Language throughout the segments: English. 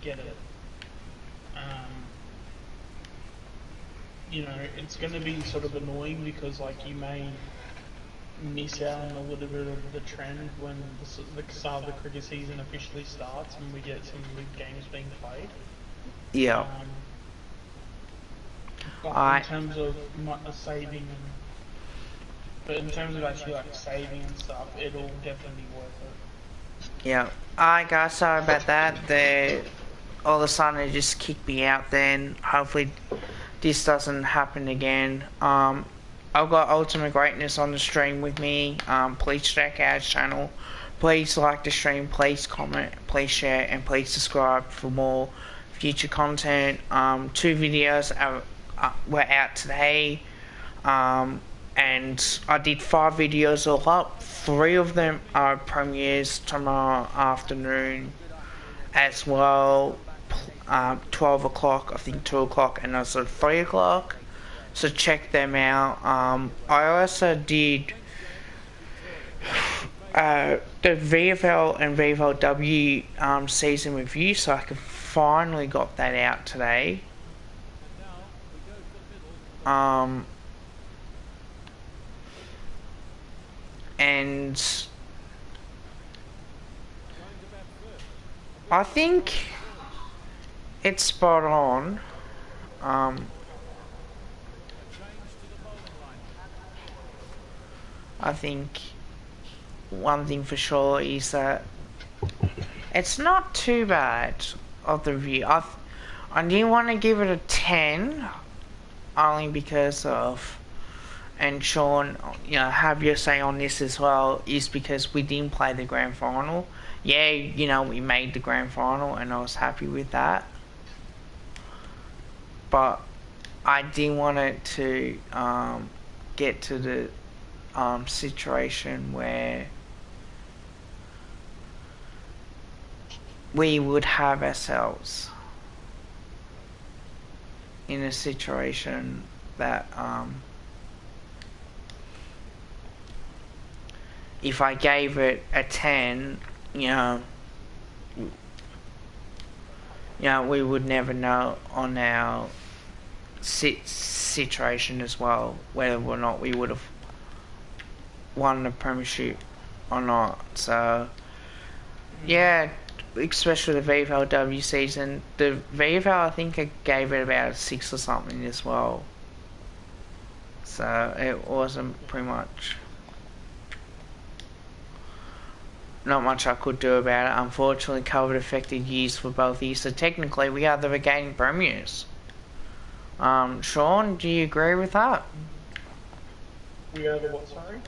get it. Um, you know, it's going to be sort of annoying because like you may miss out on a little bit of the trend when the start of the cricket season officially starts and we get some league games being played. Yeah. Um, but in I terms of saving and but in terms of actually like saving and stuff, it'll definitely be worth it. yeah. I guys, sorry about that. They all of a sudden it just kicked me out. Then hopefully this doesn't happen again. I've got Ultimate Greatness on the stream with me. Please check out his channel. Please like the stream. Please comment. Please share and please subscribe for more future content. 2 videos were out today. And I did 5 videos all up. 3 of them are premieres tomorrow afternoon as well. 12 o'clock, I think 2 o'clock, and also 3 o'clock. So check them out. I also did the VFL and VFLW season review, so I finally got that out today. And I think it's spot on. I think one thing for sure is that it's not too bad of the review. I didn't want to give it a 10 only because of, and Sean, you know, have your say on this as well, is because we didn't play the grand final. Yeah, you know, we made the grand final and I was happy with that. But I didn't want it to get to the situation where we would have ourselves in a situation that if I gave it a 10, you know, we would never know on our situation as well whether or not we would have won the premiership or not. So yeah, especially the VFLW season. The VFL, I think I gave it about a 6 or something as well. So it wasn't pretty much not much I could do about it. Unfortunately, COVID affected years for both years, so technically we are the reigning premiers. Sean, do you agree with that? We are the what, sorry?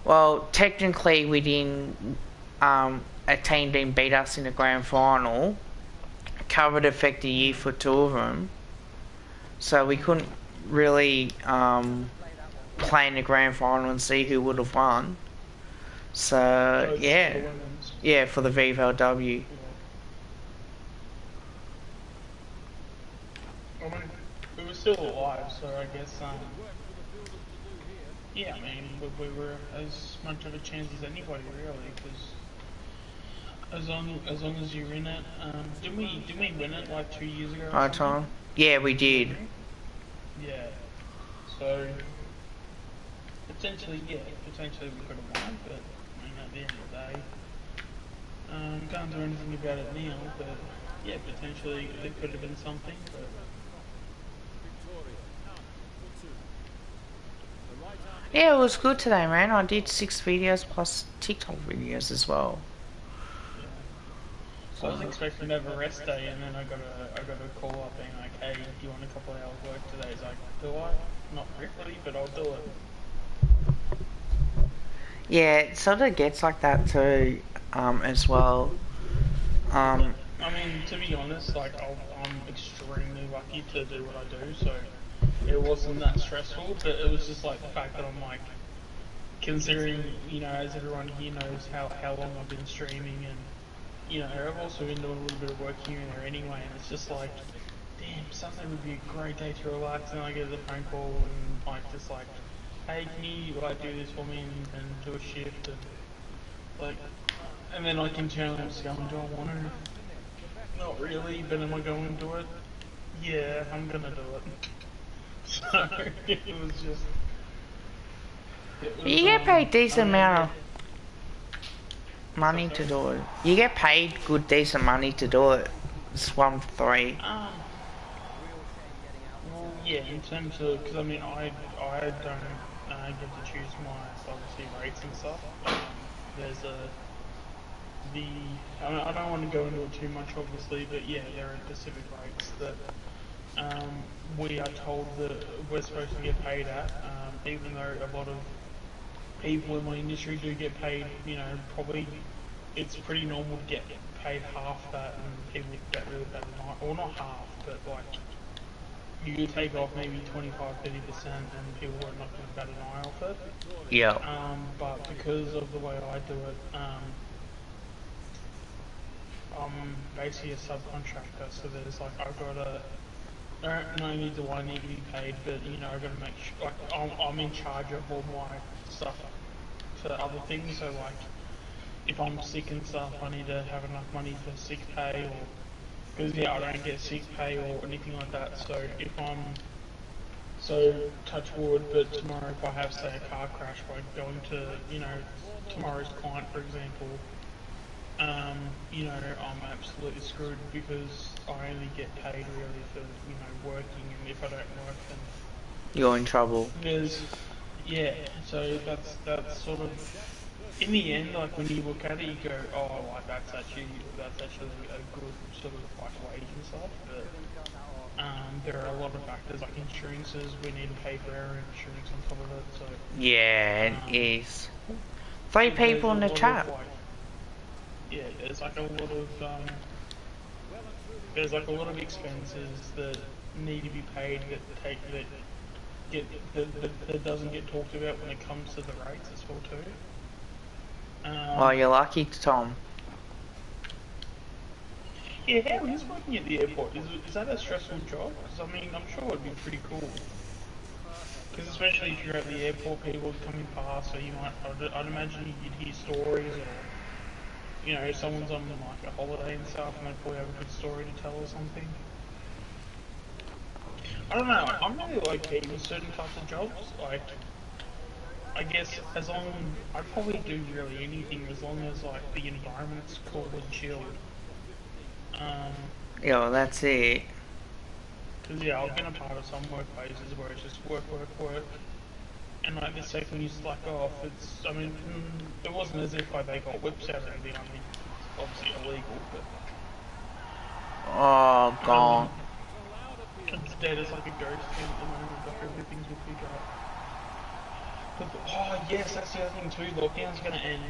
Well, technically we didn't, a team didn't beat us in the grand final. COVID affected a year for 2 of them, so we couldn't really play in the grand final and see who would have won. So yeah, for the VFLW. I mean, we were still alive, so I guess yeah, I mean, we were as much of a chance as anybody really, because as long as you're in it, didn't we win it like 2 years ago? Right, Tom? Yeah, we did. Yeah. So potentially we could have won, but I mean, at the end of the day, can't do anything about it now. But yeah, potentially it could have been something. But yeah, it was good today, man. I did 6 videos plus TikTok videos as well. So I was expecting to have a rest day, and then I got a call up being like, "Hey, do you want a couple of hours work today?" It's like, "Do I? Not really, but I'll do it." Yeah, it sort of gets like that too, as well. I mean, to be honest, like I'm extremely lucky to do what I do, so it wasn't that stressful. But it was just like the fact that I'm like, considering, you know, as everyone here knows how long I've been streaming, and you know, I've also been doing a little bit of work here and there anyway, and it's just like, damn, Sunday would be a great day to relax, and I get a phone call and like just like, hey, can you like do this for me and do a shift, and like, and then I can turn around and go, do I want to? not really, but am I going to do it? Yeah, I'm gonna do it. So it was just, it You was get paid I decent mean, amount yeah. of What's that, money to sorry? do it. You get paid good decent money to do it. It's 1 3. Well, yeah, in terms of, because I mean, I don't get to choose my obviously rates and stuff. There's I don't want to go into it too much, obviously, but yeah, there are specific rates that we are told that we're supposed to get paid at, even though a lot of people in my industry do get paid, probably it's pretty normal to get paid half that, and people get really bad at night, or not half, but like you could take off maybe 25-30% and people are not going to bat an eye off it. Yeah. But because of the way I do it, I'm basically a subcontractor, so there's like I've got to. Not only do I need to be paid, but I've got to make sure, like I'm in charge of all my stuff for other things. So like if I'm sick and stuff, I need to have enough money for sick pay, or because yeah, I don't get sick pay or anything like that. So if I'm touch wood, but tomorrow if I have say a car crash by going to tomorrow's client, for example, I'm absolutely screwed because I only get paid really for working, and if I don't work, then You're in trouble. there's yeah. So that's sort of in the end, like when you look at it, you go, oh, like that's actually a good sort of like wage and stuff, but. There are a lot of factors like insurances. We need to pay for our insurance on top of it. So Yeah, it um, is. 3 there's people a in the lot of chat. like there's like a lot of there's like a lot of expenses that need to be paid that get that doesn't get talked about when it comes to the rates as well too. Well, Um, you're lucky, Tom. yeah, how is working at the airport? Is that a stressful job? Because I mean, I'm sure it'd be pretty cool. Because especially if you're at the airport, people coming past, so you might, I'd imagine you'd hear stories, or someone's on like a holiday and stuff, and they probably have a good story to tell or something. I don't know. I'm really low key with certain types of jobs. Like, I guess as long I'd probably do really anything as long as like the environment's cool and chilled. Yeah, well, that's it. Because yeah, I've been a part of some workplaces where it's just work, work, work. And like the second you slack off, I mean, it wasn't as if like they got whips out or anything. I mean, it's obviously illegal, but Oh, gone. um, it's dead as like a ghost thing at the moment. Like everything's with big up. But oh yes, that's the other thing too. Lockdown's going to end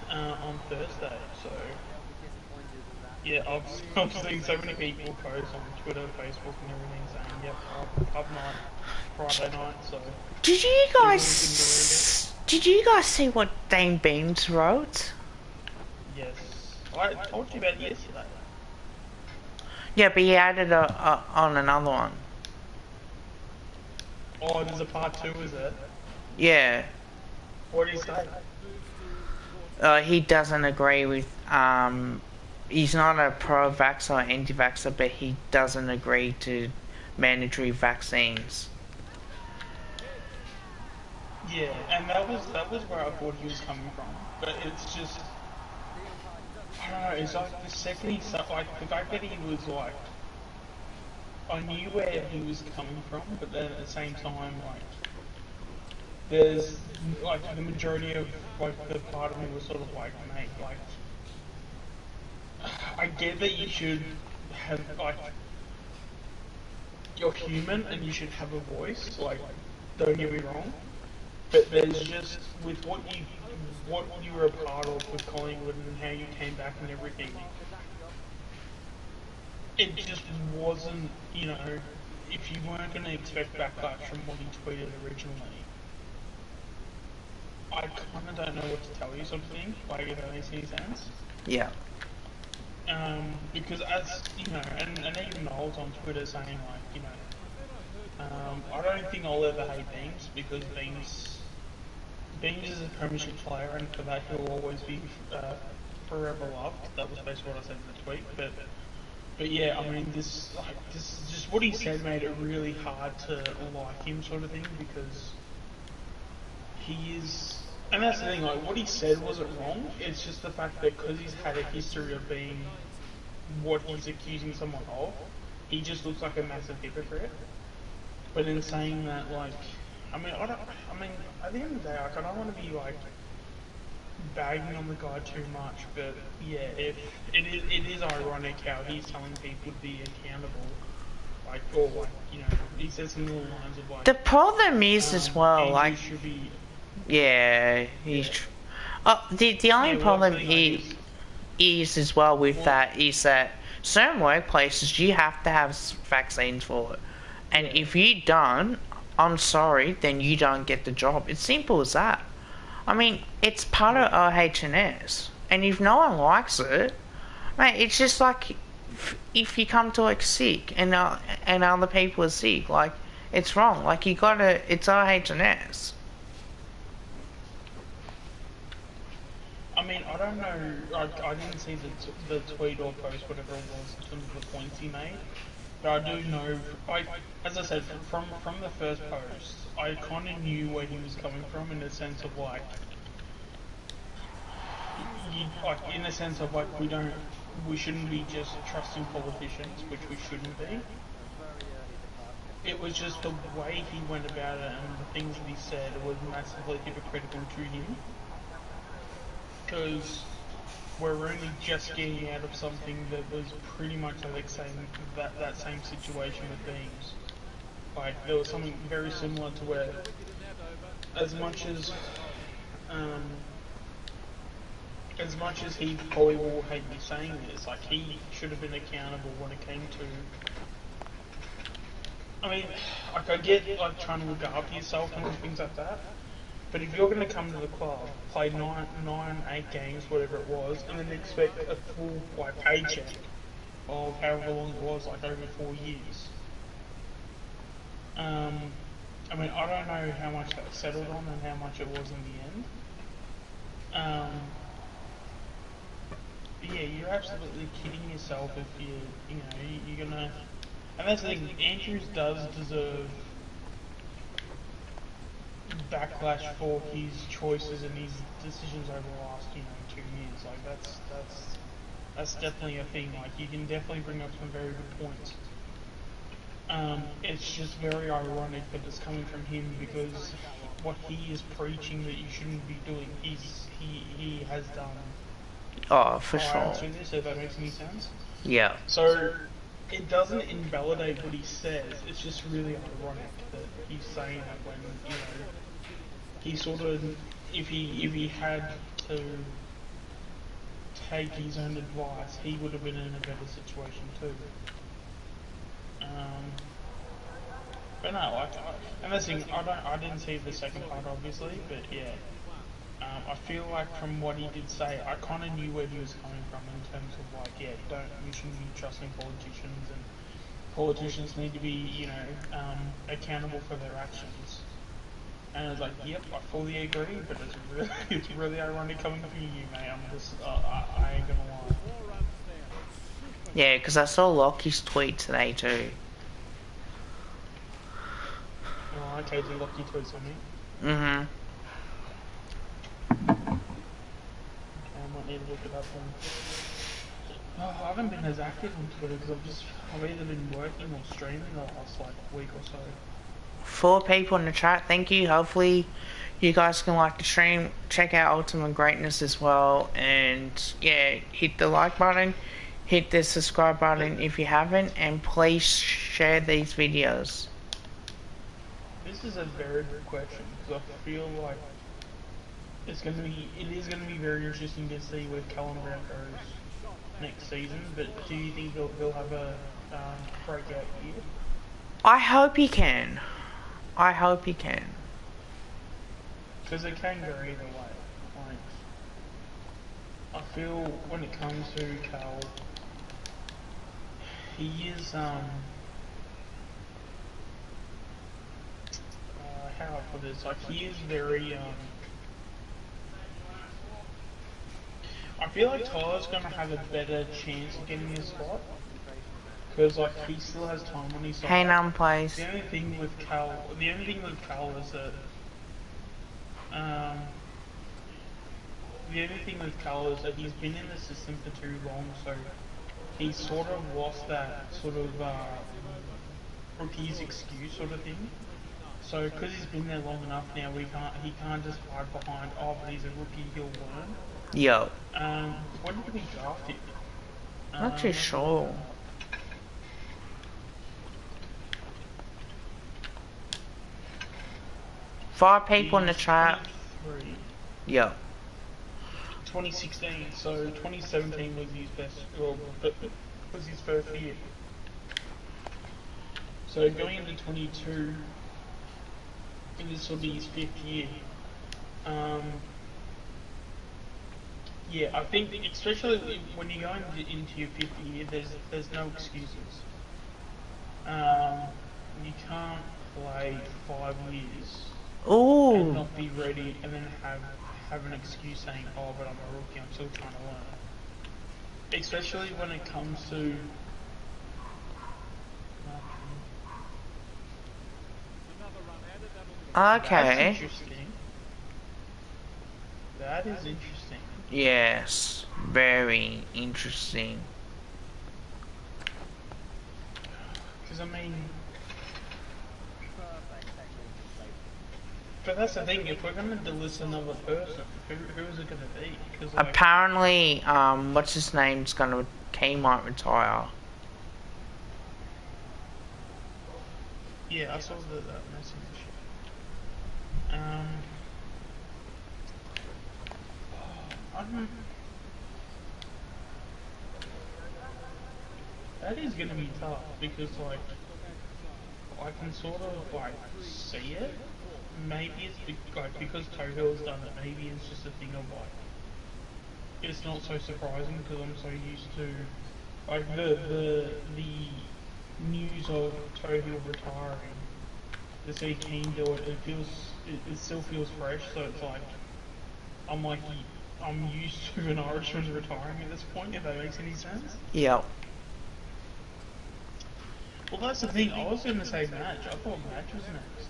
on Thursday, so yeah, I've seen so many people post on Twitter, Facebook, and everything saying, "Yep, pub night Friday night." So Did you everyone's enjoying it. guys... Did you guys see what Dane Beams wrote? Yes, I told you about it yesterday. Yeah, but he added on another one. Oh, there's a part two, is it? Yeah. What do you say? He doesn't agree with... He's not a pro-vaxxer or anti-vaxxer, but he doesn't agree to mandatory vaccines. Yeah, and that was where I thought he was coming from. But it's just I don't know. It's like the second he like the fact that he was like I knew where he was coming from, but then at the same time like there's like the majority of like the part of me was sort of like, mate, like I get that you should have like you're human and you should have a voice. Like, don't get me wrong, but there's just with what you were a part of with Collingwood and how you came back and everything, it just wasn't. If you weren't going to expect backlash from what he tweeted originally, I kind of don't know what to tell you, sort of thing. Like, if that makes any sense. Yeah. Because as and even Noel's on Twitter saying like, I don't think I'll ever hate Beams because Beams is a premiership player, and for that he'll always be forever loved. That was basically what I said in the tweet. But But yeah, I mean, this is just what he said made it really hard to like him, sort of thing, because he is. And that's the thing, like, what he said wasn't wrong, it's just the fact that because he's had a history of being what he's accusing someone of, he just looks like a massive hypocrite. But in saying that, like, I mean, at the end of the day, like, I don't want to be, like, bagging on the guy too much, but yeah, if it is ironic how he's telling people to be accountable, like, or like, you know, he says something along the lines of like, The problem is as well, Andrew like, should be, yeah, yeah, the only yeah. Well, that's problem the thing, like, he's, is as well with well, that is that certain workplaces you have to have vaccines for it, and yeah, if you don't, I'm sorry, then you don't get the job. It's simple as that. I mean, it's part of yeah. OH&S, and if no one likes it, mate, it's just like if you come to work sick and other people are sick, like it's wrong. Like you gotta, it's OH&S. I mean, I don't know. I didn't see the tweet or post, whatever it was, in terms of the points he made. But I do know, as I said, from the first post, I kind of knew where he was coming from in the sense of like, like in the sense of like we shouldn't be just trusting politicians, which we shouldn't be. It was just the way he went about it and the things that he said was massively hypocritical to him, because we're only just getting out of something that was pretty much like that same situation with Beams. Like there was something very similar to where, as much um, as he probably will hate me saying this, like he should have been accountable when it came to. I mean, like I get like trying to look after yourself and things like that, but if you're going to come to the club, play 8 games, whatever it was, and then expect a full like paycheck of however long it was, like over 4 years. I mean, I don't know how much that settled on and how much it was in the end. But yeah, you're absolutely kidding yourself if you're gonna. And that's the thing. Andrews does deserve backlash for his choices and his decisions over the last 2 years. Like that's definitely a thing. Like you can definitely bring up some very good points. It's just very ironic that it's coming from him because what he is preaching that you shouldn't be doing, he has done Oh, for prior sure. to this. If that makes any sense. Yeah. So it doesn't invalidate what he says. It's just really ironic that he's saying that when he sort of, if he had to take his own advice, he would have been in a better situation too. Um, but no, like, and the thing, I didn't see the second part obviously, but yeah, I feel like from what he did say, I kind of knew where he was coming from in terms of like, yeah, we shouldn't be trusting politicians, and politicians need to be, accountable for their actions. And I was like, yep, I fully agree, but it's really ironic coming from you, mate. I ain't gonna lie. Yeah, because I saw Lockie's tweet today too. Oh, okay, do lucky tweets on me. Mm-hmm. Okay, I might need to look it up then. Oh, I haven't been as active on Twitter because I've either been working or streaming the last like week or so. 4 people in the chat, thank you. Hopefully you guys can like the stream. Check out Ultimate Greatness as well. And yeah, hit the like button. Hit the subscribe button if you haven't. And please share these videos. This is a very good question because I feel like it is gonna be very interesting to see where Callum Brown goes next season. But do you think he'll have a breakout year? I hope he can. I hope he can. Because it can go either way. Like, I feel when it comes to Cal, he is how I put this, like he is very I feel like Tyler's gonna have a better chance of getting a spot because like he still has time on his side. Hey, num, please. The only thing with Cal is that um, the only thing with Cal is that he's been in the system for too long, so he sort of lost that sort of rookie's excuse sort of thing. So because he's been there long enough now, he can't just hide behind, oh, but he's a rookie, he'll learn. Yo. When did we draft him? Not too sure. Five people in the chat. 23. Yo. 2016, so 2017 was his best, well, was his first year. So going into 22, this will be his 5th year. Yeah, I think especially when you go into your 5th year, there's no excuses. You can't play 5 years Ooh. and not be ready, and then have an excuse saying, "Oh, but I'm a rookie. I'm still trying to learn." Especially when it comes to That's Okay. interesting. That is interesting. Yes. Very interesting. Because I mean, but that's the thing. If we're gonna delist another person, who is it gonna be? Cause, like, Apparently, what's his name's gonna, Kane might retire. yeah, I saw that message. I don't. That is gonna be tough because like I can sort of like see it. Maybe it's like because Tohill's done it. Maybe it's just a thing of like it's not so surprising because I'm so used to like the news of Tohill retiring. To see Keane do it, it still feels fresh. So it's like I'm used to an Irishman retiring at this point. If that makes any sense. Yep. Well, that's the thing. I was going to say Match. I thought Match was next.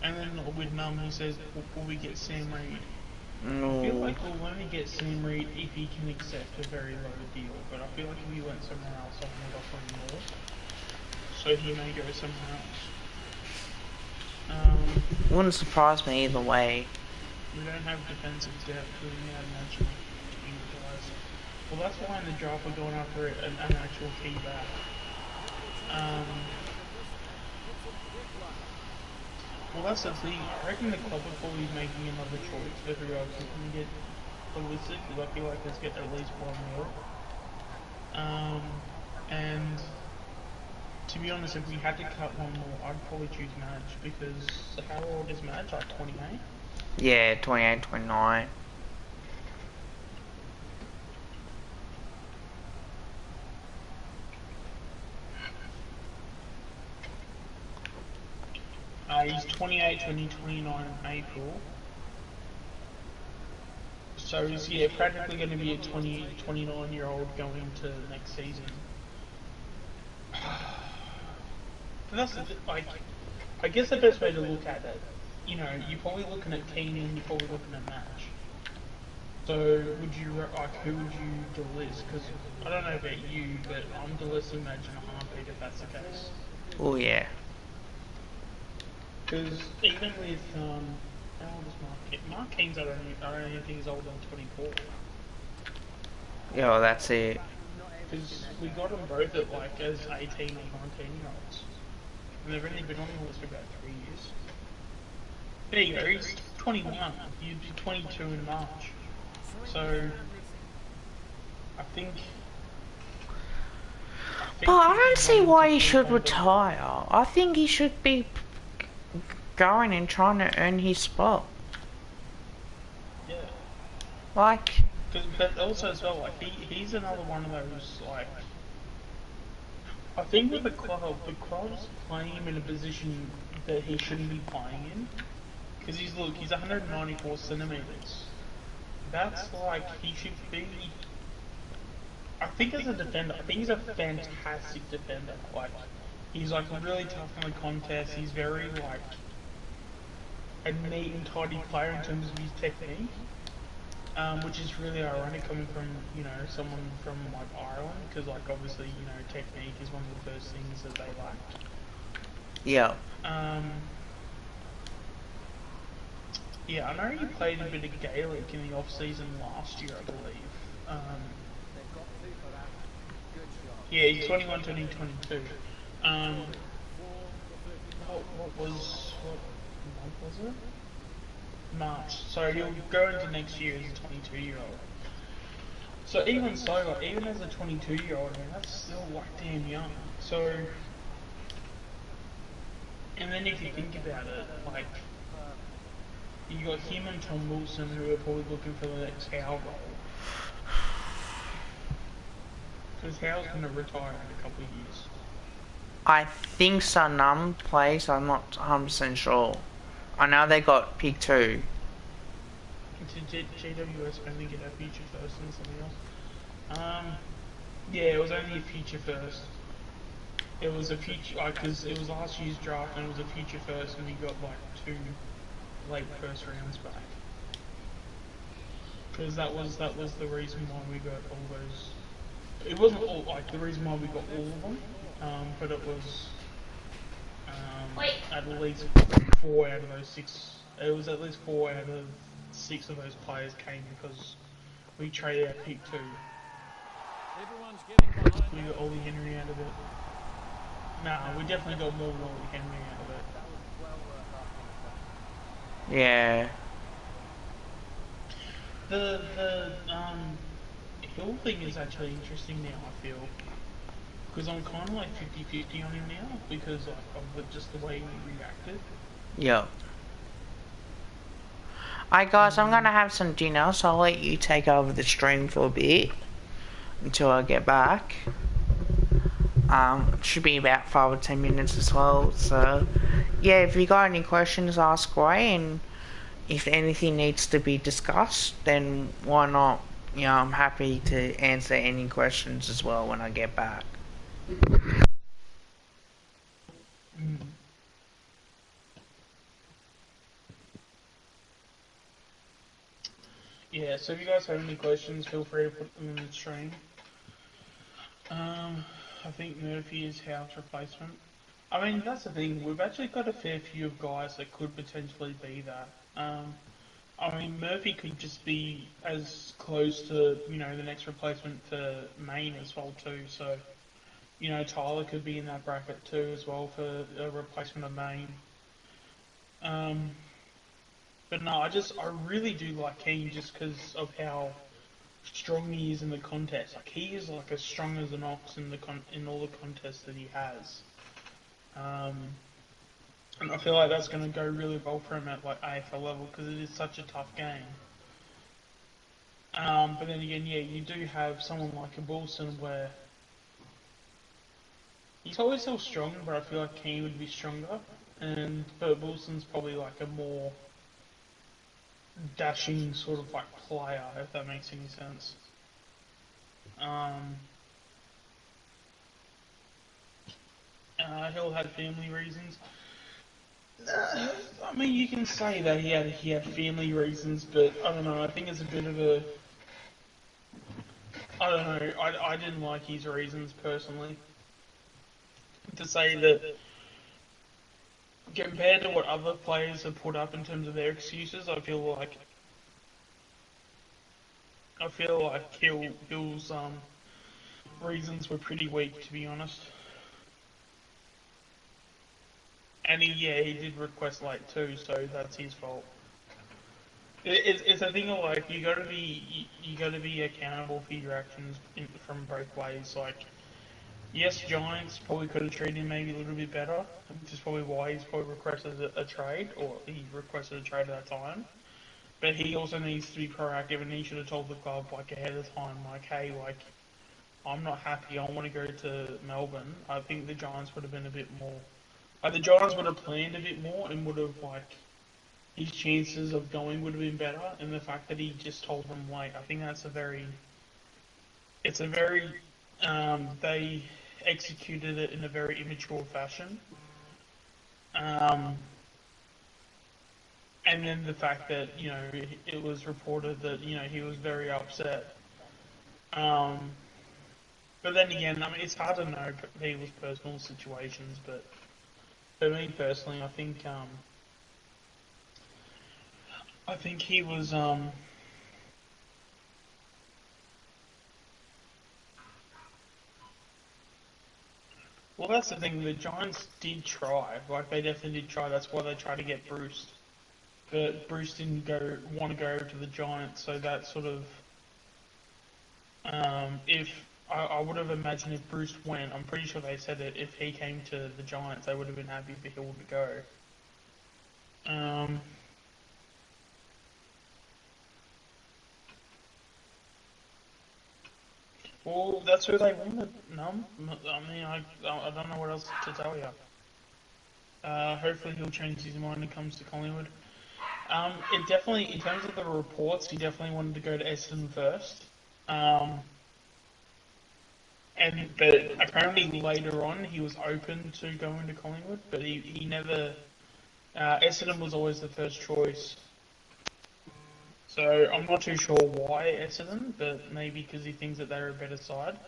And then with Num, he says, "Will we get Sam Reed?" I feel No. like we'll only get Sam Reed if he can accept a very low deal. But I feel like if he went somewhere else, someone would offer him more. So he may go somewhere else. Wouldn't surprise me either way. We don't have defensive depth. We only have national team guys. Well, that's why in the draft we're going after an actual key back. Well, that's the thing. I reckon the club will probably be making another choice for who else is going to get listed, because I feel like there's getting at least one more. And to be honest, if we had to cut one more, I'd probably choose Madge, because how old is Madge? Like 28? Yeah, 28, 29. He's 28, 29 in April. So he's practically going to be a 29-year-old going into next season. But that's like, I guess the best way to look at it, you're probably looking at Keenan, you're probably looking at Match. So who would you delist? Because I don't know about you, but I'm delisting Match in a heartbeat if that's the case. Oh yeah. Because even with how old is Mark Keane? Mark Keane's I don't even think he's older than 24. Yeah, well, that's it. Because we got them both at like as 18 or 19-year-olds. And they've only been on the list for about 3 years. There you go, he's 21. You'd be 22 in March. So I think But I don't see why he should retire. I think he should be going and trying to earn his spot. Yeah. Like, But also as well, like he's another one of those like. I think with the club's playing him in a position that he shouldn't be playing in. Because he's 194 centimeters. That's like he should be. I think as a defender, I think he's a fantastic defender. Like he's like really tough on the contest. He's very like a neat and tidy player in terms of his technique. Which is really ironic coming from someone from like Ireland, because like obviously technique is one of the first things that they lack. Yeah. Yeah, I know he played a bit of Gaelic in the off season last year, I believe. Yeah, he's 21, turning 22. Um, what month was it? March. So he'll go into next year as a 22-year-old. So even so, like, even as a 22-year-old, man, that's still like damn young. So, and then if you think about it, like, you got him and Tom Wilson who are probably looking for the next Howe role. Because Howe's going to retire in a couple of years. I think Sanam plays, I'm not 100% sure. I know they got pick 2. Did GWS only get a future first and something else? Yeah, it was only a future first. It was a future, like, because it was last year's draft and it was a future first, and we got like 2 late first rounds back. Because that was the reason why we got all those. It wasn't all like the reason why we got all of them, but it was at least 4 out of those 6. It was at least 4 out of 6 of those players came because we traded our pick 2. We got Ollie Henry out of it. Nah, we definitely got more than Ollie Henry out of it. Yeah. The Hill thing is actually interesting now, I feel. Because I'm kind of like 50-50 on him now, because like, of just the way he reacted. Yep. Alright guys, I'm gonna have some dinner, so I'll let you take over the stream for a bit until I get back. It should be about 5 or 10 minutes as well, so yeah, if you got any questions, ask away, and if anything needs to be discussed, then why not? You know, I'm happy to answer any questions as well when I get back. Yeah, so if you guys have any questions, feel free to put them in the stream. I think Murphy is Howe's replacement. I mean, that's the thing. We've actually got a fair few of guys that could potentially be that. I mean, Murphy could just be as close to, the next replacement for Maine as well too. So, Tyler could be in that bracket too as well for a replacement of Maine. But no, I really do like Keane just because of how strong he is in the contest. Like he is like as strong as an ox in all the contests that he has. And I feel like that's going to go really well for him at like AFL level because it is such a tough game. But then again, yeah, you do have someone like a Wilson where he's always still strong, but I feel like Keane would be stronger. But Wilson's probably like a more dashing sort of like player, if that makes any sense. Hill had family reasons. I mean, you can say that he had family reasons, but I don't know. I think it's a bit of a. I don't know. I didn't like his reasons personally. To say that compared to what other players have put up in terms of their excuses, I feel like Hill's reasons were pretty weak, to be honest. And he did request late too, so that's his fault. It's a thing of like you got to be accountable for your actions from both ways. Like, yes, Giants probably could have treated him maybe a little bit better, which is probably why he's probably requested a trade, or he requested a trade at that time. But he also needs to be proactive, and he should have told the club like ahead of time, like, hey, like, I'm not happy. I want to go to Melbourne. I think the Giants would have been a bit more. Like, the Giants would have planned a bit more and would have like his chances of going would have been better, and the fact that he just told them late, I think it's a very, they executed it in a very immature fashion. Um, and then the fact that, it was reported that, he was very upset. Um, but then again, I mean, it's hard to know people's personal situations, but for me personally, I think he was, well, that's the thing. The Giants did try. Like, they definitely did try. That's why they tried to get Bruce. But Bruce didn't want to go to the Giants, so that sort of, if I would have imagined if Bruce went, I'm pretty sure they said that if he came to the Giants, they would have been happy for Hill to go. Um, well, that's who they wanted. No, I mean, I don't know what else to tell you. Hopefully he'll change his mind when it comes to Collingwood. It definitely, in terms of the reports, he definitely wanted to go to Essendon first. Um, but apparently later on he was open to going to Collingwood, but he never. Essendon was always the first choice. So I'm not too sure why Essendon, but maybe because he thinks that they're a better side.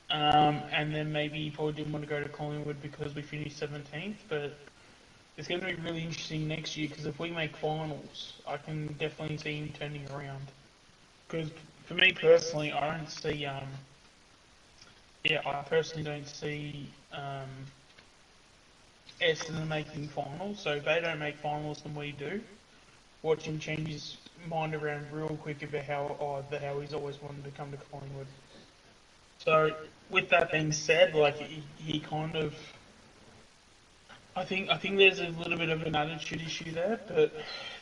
And then maybe he probably didn't want to go to Collingwood because we finished 17th, but it's going to be really interesting next year because if we make finals, I can definitely see him turning around. Because for me personally, I don't see, yeah, I personally don't see Essendon making finals. So if they don't make finals than we do, watch him change his mind around real quick about how he's always wanted to come to Collingwood. So with that being said, like he kind of, I think there's a little bit of an attitude issue there, but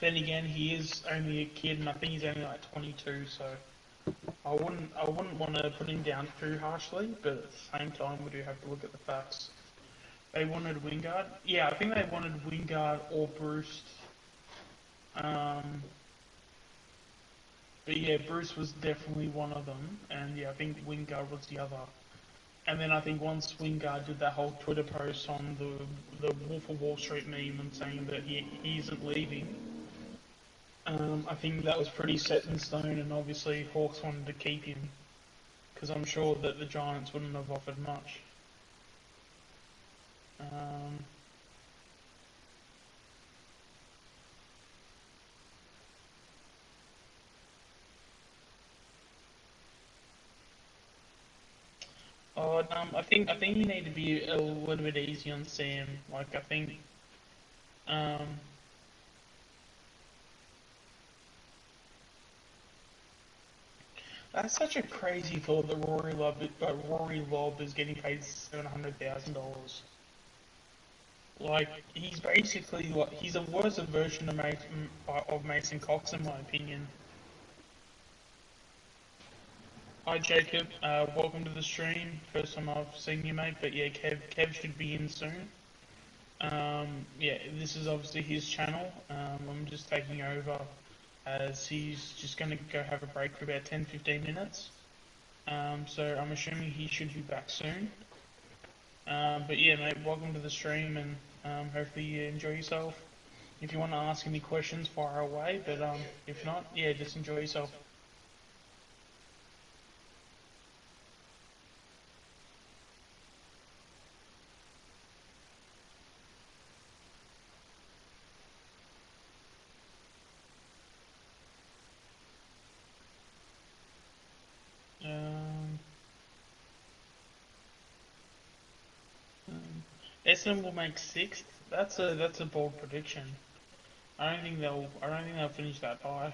then again, he is only a kid, and I think he's only like 22, so I wouldn't want to put him down too harshly, but at the same time, we do have to look at the facts. They wanted Wingard. Yeah, I think they wanted Wingard or Bruce. Um, but yeah, Bruce was definitely one of them, and yeah, I think Wingard was the other. And then I think once Wingard did that whole Twitter post on the Wolf of Wall Street meme and saying that he isn't leaving, I think that was pretty set in stone, and obviously Hawks wanted to keep him because I'm sure that the Giants wouldn't have offered much. Um, I think you need to be a little bit easy on Sam. Like I think um, that's such a crazy thought that Rory Lobb is getting paid $700,000. Like he's basically like he's a worse version of Mason Cox in my opinion. Hi Jacob, welcome to the stream. First time I've seen you, mate. But yeah, Kev should be in soon. Yeah, this is obviously his channel. I'm just taking over as he's just going to go have a break for about 10-15 minutes. So I'm assuming he should be back soon. But yeah, mate, welcome to the stream and hopefully you enjoy yourself. If you want to ask any questions, fire away. But if not, yeah, just enjoy yourself. Um, Essendon will make sixth. That's a bold prediction. I don't think they'll finish that high.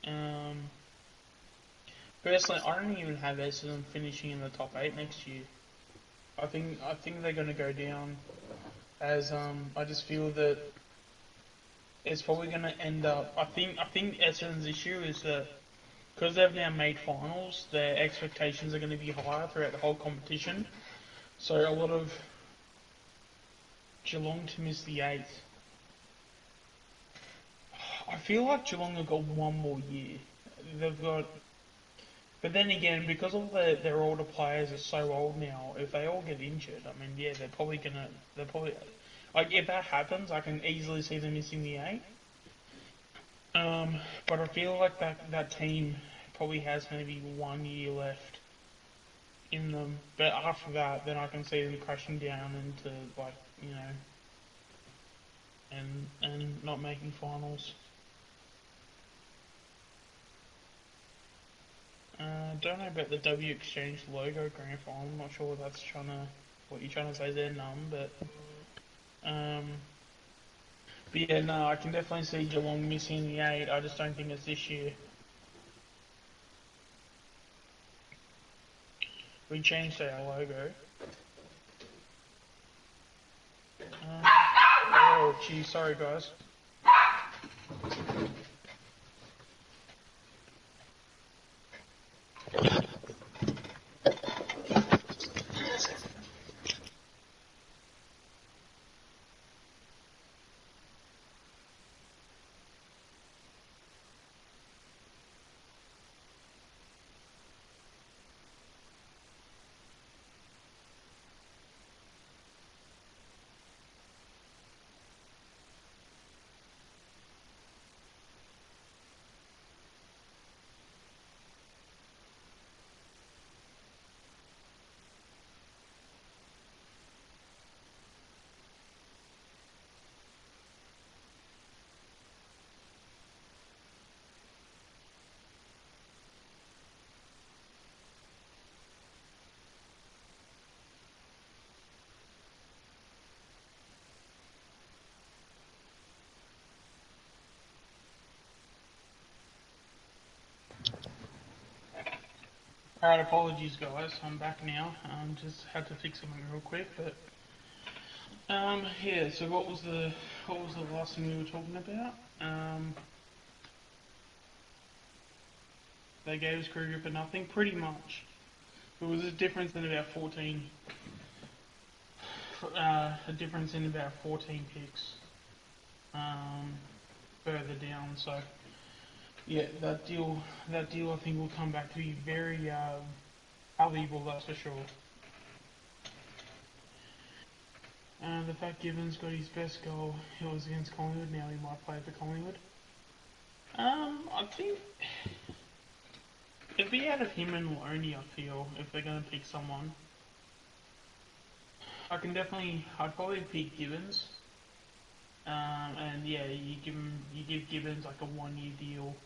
Um, Personally, I don't even have Essendon finishing in the top eight next year. I think they're going to go down as I just feel that it's probably going to end up. I think Essendon's issue is that because they've now made finals, their expectations are going to be higher throughout the whole competition. So a lot of Geelong to miss the eighth. I feel like Geelong have got one more year. They've got, but then again, because all their older players are so old now, if they all get injured, I mean, yeah, they're probably, like, if that happens, I can easily see them missing the eight. But I feel like that team probably has maybe 1 year left in them. But after that, then I can see them crashing down into, like, you know, and not making finals. Don't know about the W Exchange logo grand final. I'm not sure what you're trying to say there, Num. Um, but yeah, no, I can definitely see Geelong missing the eight. I just don't think it's this year. We changed our logo. Oh, gee, sorry guys. Alright, apologies guys. I'm back now. Just had to fix something real quick, but yeah. So what was the last thing we were talking about? They gave us Kruger for nothing, pretty much. It was a difference in about 14. A difference in about 14 picks. Um, further down. So yeah, that deal I think will come back to be very valuable. That's for sure. The fact Gibbons got his best goal, it was against Collingwood. Now he might play for Collingwood. I think it'd be out of him and Loney. I feel if they're gonna pick someone, I'd probably pick Gibbons. And yeah, you give Gibbons like a 1 year deal.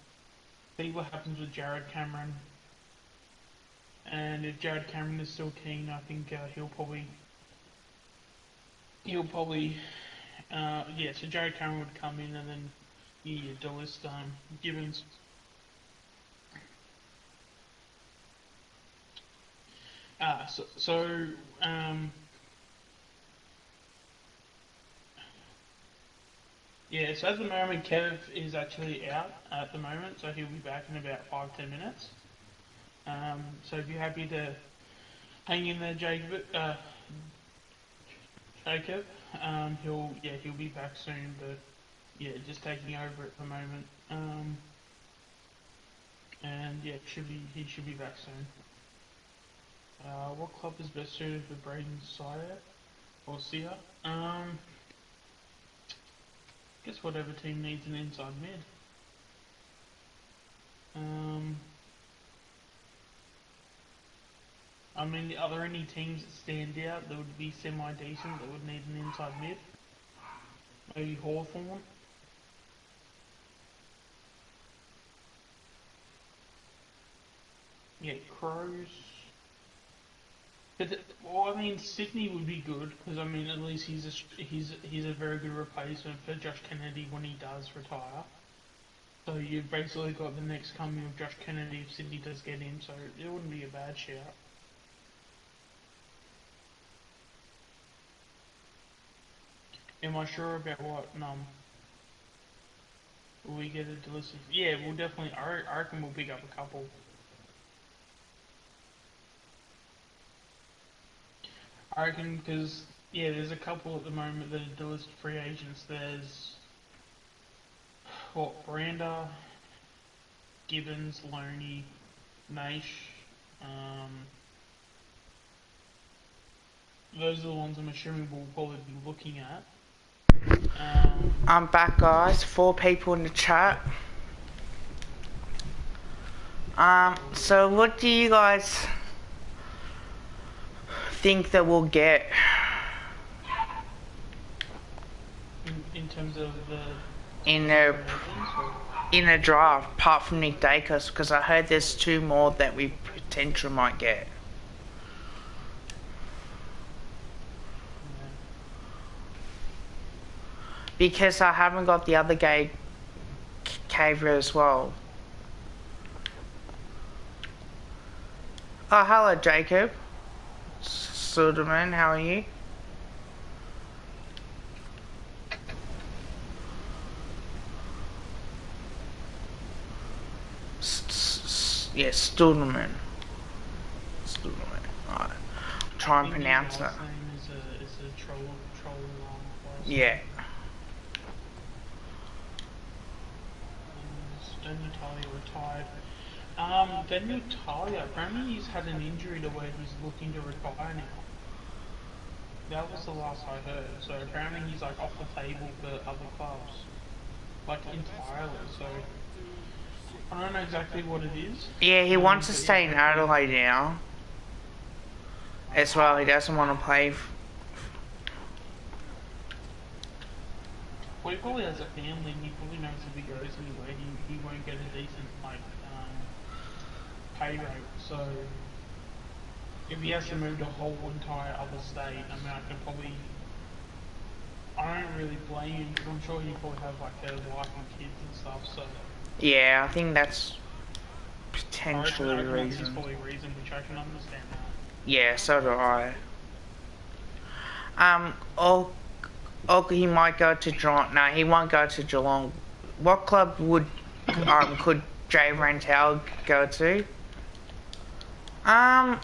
See what happens with Jared Cameron. And if Jared Cameron is still keen, I think he'll probably yeah. So Jared Cameron would come in, and then yeah, delist Gibbons. So yeah. So at the moment, Kev is actually out at the moment, so he'll be back in about 5-10 minutes. So if you're happy to hang in there, Jacob, he'll be back soon, but yeah, just taking over at the moment. And yeah, he should be back soon. What club is best suited for Braden Sire or Sia? Guess whatever team needs an inside mid. Um, I mean, are there any teams that stand out that would be semi-decent that would need an inside mid? Maybe Hawthorn. Yeah, Crows. But well, I mean, Sydney would be good because I mean, at least he's a very good replacement for Josh Kennedy when he does retire. So you've basically got the next coming of Josh Kennedy if Sydney does get him. So it wouldn't be a bad shout. Am I sure about what? Will we get a delicious? Yeah, we'll definitely. I reckon we'll pick up a couple. I reckon because Yeah, there's a couple at the moment that are listed free agents. There's what Brander, Gibbons, Loney, Naish. Um, those are the ones I'm assuming we'll probably be looking at. I'm back, guys. 4 people in the chat. So what do you guys think that we'll get? In terms of the In a draft, apart from Nick Dacus, because I heard there's 2 more that we potentially might get. Because I haven't got the other gay caver as well. Oh, hello, Jacob. Suderman, how are you? Yes, Studeman. Alright. Try and pronounce that. Is a troll Yeah. Daniel Talia retired. Daniel Talia, apparently he's had an injury to where he's looking to retire now. That was the last I heard. So apparently he's like off the table for other clubs. Like entirely, so I don't know exactly what it is. Yeah, he wants to stay in Adelaide now. As well, he doesn't want to play. Well, he probably has a family and he probably knows if he goes anywhere, he won't get a decent, like, pay rate. So, if he has to move to a whole entire other state, I mean, I don't really blame him because I'm sure he probably have, like, a wife and kids and stuff, so. Yeah, I think that's potentially the reason. That's probably a reason, which I can understand that. Yeah, so do I. Or he might go to Geelong. No, he won't go to Geelong. What club could Jay Rantel go to? I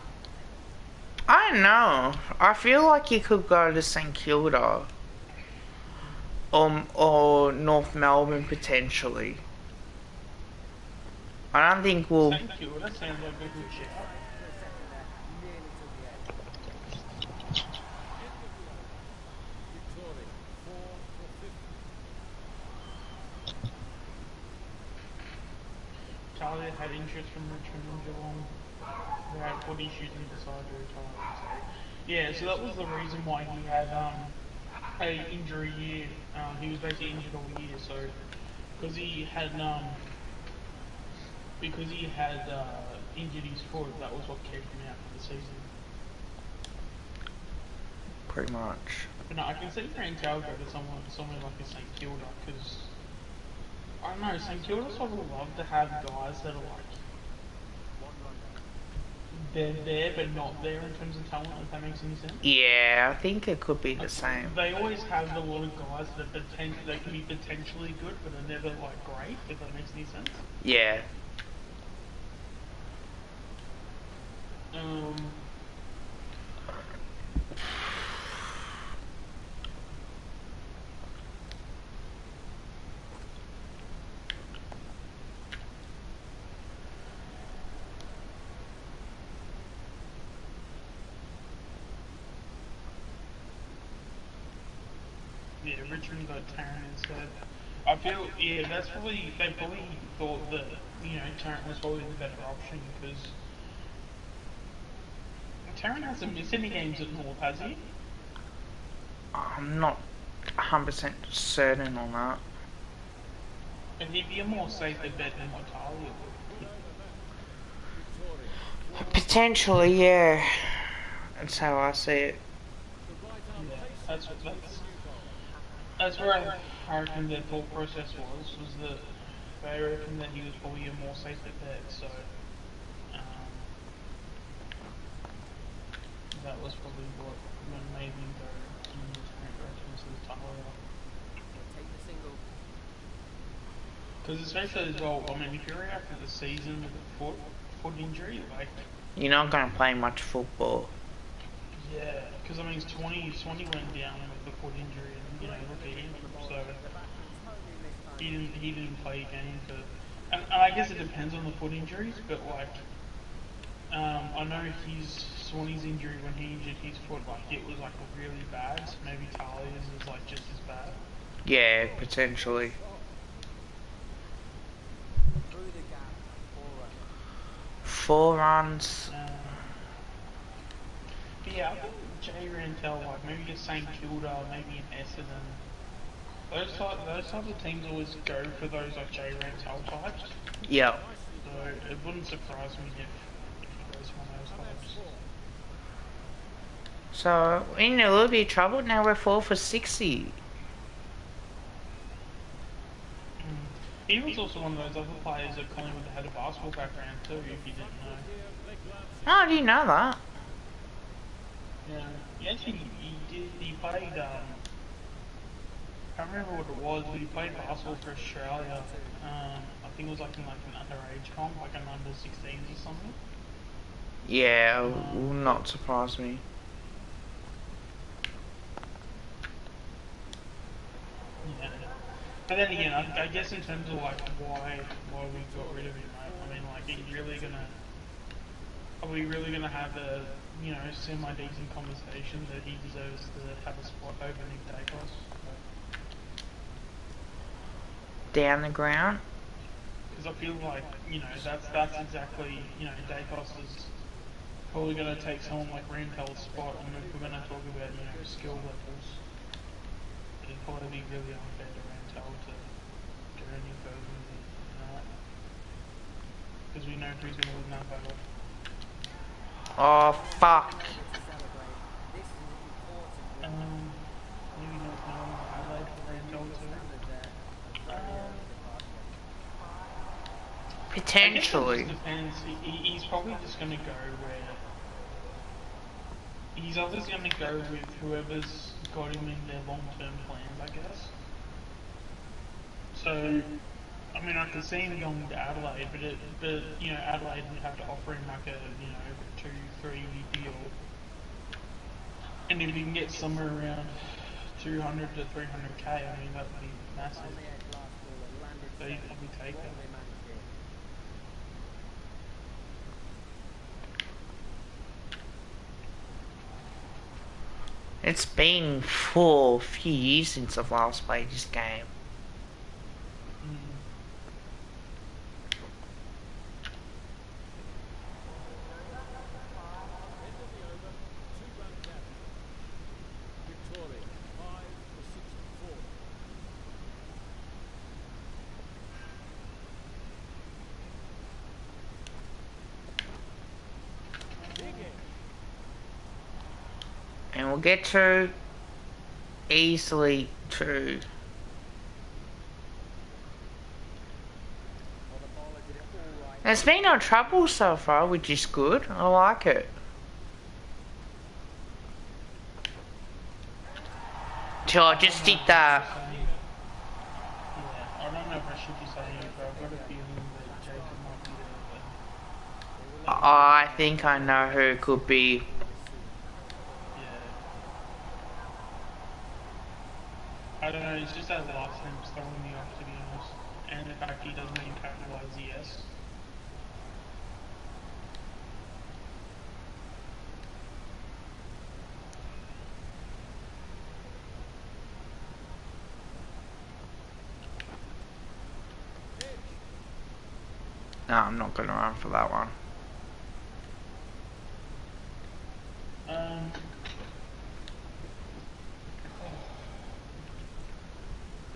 don't know. I feel like he could go to St Kilda. Or North Melbourne potentially. I don't think we'll. St Kilda sounds like a good shout. Talia had interest from Richmond and Geelong. They had foot issues and decided to retire. So, yeah, so that was the reason why he had a injury year. He was basically injured all year. So because he had injured his foot, that was what kept him out for the season. Pretty much. But no, I can see Rantel go to somewhere like a St Kilda because. I don't know, St Kilda sort of love to have guys that are like, they're there but not there in terms of talent, if that makes any sense. Yeah, I think it could be the same. They always have a lot of guys that can be potentially good but are never like great, if that makes any sense. Yeah. Yeah, Richmond got Tarrant instead. I feel, yeah, they probably thought that, Tarrant was probably the better option because Tarrant hasn't missed any games at North, has he? I'm not 100% certain on that. And he'd be a more safer bet than what Talia would. Potentially, yeah. That's how I see it. Yeah, that's where I reckon their thought process was that they reckon that he was probably a more safer bet, so that was probably what made him go in the different directions with Talia. Because especially as well, I mean, if you're out for the season with a foot injury, like... You're not going to play much football. Yeah, I mean, Swanee went down with the foot injury, and look at him. So he didn't play a game for. And I guess it depends on the foot injuries, but like, I know Swanee's injury when he injured his foot, like it was like really bad. So maybe Talia's is like just as bad. Yeah, potentially. 4 runs. But yeah, I think Jay Rantel, like maybe get St Kilda, maybe in Essendon. Those types of teams always go for those like Jay Rantel types. Yep. So it wouldn't surprise me if he goes one of those clubs. So we're in a little bit of trouble now. We're 4 for 60. He was also one of those other players that Collingwood had a basketball background too, if you didn't know. Oh, I didn't know that. Yeah, he did. He played. I can't remember what it was, but he played basketball for Australia. I think it was like in like an underage comp, like an under 16s or something. Yeah, will not surprise me. Yeah. But then again, I guess in terms of like why we got rid of him, mate. I mean, like, are we really gonna have a semi decent conversation that he deserves to have a spot over Nick Dacos? Down the ground. Because I feel like that's exactly Dacos is probably gonna take someone like Rantel's spot, and if we're gonna talk about skill levels, it'd probably be really unfair to Rantel to go any further than that. Because we know who's going to win that battle. Oh, fuck. Maybe not Adelaide for Randall too. Potentially. I guess it just depends. He's probably just going to go where... He's obviously going to go with whoever's got him in their long-term plans, I guess. So... I mean, I could see him going to Adelaide, but Adelaide would have to offer him like a 2-3 year deal, and if you can get somewhere around 200 to 300k, I mean that would be massive. So he'd probably take it. It's been for a few years since I've last played this game. And we'll get to easily to there's been no trouble so far, which is good. I like it. Till I just did that. Yeah, I don't know if I should be saying it, but I've got a feeling that Jacob might be there. I think I know who it could be. I don't know, it's just that last name's throwing me off, to be honest. And the fact he doesn't even capitalize the S. No, I'm not going to run for that one.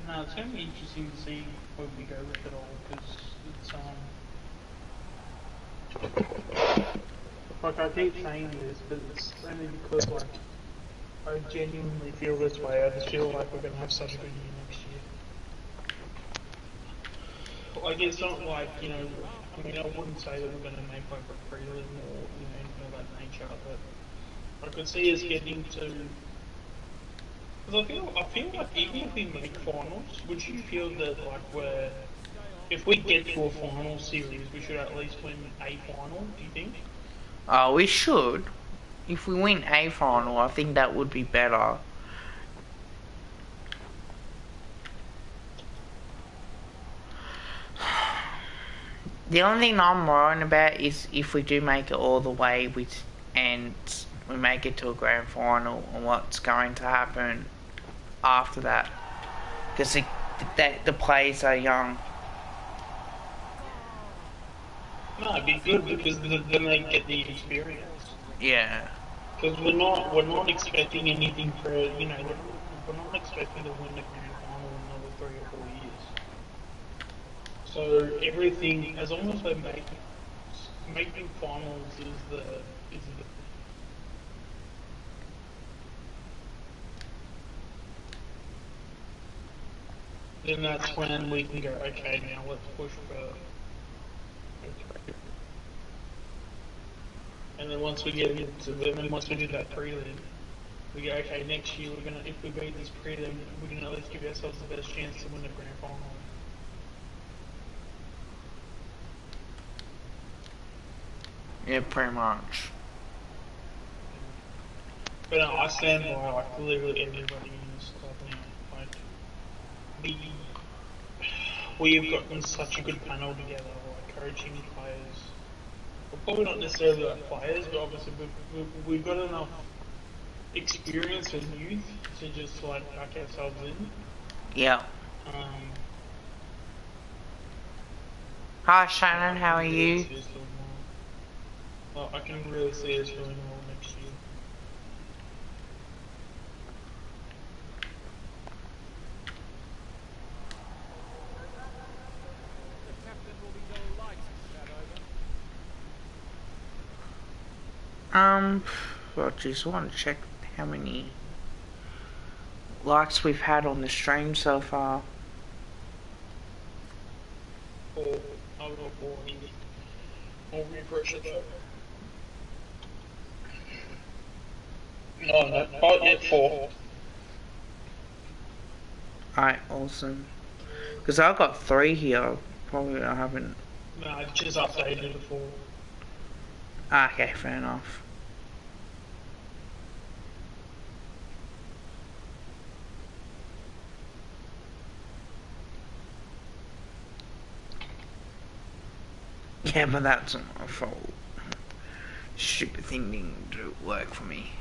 No, it's going to be interesting to see where we go with it all, because it's, like, I keep saying this, but it's only because, like, I genuinely feel this way. I just feel like we're going to have such a good year next year. Like, it's not like, I mean, I wouldn't say that we're going to make, like, a prelim or, anything of that nature, but I could see us getting to... Because I feel like even if we make finals, would you feel that like if we get to a final series, we should at least win a final? Do you think? Oh, we should. If we win a final, I think that would be better. The only thing I'm worrying about is if we do make it all the way and we make it to a grand final and what's going to happen after that. Because the players are young. No, it'd be good because then they get the experience. Yeah. Because we're not expecting anything for we're not expecting to win the grand final in another 3 or 4 years. So everything, as long as they making finals is the then that's when we can go, okay, now let's push for. And then once we get into, then once we do that prelim, we go, okay, next year we're gonna, if we beat this prelim, we're gonna at least give ourselves the best chance to win the grand final. Yeah, pretty much. But no, I stand by like literally everybody in this club now. Like we've gotten such a good panel together, like coaching players. Well, probably not necessarily like players, but obviously we've got enough experience and youth to just like back ourselves in. Yeah. Hi Shannon, how are you? Well, I can really see us doing well next year. Well, geez, I want to check how many likes we've had on the stream so far. Four. I'll go 4. I'll refresh it though. No, not yet 4. Alright, awesome. Because I've got 3 here. Probably I haven't. No, I just updated it 4. Okay, fair enough. Yeah, but that's not my fault. Stupid thing didn't work for me.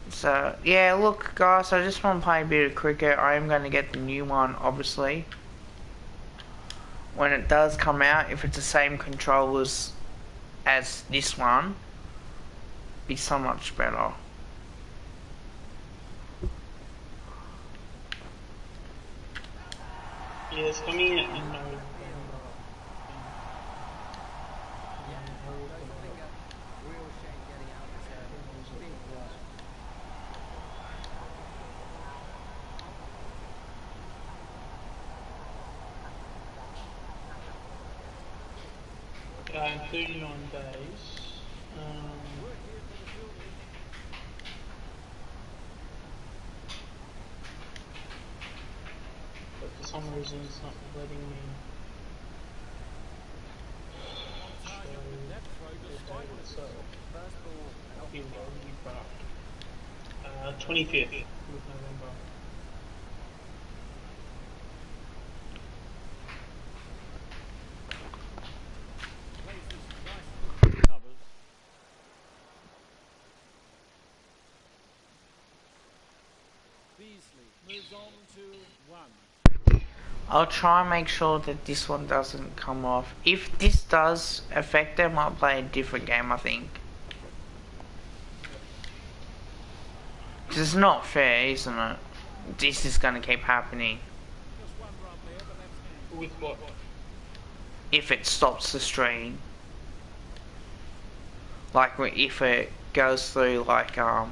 So, yeah, look guys, I just want to play a bit of cricket. I am going to get the new one, obviously. When it does come out, if it's the same controllers as this one, be so much better. Yeah, it's coming out in November. 39 days. But for some reason it's not letting me show the date itself. I'll be loading back. 25th of November. I'll try and make sure that this one doesn't come off. If this does affect it, I might play a different game, I think. Because it's not fair, isn't it? This is going to keep happening. With what? If it stops the stream. Like, if it goes through, like, I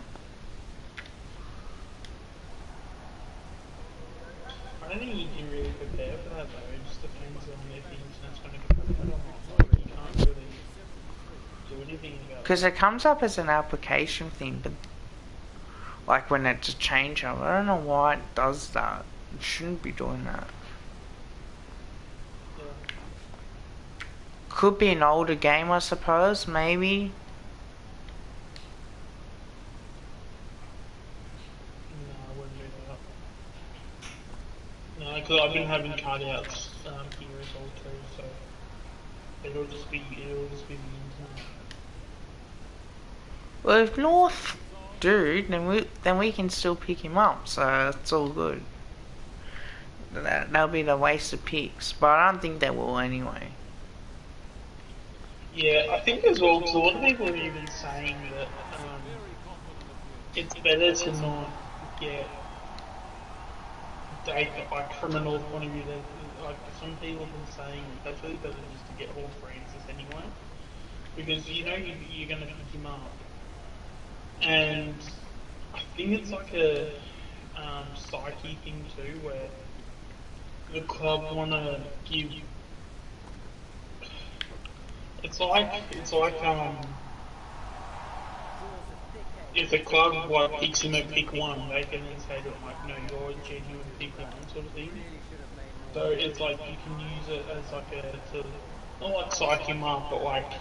don't think you can really prepare for that though, it just depends on if the internet's going to get better or not. Like, you can't really do anything about it. because it comes up as an application thing, but like when it's a changeover, I don't know why it does that. It shouldn't be doing that. Yeah. Could be an older game, I suppose, maybe. No, because I've been having cutouts here as well too, so it'll just be the internet. Well, if North do, then we can still pick him up, so it's all good. That'll be the waste of picks, but I don't think they will anyway. Yeah, I think as well, because a lot of people are even saying that it's better to not get like from a North point of view. That like some people have been saying that's really better just to get all Francis anyway, because you know you're going to pick him up, and I think it's like a psyche thing too, where the club want to give. It's like if the club like picks him at pick one, they can then say to him like, no, you're genuine pick one sort of thing. So it's like you can use it as like to not like psych him up, but like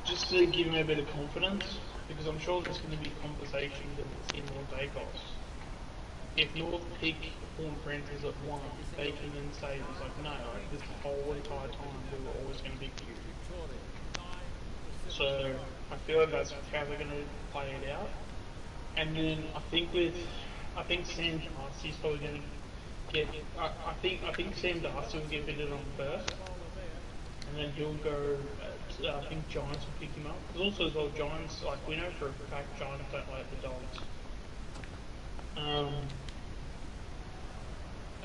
just to give him a bit of confidence, because I'm sure there's going to be conversations in North Dacos. If North pick Horn Francis at one, they can then say it's like, no, like this whole entire time we were always going to pick you. So I feel like that's how they're going to play it out. And then I think Sam Darcy's probably going to get. I think Sam Darcy will get fitted on first, and then he'll go. I think Giants will pick him up. Because also as well, Giants, like we know for a fact, Giants don't like the Dogs. Um,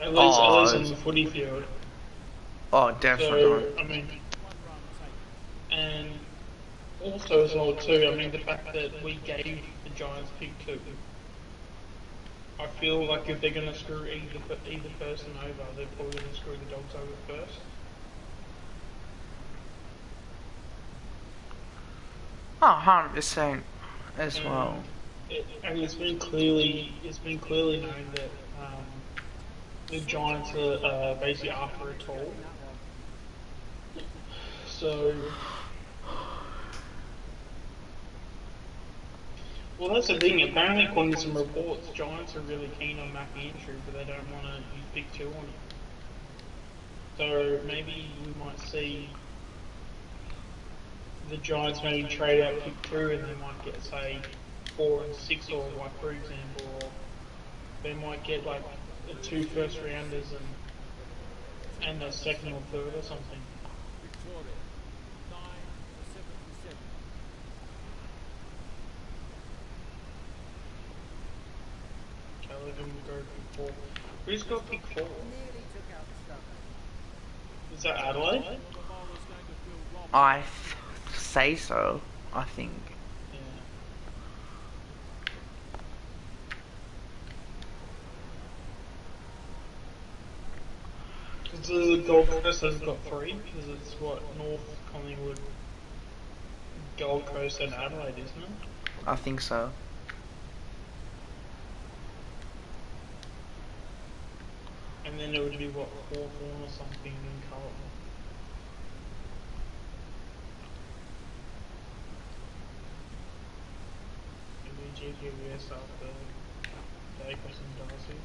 at least on the footy field. Oh, definitely. So I mean, and also as well too. I mean, the fact that we gave the Giants pick two. I feel like if they're going to screw either person over, they're probably going to screw the Dogs over first. Oh, 100% as well. And it's been clearly known that the Giants are basically after it all. So, well, that's the thing. Apparently, according to some reports, Giants are really keen on Mackie Intru, but they don't want to use pick two on him. So maybe we might see the Giants maybe trade out pick two, and they might get say 4 and 6, or like for example, or they might get like the 2 first rounders and a second or third or something. Callaghan will go pick 4. Who's got pick 4? Is that Adelaide? I say so, I think. Yeah. Because the Gold Coast has got 3, because it's what, North, Collingwood, Gold Coast and Adelaide, isn't it? I think so. And then it would be what, Hawthorn or something, and then Carlton. Maybe GWS after Dacos and Darcy.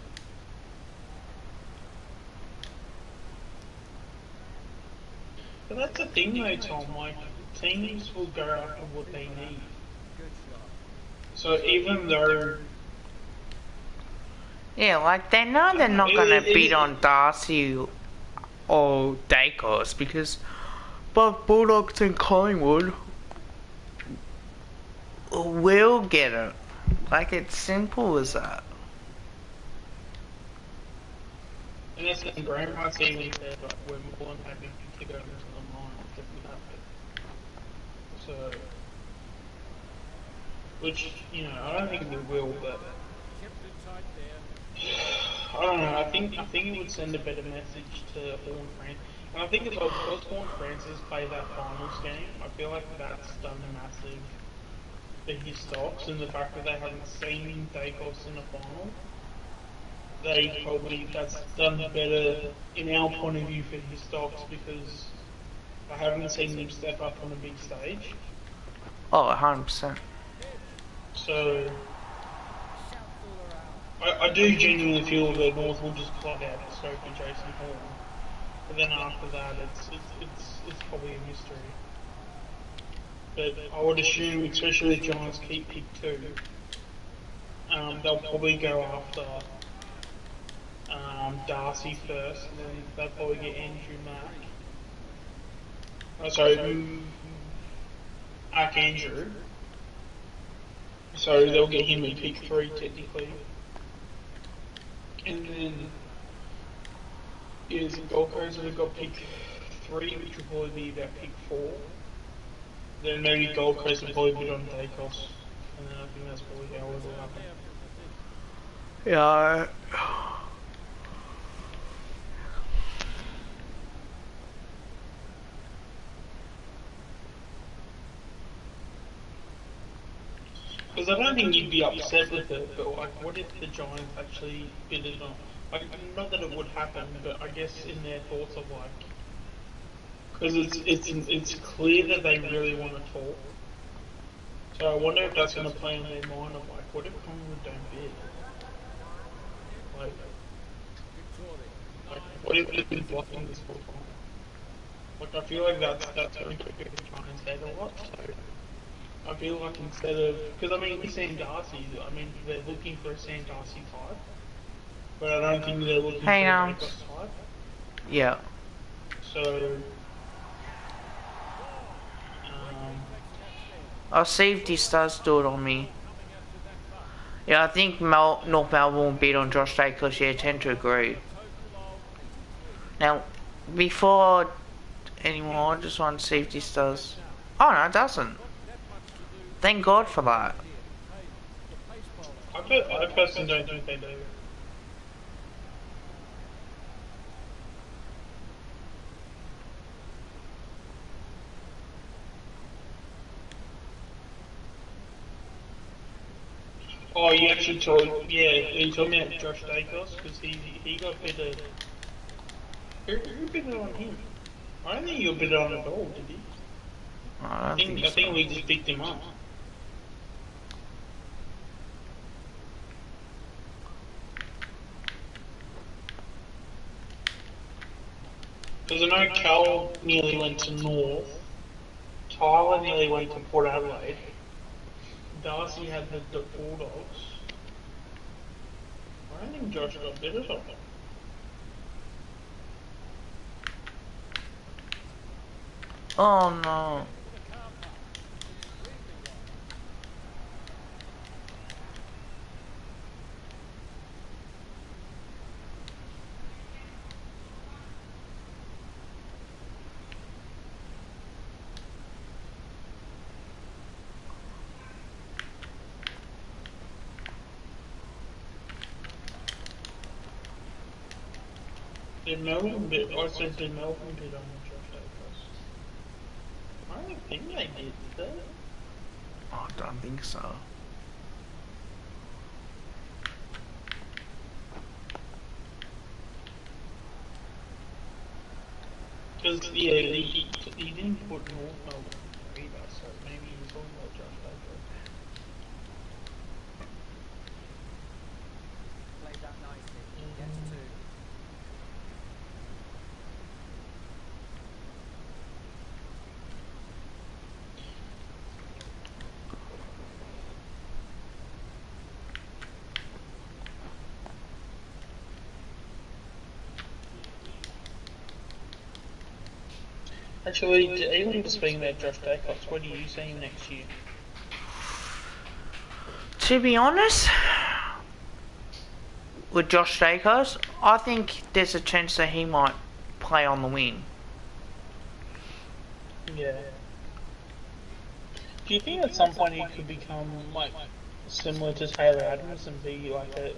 But that's the thing though, Tom, like, teams will go after what they need. So even though... Yeah, like they know they're not going to beat on Darcy or Dacos because both Bulldogs and Collingwood will get it. Like it's simple as that. And that's when Graham Rice even said, like, we're more than happy to go into the line if we have to. So... Which, you know, I don't think we will, but... I don't know, I think it would send a better message to Horn Francis. And I think as well, because Horn Francis played that finals game, I feel like that's done massive for his stocks, and the fact that they haven't seen Dacos in a final, that's done better in our point of view for his stocks, because I haven't seen him step up on a big stage. Oh, 100%. So, I do genuinely feel that North will just flat out scope and Jason Horn. But then after that, it's probably a mystery. But I would assume, especially if Giants keep pick 2, they'll probably go after Darcy first, and then they'll probably get Andrew Mack. Oh, sorry, Mac Andrew. So they'll get him at pick 3 technically. And then is Gold Coast have got pick 3, which will probably be about pick 4. Then maybe Gold Coast will probably bid on Dacos. And then I think that's probably how it will happen. Yeah. Because I don't think you'd be upset with it, but like, what if the Giants actually bidded on? Like, not that it would happen, but I guess in their thoughts of like, because it's clear that they really want to talk. So I wonder if that's going to play on their mind of like, what if Collingwood don't bid? Like, what if they've been blocking this whole time? Like, I feel like that's going to be the Giants' head a lot. So I feel like instead of, because I mean, with Sam Darcy, I mean, they're looking for a Sam Darcy type, but I don't think they're looking Hey, for a Dacos type. yeah. So, I'll see if this does do it on me. Yeah, I think North Melbourne will beat on Josh Dacos. Yeah, I tend to agree. Now, before anymore, I just want to see if this does. Oh no, it doesn't. Thank God for that. I personally don't think they do. Oh, you actually told, yeah, you told me about Josh Dacos because he got better. Who bid on him? I don't think you bid on at all, did he? I don't think I so. think we just picked him up. Because I know Cal nearly went to North, Tyler nearly went to Port Adelaide, Darcy had the Bulldogs. I don't think Josh got bidded on. Oh no. Did Melbourne bid? I said did Melbourne bid on Josh Dacos? I don't think they did they? Oh, I don't think so. Because, yeah, he didn't put North Melbourne either, so maybe he's talking about Josh Dacos. Actually, even speaking about Josh Dacos, what do you see him next year? To be honest, with Josh Dacos, I think there's a chance that he might play on the wing. Yeah. Do you think at some point he could become like similar to Taylor Adams and be like a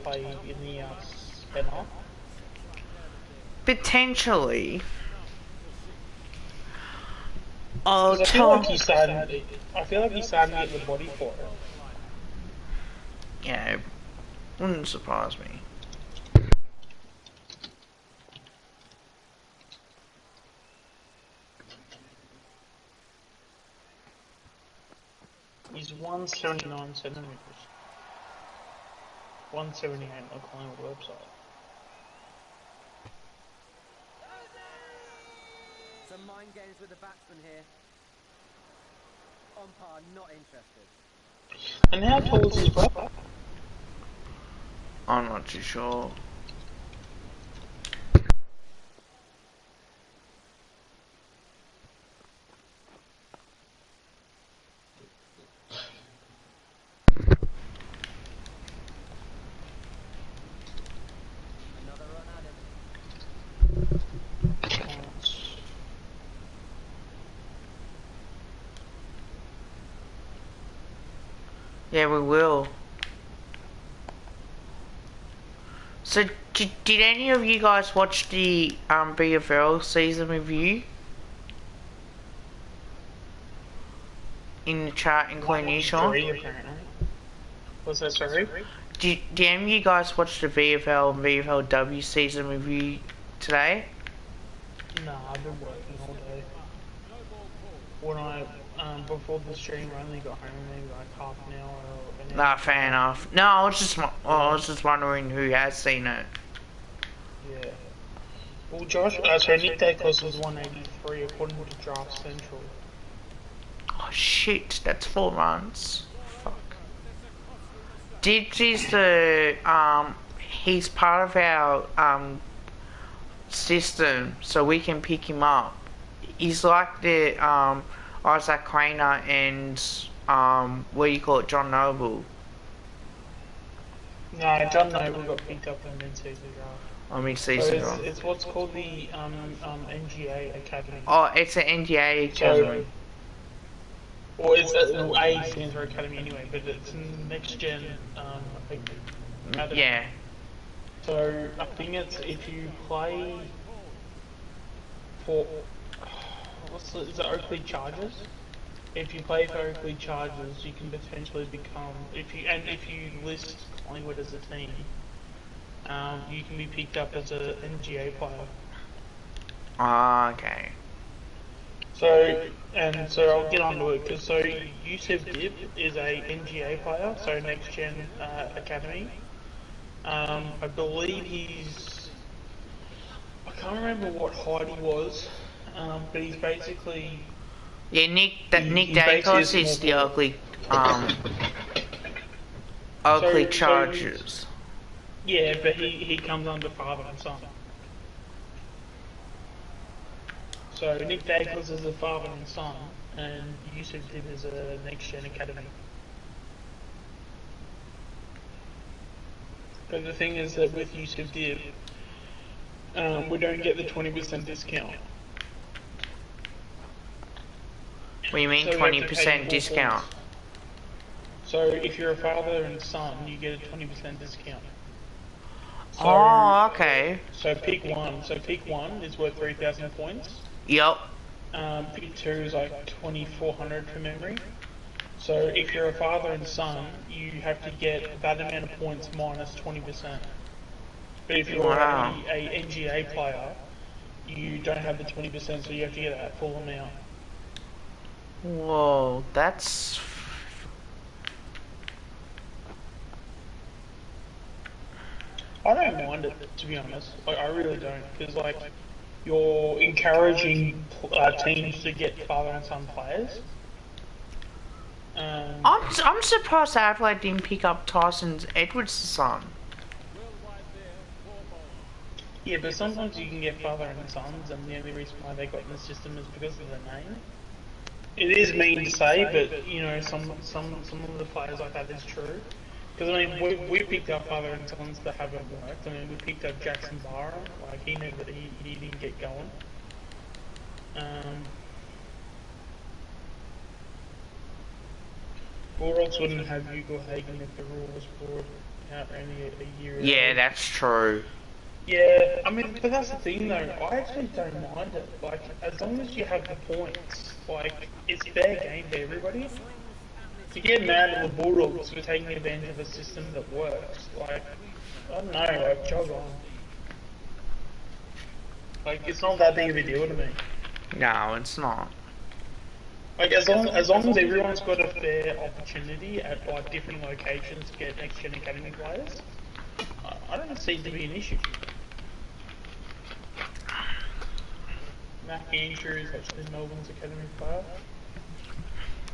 play in the spinner? Potentially. I'll Because I feel tell. like he's starting. I feel like he's starting to get the body for it. Yeah, wouldn't surprise me. He's 179 centimeters. 178 on the Collingwood website. Some mind games with the batsman here. Umpire not interested. And how tall is his brother? I'm not too sure. Another run at him. Yeah, we will. So, did any of you guys watch the BFL season review? In the chat, including you, Sean? What's that, sorry? Did any of you guys watch the VFL and VFLW season review today? Nah, I've been working all day. When I, before the stream, I only got home maybe like half an hour or an hour. Nah, fair enough. No, I was just wondering who has seen it. Yeah. Well, Josh, so Nick Dacos was 183 according to Draft Central. Oh shit, that's 4 runs. Fuck. Diggy's the he's part of our system, so we can pick him up. He's like the Isaac Craner and what do you call it, John Noble. No, John Noble got picked up in mid-season draft. I mean season So draft. it's what's called the NGA Academy. Oh, it's an NGA academy. Or it's A stands for Academy anyway, but it's next gen academy. Yeah. So I think it's if you play for is it Oakley Chargers? If you play for Oakley Chargers, you can potentially become if you list Collingwood as a team, you can be picked up as a NGA player. Ah, okay. So I'll get onto it because Yusuf Dib is a NGA player, so next gen academy. I believe I can't remember what height he was, but he's basically. Yeah, Nick Dacos is the Oakley Chargers. Yeah, but he comes under father and son. So Nick Dacos is a father and son, and Yusuf Dib is a next gen academy. But the thing is that with Yusuf Dib, we don't get the 20% discount. What do you mean, So 20% discount? points. So if you're a father and son, you get a 20% discount. So, Oh, okay. So pick one. So pick one is worth 3,000 points. Yep. Pick two is like 2,400 from memory. So if you're a father and son, you have to get that amount of points minus 20%. But if you're a NGA player, you don't have the 20%, so you have to get that full amount. Whoa, that's... I don't mind it, to be honest. Like, I really don't, because like you're encouraging teams to get father and son players. I'm surprised Adelaide didn't pick up Tyson's Edwards' son. Yeah, but sometimes you can get father and sons, and the only reason why they got in the system is because of the name. It is mean to say, but you know, some of the players like that is true. Because I mean, we picked up father and sons that haven't worked. I mean, we picked up Jackson Barra, like he didn't get going. Bulldogs wouldn't have Hugo Hagen if the rule was brought out only a year ago. Yeah, that's true. Yeah, I mean, but that's the thing though, I actually don't mind it. Like, as long as you have the points, like, it's fair game for everybody. To get mad at the Bulldogs for taking advantage of a system that works, like, I don't know, like, jog on. Like, it's not that big of a deal to me. No, it's not. Like, as long as everyone's got a fair opportunity at, like, different locations to get next-gen academy players, I don't see it to be an issue. Mac Andrew is actually Melbourne's academy player.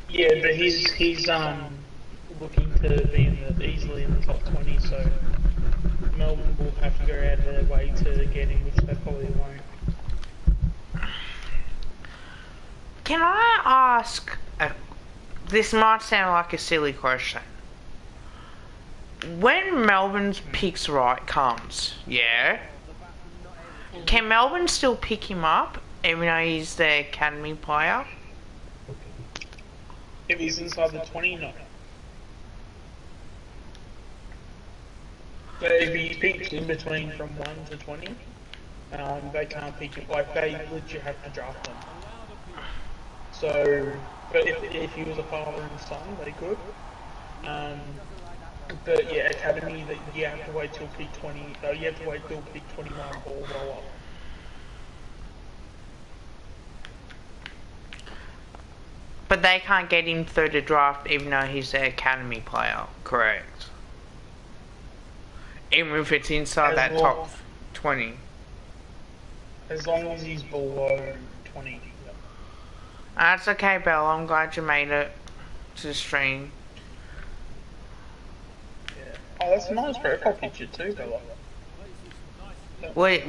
Yeah, but he's looking to be easily in the top 20, so Melbourne will have to go out of their way to get him, which they probably won't. Can I ask? This might sound like a silly question. When Melbourne's picks right comes, yeah, can Melbourne still pick him up even though he's the academy player? If he's inside the 20, no. But if he's picked in between from 1 to 20, they can't pick him. Like, they literally have to draft him. So, but if he was a father and son, they could. But yeah, academy, that you have to wait till pick 20. You have to wait till pick 21 ball roll up. But they can't get him through the draft even though he's an academy player, correct? Even if it's inside that top 20. As long as he's below 20. Yep. That's okay, Bella. I'm glad you made it to the stream. Yeah. Oh, that's a nice profile picture too, Bella. Wait.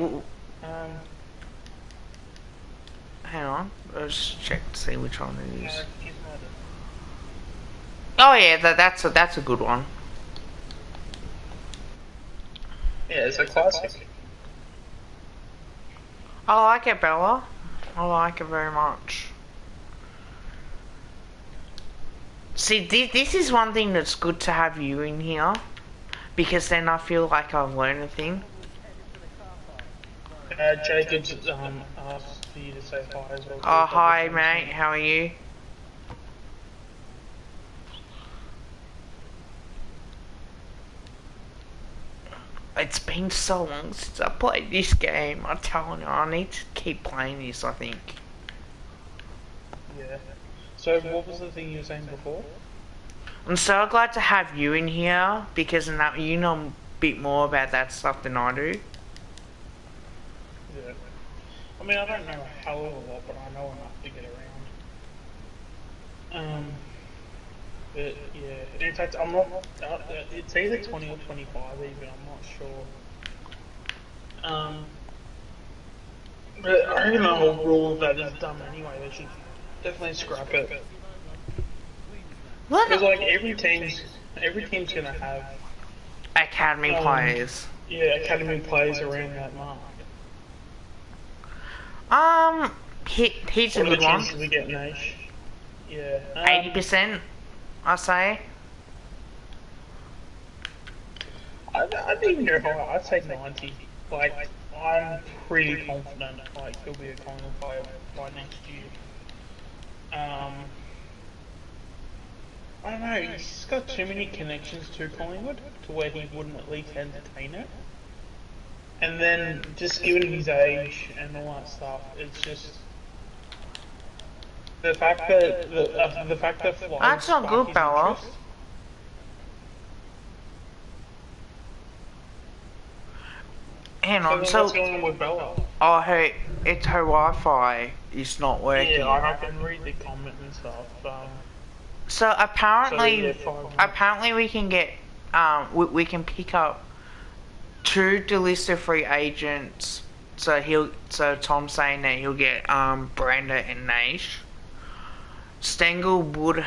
Hang on. Let's check to see which one it is. Oh yeah, that's a good one. Yeah, it's a classic. I like it, Bella. I like it very much. See, this is one thing that's good to have you in here, because then I feel like I've learned a thing. Jacob's asked for you to say hi as well. Oh, hi mate, how are you? It's been so long since I played this game. I'm telling you, I need to keep playing this, I think. Yeah. So what was the thing you were saying before? I'm so glad to have you in here, because now you know a bit more about that stuff than I do. Yeah. I mean, I don't know a hell of a lot, but I know enough to get around. But yeah, in fact, I'm not. It's either 20 or 25 even. I'm not sure. But I reckon the whole rule of that is dumb anyway. They should definitely scrap it. Because like every team's gonna have academy players. Yeah, academy players around that mark. Here's a good one. What are the chances we get Nash? Yeah. 80%, I say. I'd even go higher. I'd say 90. Like, I'm pretty confident like he'll be a Collingwood player by next year. I don't know. He's got too many connections to Collingwood to where he wouldn't at least entertain it. And then just given his age and all that stuff, it's just the fact that Flyers That's not good, his Bella. interest. Hang on, So so what's going on with Bella? it's her Wi-Fi is not working. Yeah, I can read the comment and stuff. So apparently, So, yeah, 5 minutes. apparently we can get we can pick up 2 delisted free agents. So Tom's saying that he'll get Branda and Nash. Stengel would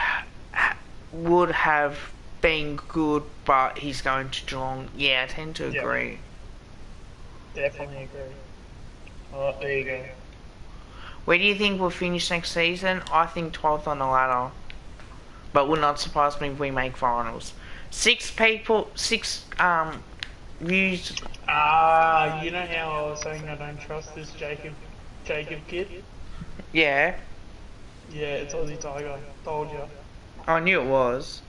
have been good, but he's going to Geelong. Yeah, I tend to agree. Definitely agree. Oh, there you go. Where do you think we'll finish next season? I think 12th on the ladder. But would not surprise me if we make finals. 6 views. You know how I was saying I don't trust this Jacob kid? Yeah, Yeah, it's Aussie Tiger. Told you. I knew it was.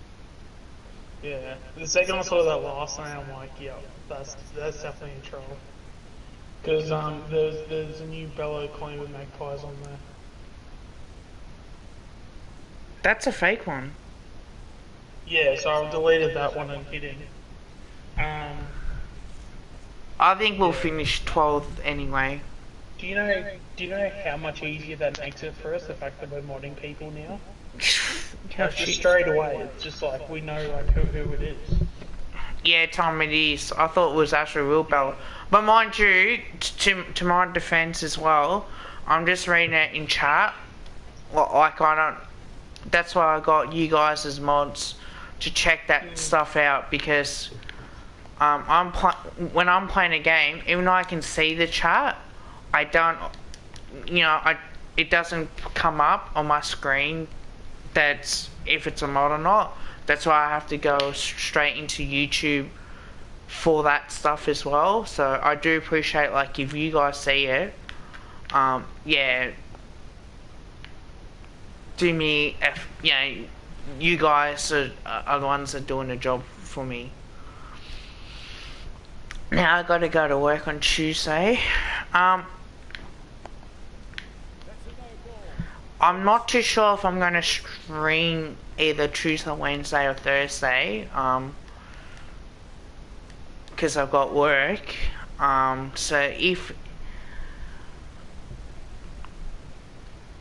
Yeah. The second I saw that last name, I'm like, yeah, that's definitely a troll. Because there's a new Bella Collingwood Magpies on there. That's a fake one. Yeah, so I've deleted that one and hidden. I think we'll finish 12th anyway. Do you know? Do you know how much easier that makes it for us? The fact that we're modding people now. Like, just straight away, it's just like we know like who it is. Yeah, Tom, it is. I thought it was actually real bad. But mind you, to my defense as well, I'm just reading it in chat. Like I don't. That's why I got you guys as mods to check that stuff out, because when I'm playing a game, even though I can see the chat, I don't. It doesn't come up on my screen. That's if it's a mod or not. That's why I have to go straight into YouTube for that stuff as well. So I do appreciate, like, if you guys see it, yeah, do me, you guys are the ones that are doing the job for me. Now I gotta go to work on Tuesday. I'm not too sure if I'm gonna stream either Tuesday, Wednesday, or Thursday. Because I've got work. So if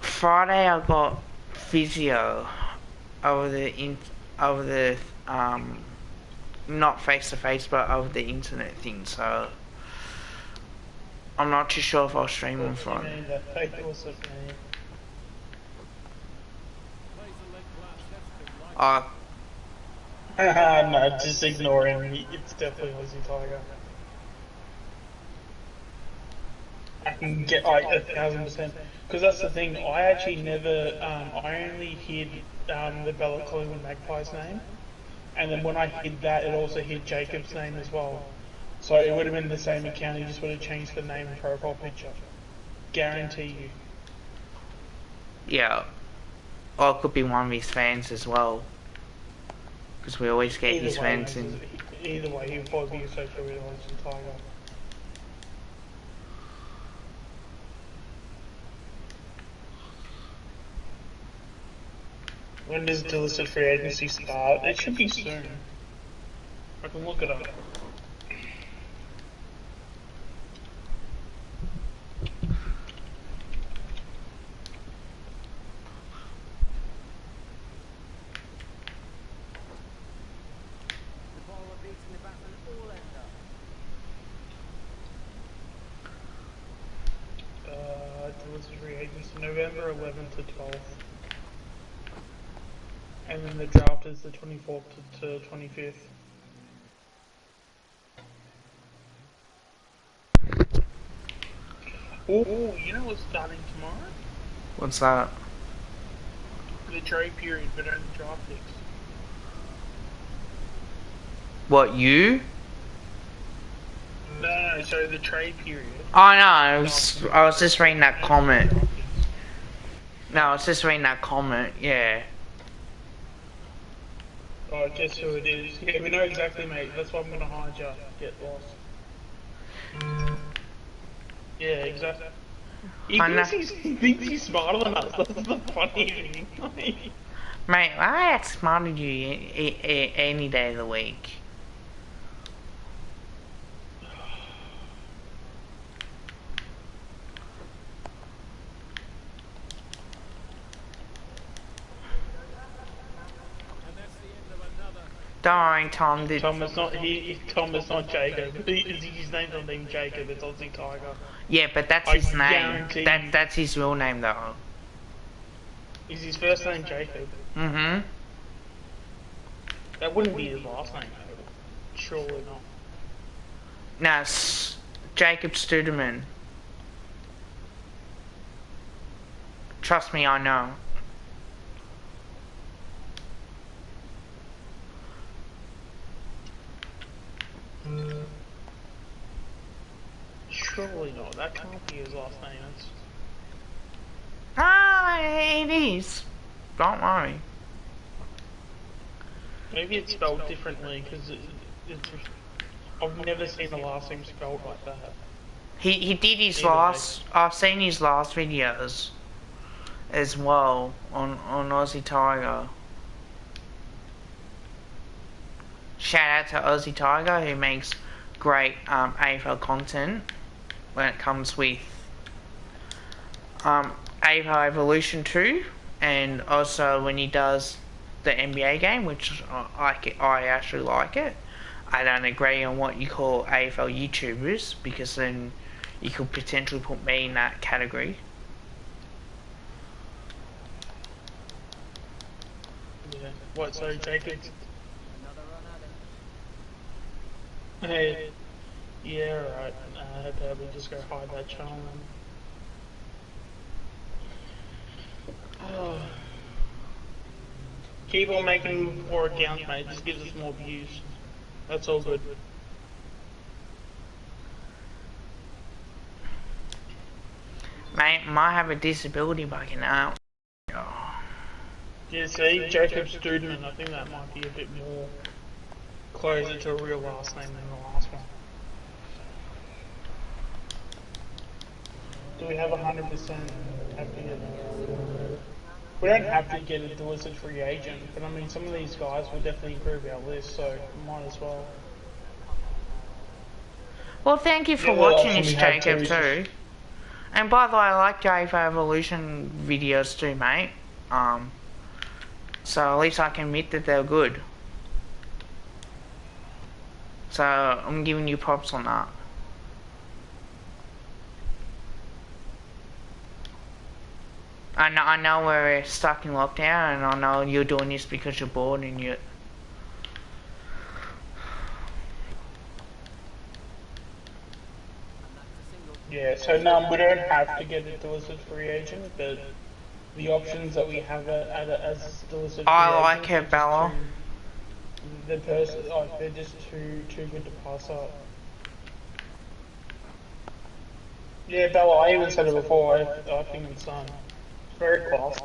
Friday I've got physio over the not face to face, but over the internet thing. So I'm not too sure if I'll stream on Friday. No, just ignore him. It's definitely Aussie Tiger. I can get 1,000%. Because that's the thing. I actually never. I only hid the Bella Collingwood Magpie's name, and then when I hid that, it also hid Jacob's name as well. So it would have been the same account. He just would have changed the name and profile picture. Guarantee you. Yeah. Or it could be one of his fans as well. Because we always get his fans in. Either way, he'll probably be associated with Aussie Tiger. When does delisted free agency start? It should be soon. I can look it up. Delisted free agency November 11th to 12th. And then the draft is the 24th to 25th. Oh, you know what's starting tomorrow? What's that? The trade period, but only draft picks. What, you? No, so the trade period. Oh no, I was just reading that comment. No, I was just reading that comment, yeah. Oh, guess who it is? Yeah, we know exactly, mate. That's why I'm gonna hide you. Get lost. Yeah, exactly. He thinks he's smarter than us. That's the funny thing. Mate, I outsmarted you any day of the week. Don't worry, Tom. Tom is not Jacob. His name's not named Jacob. It's Aussie Tiger. Yeah, but that's his name. That's his real name, though. Is his first name Jacob? Mm-hmm. That wouldn't be his last name, though. Surely not. No, it's Jacob Studeman. Trust me, I know. Surely not. That can't be his last name. It is. Don't worry. Maybe it's spelled differently because I've never seen the last name spelled like that. He did his last. I've seen his last videos as well on Aussie Tiger. Shout out to Aussie Tiger who makes great AFL content when it comes with AFL Evolution 2, and also when he does the NBA game, which I actually like it. I don't agree on what you call AFL YouTubers, because then you could potentially put me in that category. Yeah. What, sorry, Jacob? Another run at him. Hey. Yeah, right. I had to probably just go hide that channel. Oh. Keep on making more accounts, mate. It just gives us more views. That's all good. Mate, might have a disability bugging out. Yeah, see, Jacob Student, I think that might be a bit more closer to a real last name than the last one. Do we have 100% have to get it? We don't have to get a delisted free agent, but I mean, some of these guys will definitely improve our list, so might as well. Well, thank you for The other watching option this, we have Jacob, too is too. And by the way, I like your AFL Evolution videos too, mate. So at least I can admit that they're good. So I'm giving you props on that. I know we're stuck in lockdown, and I know you're doing this because you're bored and you. Yeah, so no, we don't have to get a delisted free agent, but the options that we have as delisted free I like agents her, are just Bella. the person, like, they're just too good to pass up. Yeah, Bella, I even said it before, I think it's very classy.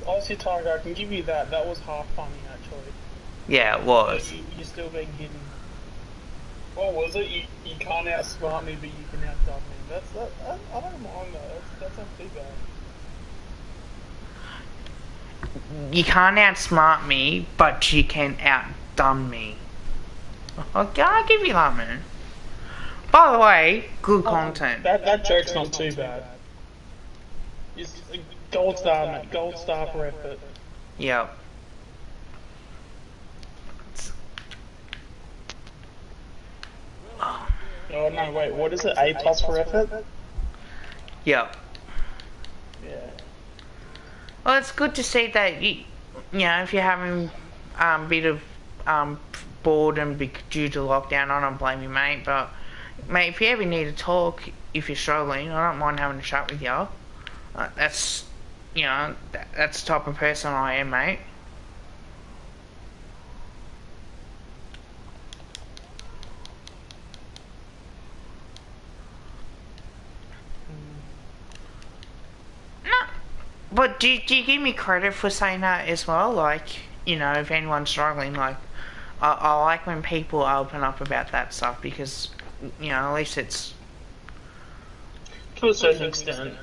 Aussie Tiger, I can give you that. That was half funny, actually. Yeah, it was. You're still being hidden. What was it? You can't outsmart me, but you can outdone me. I don't mind that. That's not too bad. You can't outsmart me, but you can outdone me. Okay, I'll give you that, man. By the way, good content. That joke's not too bad. It's a gold star, mate. Gold star for effort. Yep. Oh no, wait. What is it? A plus for effort? Yep. Yeah. Well, it's good to see that you know, if you're having a bit of boredom due to lockdown, I don't blame you, mate. But mate, if you ever need to talk, if you're struggling, I don't mind having a chat with you. That's that's the type of person I am, mate. No, but do you give me credit for saying that as well? Like, you know, if anyone's struggling, like, I like when people open up about that stuff, because, you know, at least it's... To a certain extent,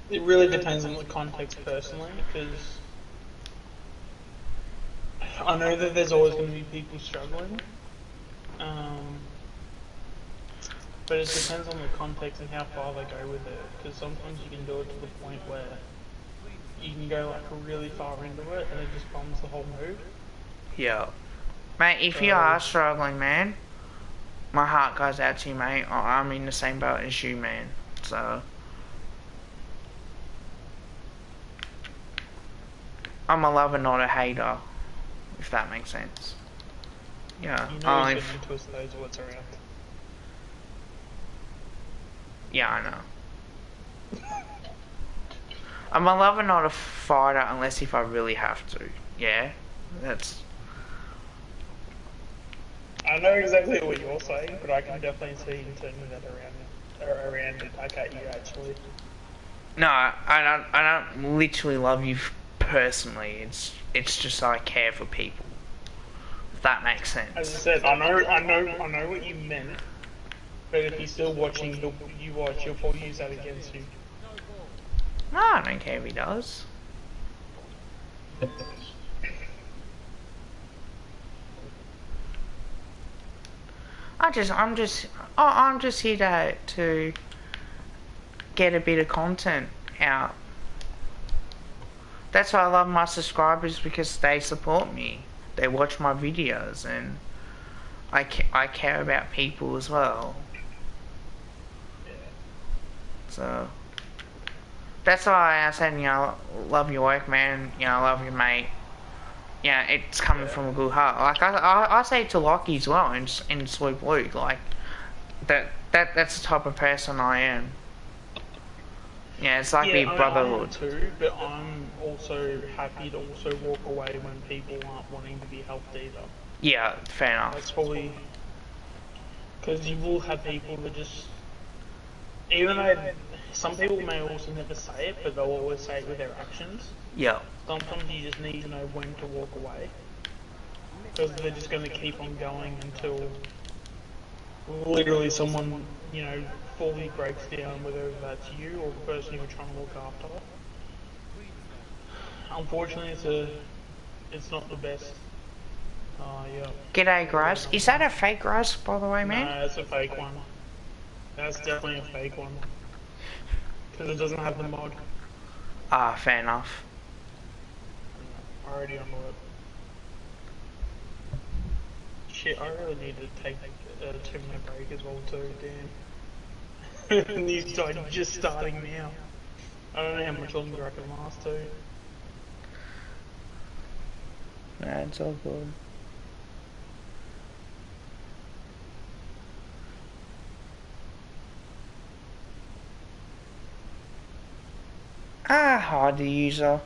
it really depends on the context personally, because I know that there's always going to be people struggling, but it depends on the context and how far they go with it, because sometimes you can do it to the point where you can go like really far into it and it just bombs the whole mood. Yeah. Mate, if you are struggling, man, my heart goes out to you, mate. I'm in the same boat as you, man. So... I'm a lover, not a hater, if that makes sense. Yeah. You know he's going to twist those words around. Yeah, I know. I'm a lover, not a fighter, unless if I really have to. Yeah? That's... I know exactly what you're saying, but I can definitely see you turning that around and back at you, actually. No, I don't literally love you personally. It's just I care for people. If that makes sense. As I said, I know what you meant, But if he's still watching, he'll probably use that against you. No, I don't care if he does. I'm just here to get a bit of content out. That's why I love my subscribers, because they support me. They watch my videos, and I care about people as well. So that's why I said, love your work, man. Love your mate. Yeah, it's coming from a good heart. Like I say to Lockie as well in Swoop Luke, like that's the type of person I am. Yeah, it's like the brotherhood. I am too, but I'm also happy to also walk away when people aren't wanting to be helped either. Yeah, fair enough. That's probably because you will have people that just, even though some people may also never say it, but they'll always say it with their actions. Yeah. Sometimes you just need to know when to walk away, because they're just going to keep on going until literally someone, fully breaks down, whether that's you or the person you're trying to look after. Unfortunately, it's not the best. Yeah. G'day, Grace. Is that a fake Grace, by the way, man? No, that's a fake one. That's definitely a fake one. Because it doesn't have the mod. Ah, fair enough. Already on the web. Shit, I really need to take a 2-minute break as well too, damn. And he's like just starting now. I don't know how much longer I can last too. Nah, it's all good. Hard the user.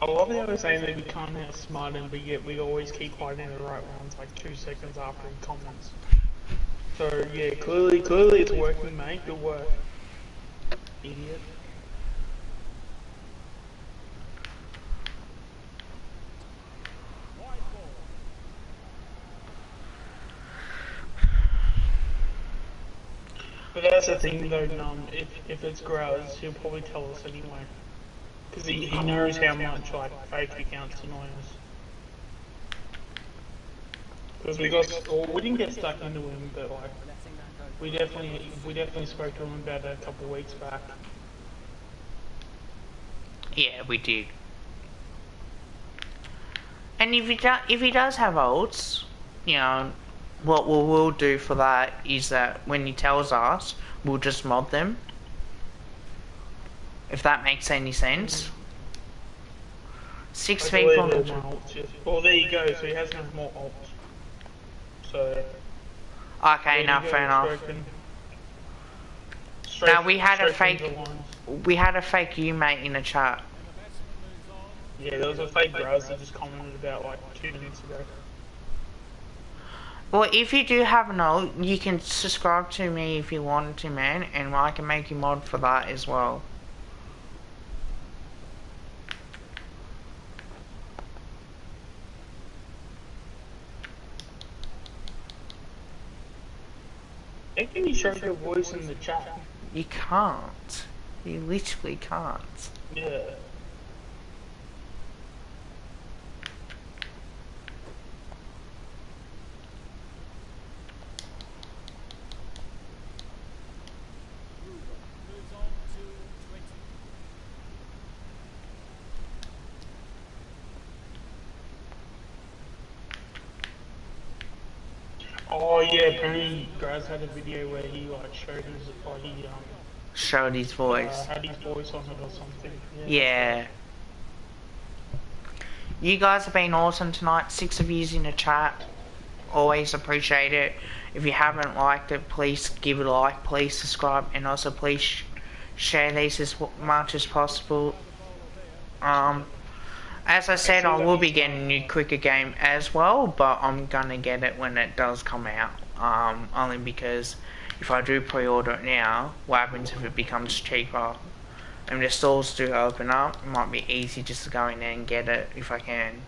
I love how they're saying that we can't outsmart him, but yet we always keep fighting the right ones like 2 seconds after he comments. So yeah, clearly it's working, mate. Good work, idiot. But that's the thing though, if it's Graz, he'll probably tell us anyway. Because he knows how much like fake accounts annoy us. Because we didn't get stuck into him, but like, we definitely spoke to him about it a couple of weeks back. Yeah, we did. And if he does have ults, what we'll do for that is that when he tells us, we'll just mod them. If that makes any sense. 6 people on the well, there you go, so he has no more ults. So... Okay, now fair enough. Now we had a fake you mate in the chat. Yeah, there was a fake Graz that just commented about like 2 minutes ago. Well, if you do have an ult, you can subscribe to me if you want to, man, and I can make you mod for that as well. How can you show your voice in the chat? You can't. You literally can't. Yeah. Oh yeah, apparently Graz had a video where he like showed his voice. Had his voice on it or something. Yeah. You guys have been awesome tonight. 6 of yous in the chat. Always appreciate it. If you haven't liked it, please give it a like. Please subscribe, and also please share these as much as possible. As I said, I will be getting a new cricket game as well, but I'm gonna get it when it does come out. Only because if I do pre-order it now, what happens if it becomes cheaper? And the stores do open up, it might be easy just to go in there and get it if I can.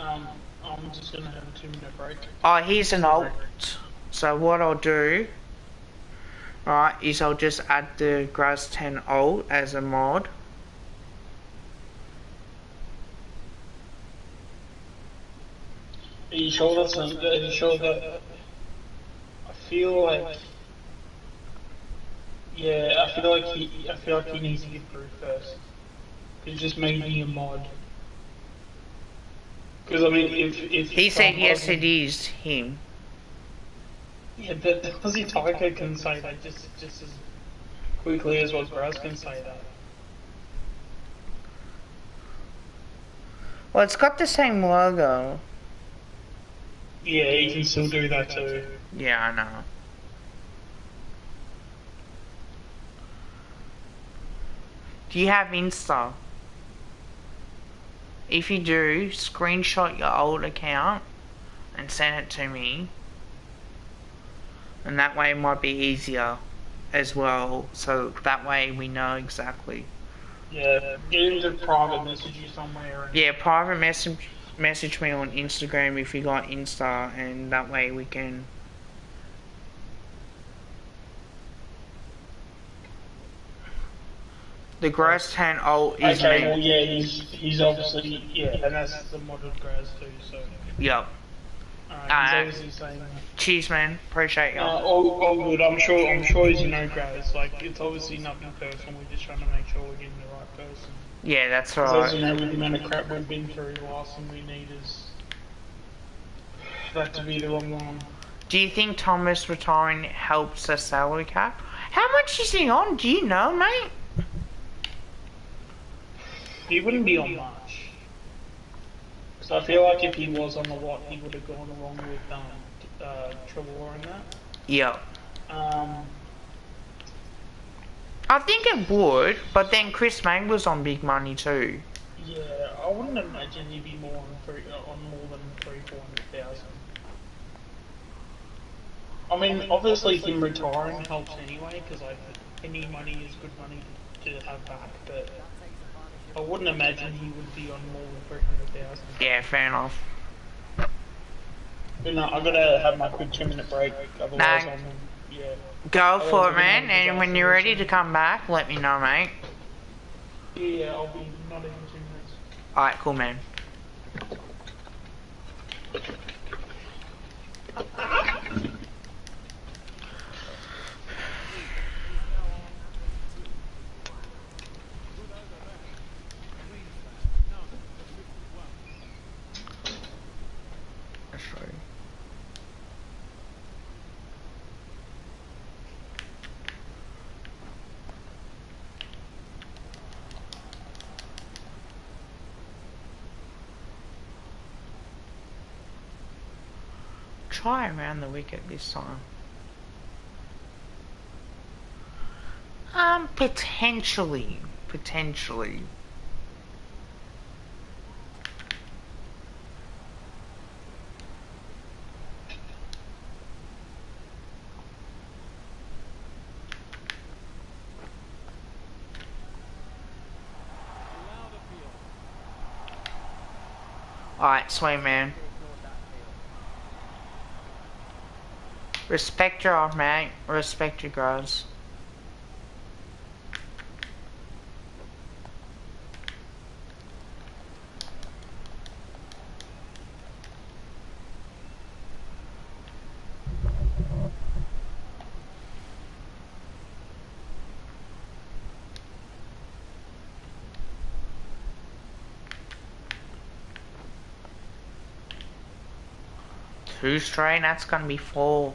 I'm just gonna have a 2 minute break. Oh, here's an Sorry. alt. So what I'll do, right, is I'll just add the Grass 10 alt as a mod. Are you sure are you sure that, I feel like, yeah, I feel like he needs to get through first. He's just making a mod. Because I mean, if He said yes, Aussie, it is him. yeah, but Aussie Tiger can say that just as quickly as what Graz can say that. Well, it's got the same logo. Yeah, he can still do that too. Yeah, I know. Do you have Insta? If you do, screenshot your old account and send it to me. And that way it might be easier as well. So that way we know exactly. Yeah, get him to private message you somewhere. And, Yeah, private message me on Instagram if you got Insta, and that way we can. The Gross 10 alt is okay, me. well, yeah, he's obviously, yeah, and that's the modern Graz too, so. Yep. He's obviously saying that. Cheers, man. Appreciate you. All good. I'm sure he's Graz. Like, it's obviously nothing personal. We're just trying to make sure we're getting the right person. Yeah, that's Because right. as you know, with the amount of crap we've been through, the last thing we need is that to be the wrong one. Do you think Thomas retiring helps the salary cap? How much is he on? Do you know, mate? He wouldn't be on much. Because I feel like if he was on the lot, he would have gone along with Trelaw and that. Yep. Um, I think it would, but then Chris Mang was on big money too. yeah, I wouldn't imagine he'd be more on more than 300,000-400,000. I mean, obviously him retiring helps anyway, because like any money is good money to have back. But I wouldn't imagine he would be on more than 300,000. Yeah, fair enough. But no, I gotta have my quick 2 minute break. Otherwise, No. yeah. Go for it, we're gonna man, have to and go when for you're this ready to one. come back, let me know, mate. Yeah, I'll be not even 2 minutes. Alright, cool, man. That's right. Try around the wicket this time. Potentially. Potentially. Alright, sweet man. Respect your off, mate. Respect your guys. Two straight, that's gonna be 4.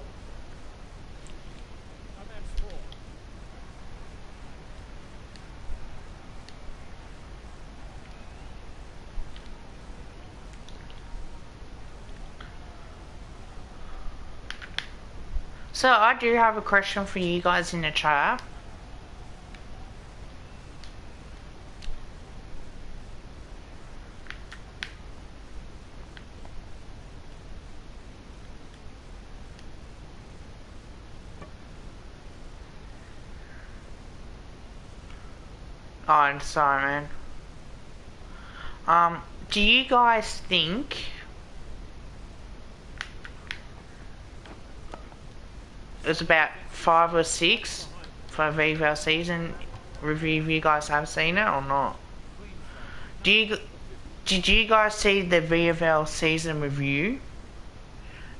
So I do have a question for you guys in the chat. Oh, I'm sorry, man. Do you guys think it's about 5 or 6 for VFL season review. If you guys have seen it or not? Do you did you guys see the VFL season review?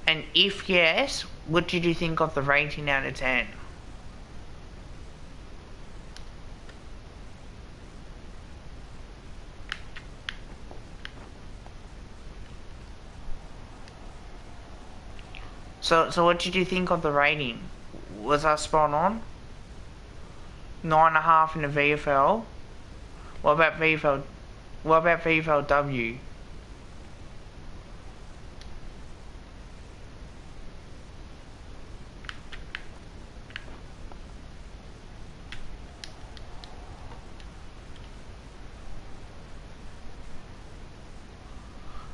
And if yes, what did you think of the rating out of 10? So what did you think of the rating? Was I spot on? 9.5 in the VFL. What about VFL? What about VFLW?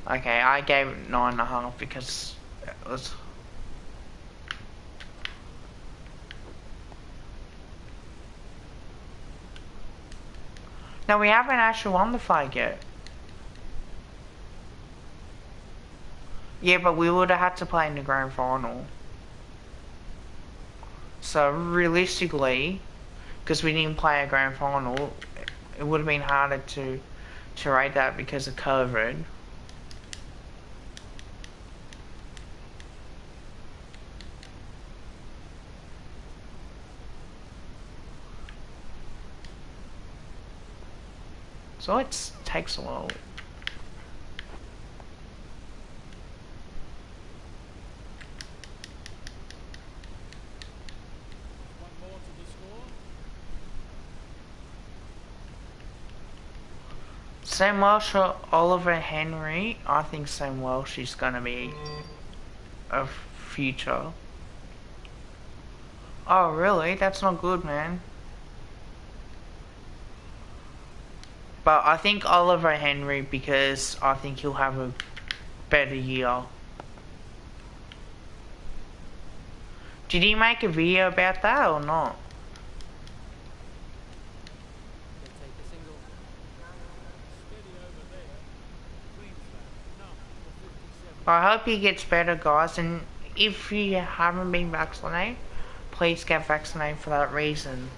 Okay, I gave it 9.5 because it was. No, we haven't actually won the fight yet. Yeah, but we would have had to play in the grand final. So realistically, because we didn't play a grand final, it would have been harder to rate that because of COVID. So it takes a while. Sam Welsh or Oliver Henry? I think Sam Welsh is going to be a future. Oh, really? That's not good, man. But I think Oliver Henry because I think he'll have a better year. Did he make a video about that or not? I hope he gets better, guys, and if you haven't been vaccinated, please get vaccinated for that reason.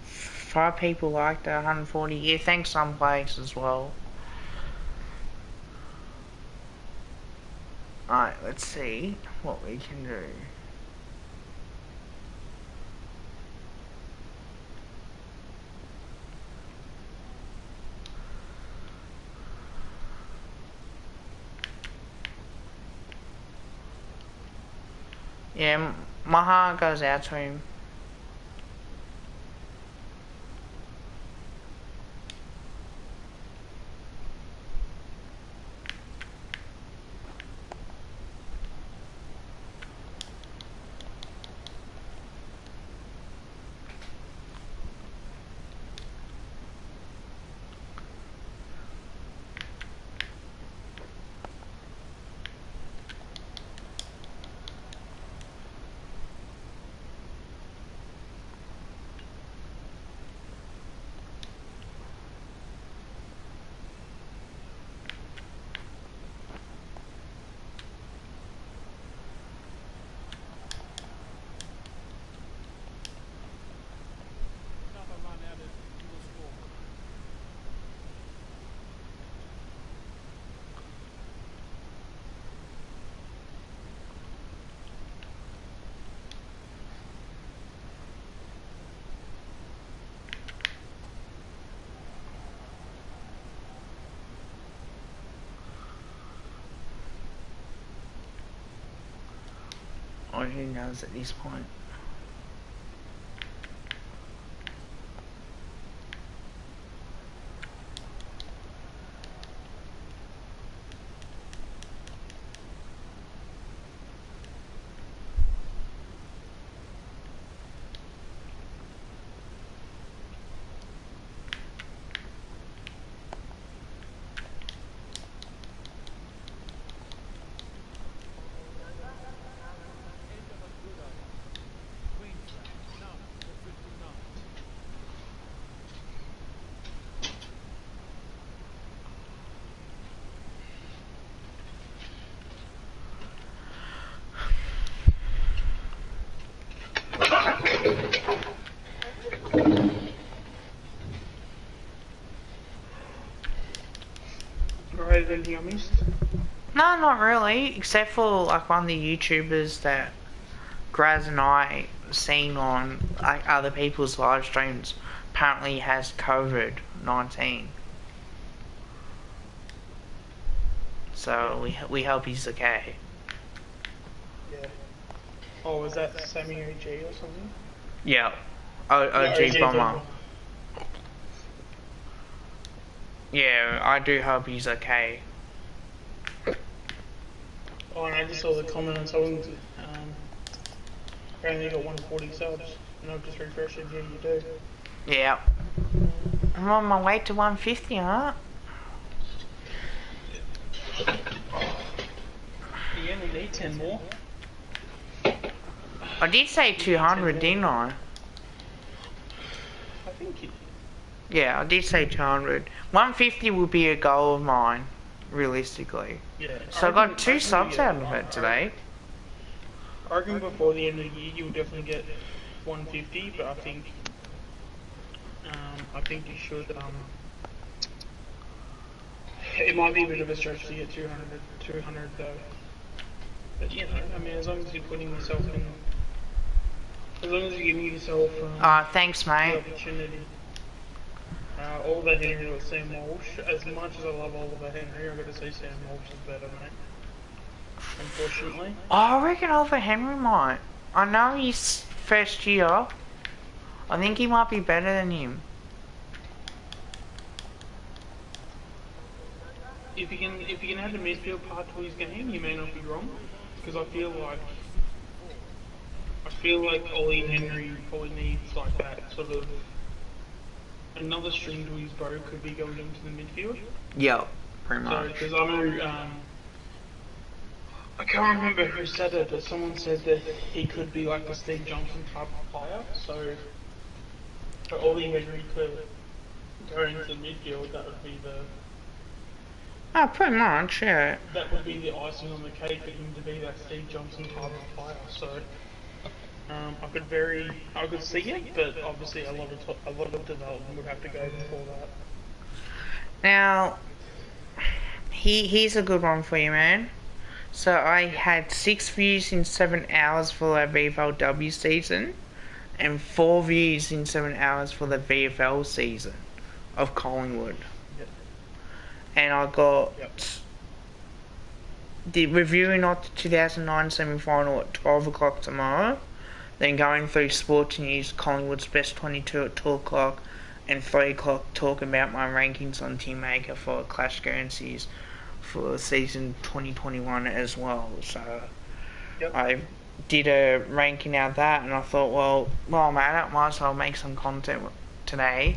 Five people liked it, 140. Yeah, thanks some players as well. Alright, let's see what we can do. Yeah, my heart goes out to him. Or who knows at this point. Right, anything I missed? No, not really, except for like one of the YouTubers that Graz and I seen on like other people's live streams apparently has COVID-19. So we hope he's okay. Yeah. Oh, was that Sammy OG or something? Yeah. Yeah, OG Bomber. Yeah, I do hope he's okay. Oh, and I just saw the comment on someone's, apparently got 140 subs, and I've just refreshed it, yeah, you do. Yeah. I'm on my way to 150, huh? You only need 10 more. I did say 200, didn't I? I think it... Yeah, I did say 200. 150 would be a goal of mine, realistically. Yeah. So I got 2 subs out of it today. I reckon before the end of the year you'll definitely get 150, but I think you should, it might be a bit of a stretch to get 200 though. But you know, I mean, as long as you're putting yourself in, as long as you're giving yourself Thanks, the mate. opportunity. All that Henry was Sam Walsh. As much as I love all of that Henry, I've got to say Sam Walsh is better, mate. Unfortunately. Oh, I reckon Oliver Henry might. I know he's first year. I think he might be better than him. If you can add the midfield part to his game, you may not be wrong. Because I feel like Ollie Henry probably needs like that sort of another string to his bow could be going into the midfield. Yeah, pretty So, much. because I know, I can't remember who said it, but someone said that he could be like a Steve Johnson type of player. So, for Ollie Henry to go into the midfield, that would be Oh, pretty much, yeah. the icing on the cake for him to be that Steve Johnson type of player. So, I could see it, but obviously a lot of development would have to go before that. Now, here's a good one for you, man. So I had 6 views in 7 hours for the VFLW season, and 4 views in 7 hours for the VFL season of Collingwood. Yep. And I got the reviewing of the 2009 semi-final at 12 o'clock tomorrow. Then going through Sports News, Collingwood's Best 22 at 2 o'clock, and 3 o'clock talking about my rankings on Team Maker for Clash Guarantees for season 2021 as well. So I did a ranking out of that, and I thought, well, I'm at it, might as well make some content today.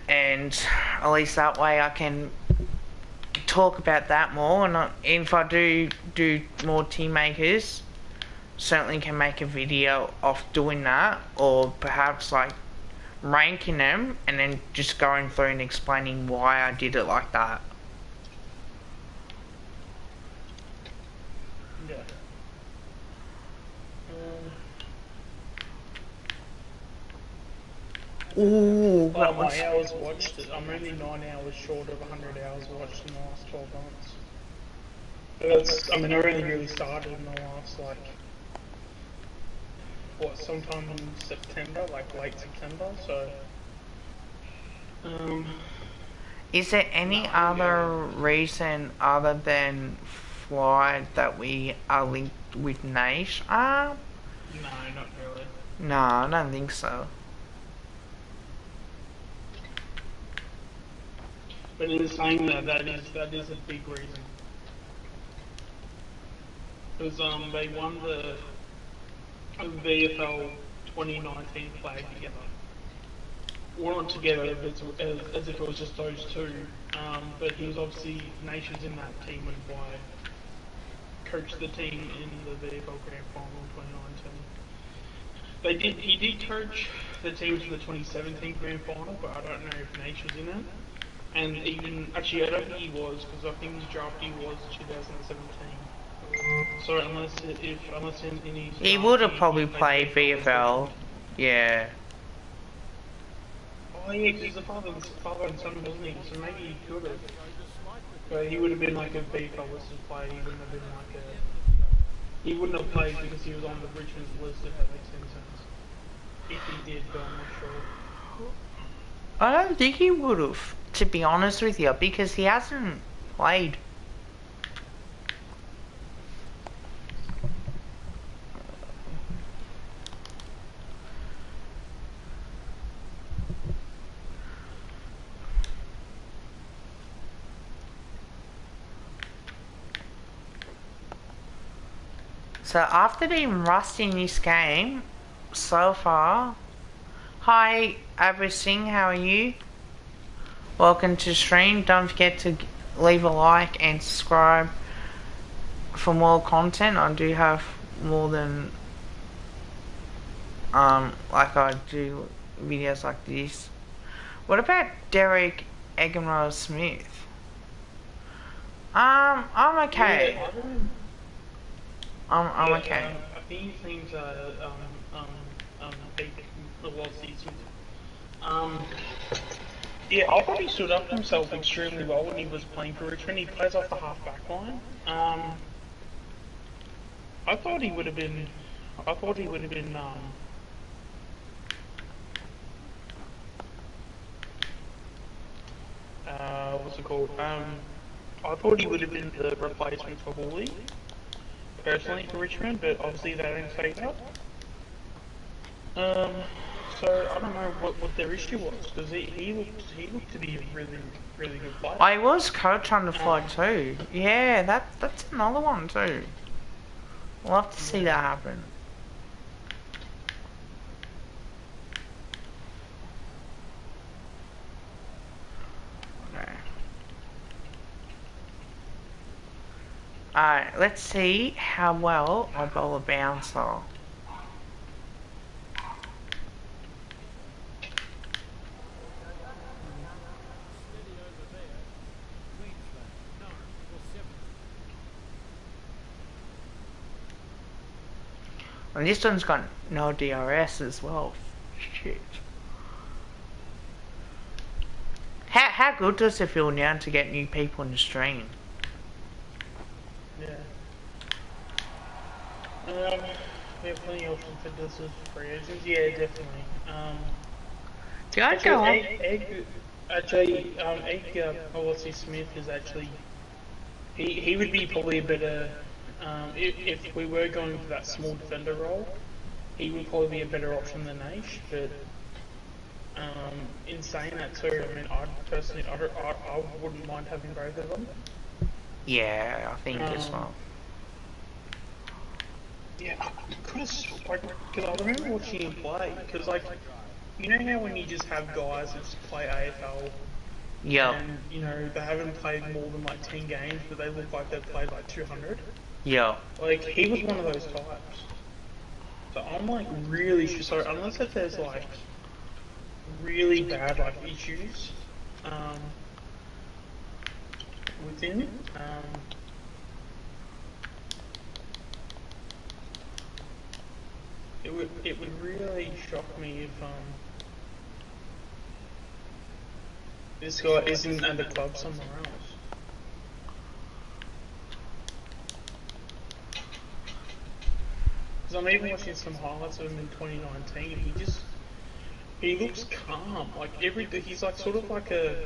And at least that way I can talk about that more, and if I do more Team Makers, certainly can make a video of doing that, or perhaps like ranking them and then just going through and explaining why I did it like that. Yeah. Ooh, that was... my hours watched, I'm only 9 hours short of 100 hours watched in the last 12 months. But that's, I mean, I only really started in the last, like, sometime in September, like late September, so... Is there any other reason other than Fly that we are linked with Nash? No, not really. No, I don't think so. But in saying that is a big reason. Because they won the VFL 2019 flag together. Well, not together as if it was just those two, but he was obviously Nations in that team and why coached the team in the VFL Grand Final in 2019. He did coach the team to the 2017 Grand Final, but I don't know if Nash was in it. And even, actually I don't think he was, because I think his draftee was 2017. So unless in his He would have probably played VFL. Yeah. Oh, Oh yeah, because he's the father and son, wasn't he? So maybe he could have. But he would have been like a FIFA listed player. He wouldn't have been like a. He wouldn't have played because he was on the Richmond's list. If that makes any sense. If he did, but I'm not sure. I don't think he would have, to be honest with you, because he hasn't played. So after being rusty in this game so far, hi Abra Singh, how are you? Welcome to stream. Don't forget to leave a like and subscribe for more content. I do have more than like I do videos like this. What about Derek Eggenrose Smith? I'm okay. Yeah, I don't. I'm Yeah, okay. I think his name's Big Velocity. Yeah, I thought he stood up for himself extremely well when he was playing for Richmond. He plays off the half back line. I thought he would have been. I thought he would have been. What's it called? I thought he would have been the replacement for Hawley, personally for Richmond, but obviously they didn't say that. Um, so I don't know what their issue was because he looked to be a really good player. I was coach on the fly too. Yeah, that's another one too. We'll have to see that happen. Okay. Alright, let's see how well I bowl a bouncer. And this one's got no DRS as well. Shit. How good does it feel now to get new people in the stream? Yeah. We have plenty of options for this as free agents. Yeah, definitely. Do I go on? Velocity Smith is actually he would be probably a better if we were going for that small defender role. He would probably be a better option than Nash, but in saying that too, I mean, I wouldn't mind having both of them. Yeah, I think as well. Yeah, I could have, like, because I remember watching him play, because, like, you know how when you just have guys that just play AFL, Yep. and, you know, they haven't played more than, like, 10 games, but they look like they've played, like, 200? Yep. Like, he was one of those types. So I'm, like, really sure, so unless if there's, like, really bad, like, issues, within, it would really shock me if this guy isn't at the club somewhere else. Because I'm even watching some highlights of him in 2019. He looks calm. Like he's like sort of like a.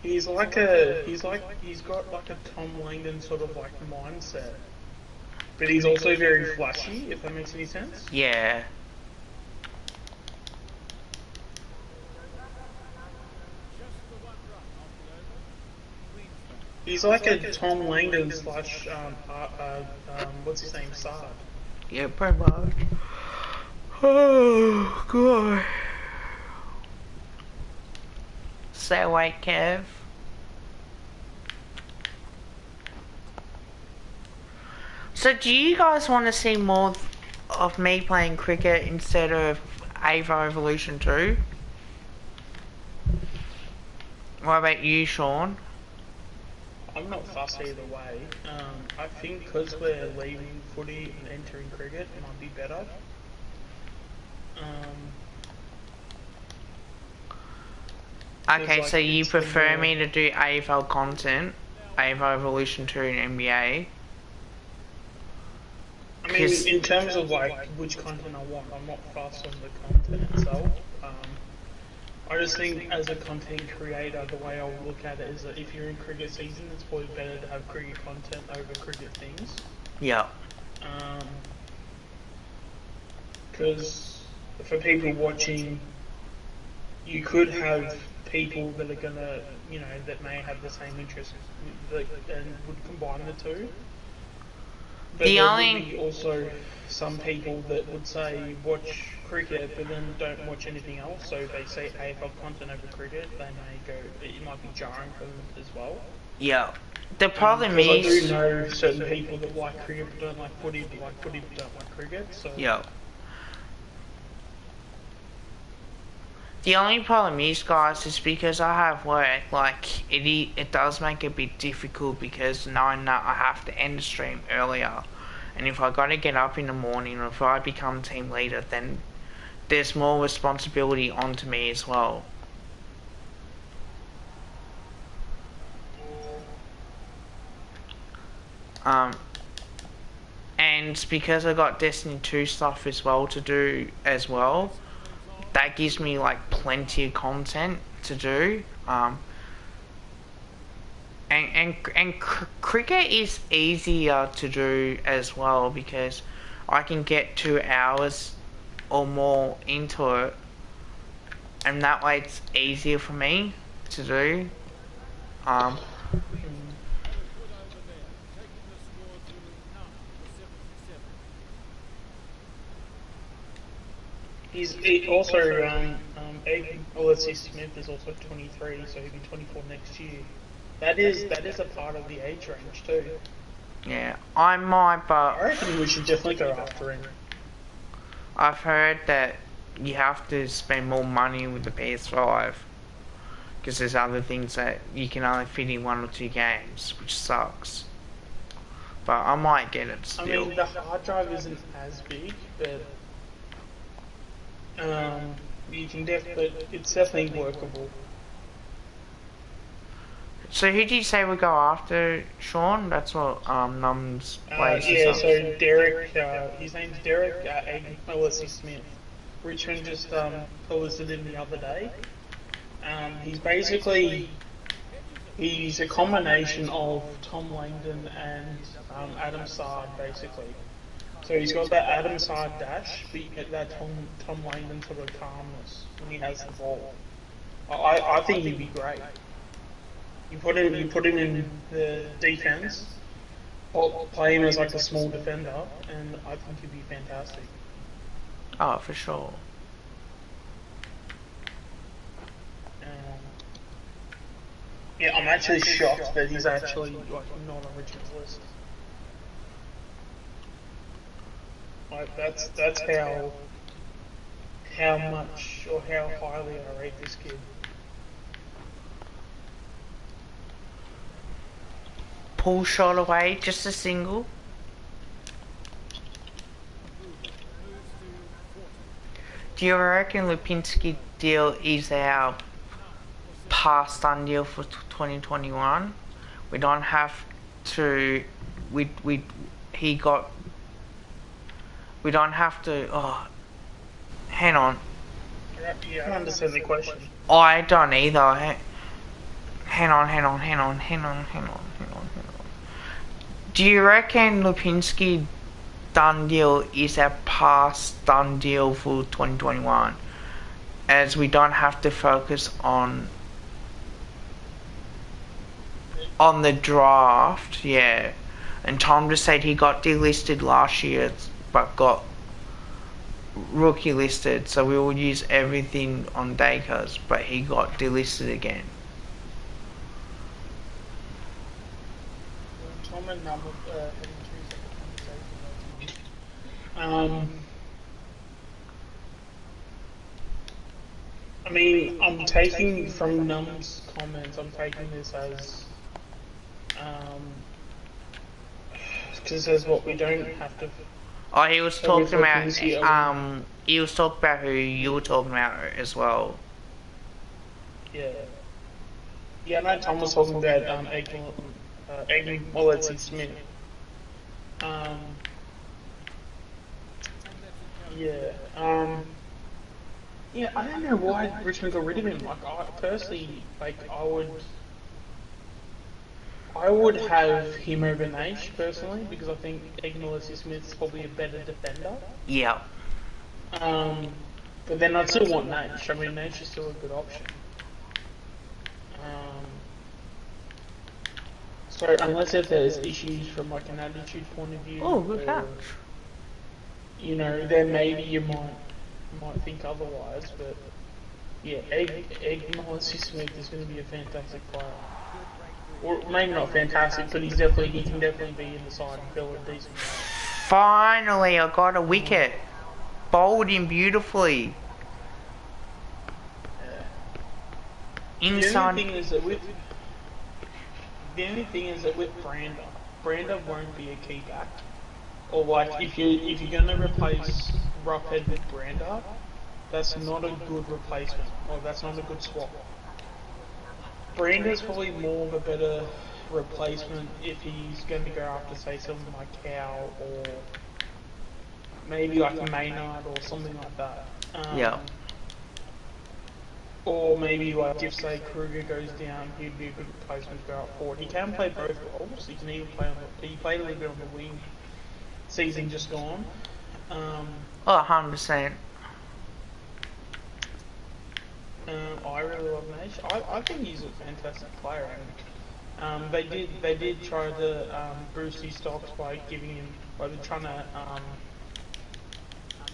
He's got like a Tom Langdon sort of like mindset. But he's also very flashy, if that makes any sense. Yeah. He's like a Tom Langdon slash, what's his name, Sard. Yeah, pretty much. Oh, God. Stay awake, Kev. So do you guys want to see more of me playing cricket instead of Ava Evolution 2? What about you, Sean? I'm not fussed either way. I think because we're leaving footy and entering cricket, it might be better. Okay, like, so you it's the prefer more- me to do AFL content, AFL Evolution 2 and NBA? I mean, in terms of like which content I want, I'm not fussed on the content itself. I just think as a content creator, the way I would look at it is that if you're in cricket season, it's probably better to have cricket content over cricket things. Yeah. Because for people watching, you could have people that are gonna, that may have the same interest and would combine the two. But The there only- would be also some people that would say watch cricket but then don't watch anything else. So they say AFL content over cricket. They may go. It might be jarring for them as well. Yeah. The problem Because I do is... know certain people that like cricket but don't like footy, but like footy but don't like cricket. So Yeah. The only problem is, guys, is because I have work, like, it does make it a bit difficult because knowing that I have to end the stream earlier. And if I gotta get up in the morning, or if I become team leader, then there's more responsibility onto me as well. And because I got Destiny 2 stuff as well to do as well, that gives me like plenty of content to do. Cricket is easier to do as well because I can get 2 hours or more into it, and that way it's easier for me to do. Also, Alessi Smith is also 23, so he'll be 24 next year. That is a part of the age range too. Yeah, I might, I but reckon we should definitely go after him. I've heard that you have to spend more money with the PS5 because there's other things that you can only fit in 1 or 2 games, which sucks. But I might get it still. I mean, the hard drive isn't as big, but you can it's definitely workable. So who did you say we go after, Sean? That's what Num's plays. Yeah, so Derek, his name's Derek Alessi Smith. Richmond just posted him the other day. He's a combination of Tom Langdon and Adam Sard, basically. So he's got that Adam Sard dash, but you get that Tom Langdon sort of calmness when he has the ball. I think he'd be great. You put him in the defense, or play him as like a small defender, and I think he'd be fantastic. Oh, for sure. Yeah, I'm actually shocked that he's actually like not on Richmond's list. Like that's how much or how highly I rate this kid. Pull shot away, just a single. Do you reckon Lipinski deal is our past done deal for 2021? We don't have to. We don't have to. Oh, hang on. Yeah, I don't understand the question. I don't either. Hang on. Do you reckon Lipinski done deal is our past done deal for 2021? As we don't have to focus on the draft, yeah. And Tom just said he got delisted last year, but got rookie listed, so we will use everything on Dakos, but he got delisted again. Tom and Num having 2 separate conversations. I mean, I'm taking from Num's comments. I'm taking this as because it says what we don't have to. Oh, he was So talking with about Lipinski, he was talking about who you were talking about as well. Yeah. Yeah, I know Tom was talking about Egg Wallet's Smith. Um, yeah. Yeah, I don't know why Richmond got rid of him. Like, I personally, I would have him over Nash personally because I think Egg Smith's probably a better defender. Yeah. Um, but then I'd still want Nash. I mean, Nash is still a good option. Um, so unless if there's issues from like an attitude point of view, Oh, good or catch. then maybe you might think otherwise. But yeah, Egg Smith is going to be a fantastic player. Or maybe not fantastic, but he can definitely be in the side and fill a decent role. Finally, I got a wicket. Bowled him beautifully. The Inside. only thing is that with Brander won't be a key back. Or like if you're gonna replace Roughead with Brander, that's not a good replacement, or that's not a good swap. Brander's probably more of a better replacement if he's going to go after, say, someone like Cow or maybe like Maynard or something like that. Yeah. Or maybe like if say Kruger goes down, he'd be a good replacement to go up forward. He can play both roles. He can even play he played a little bit on the wing. Season just gone. Oh, 100%. I really love Nash. I think he's a fantastic player, and they did try to boost his stocks by giving him, by trying to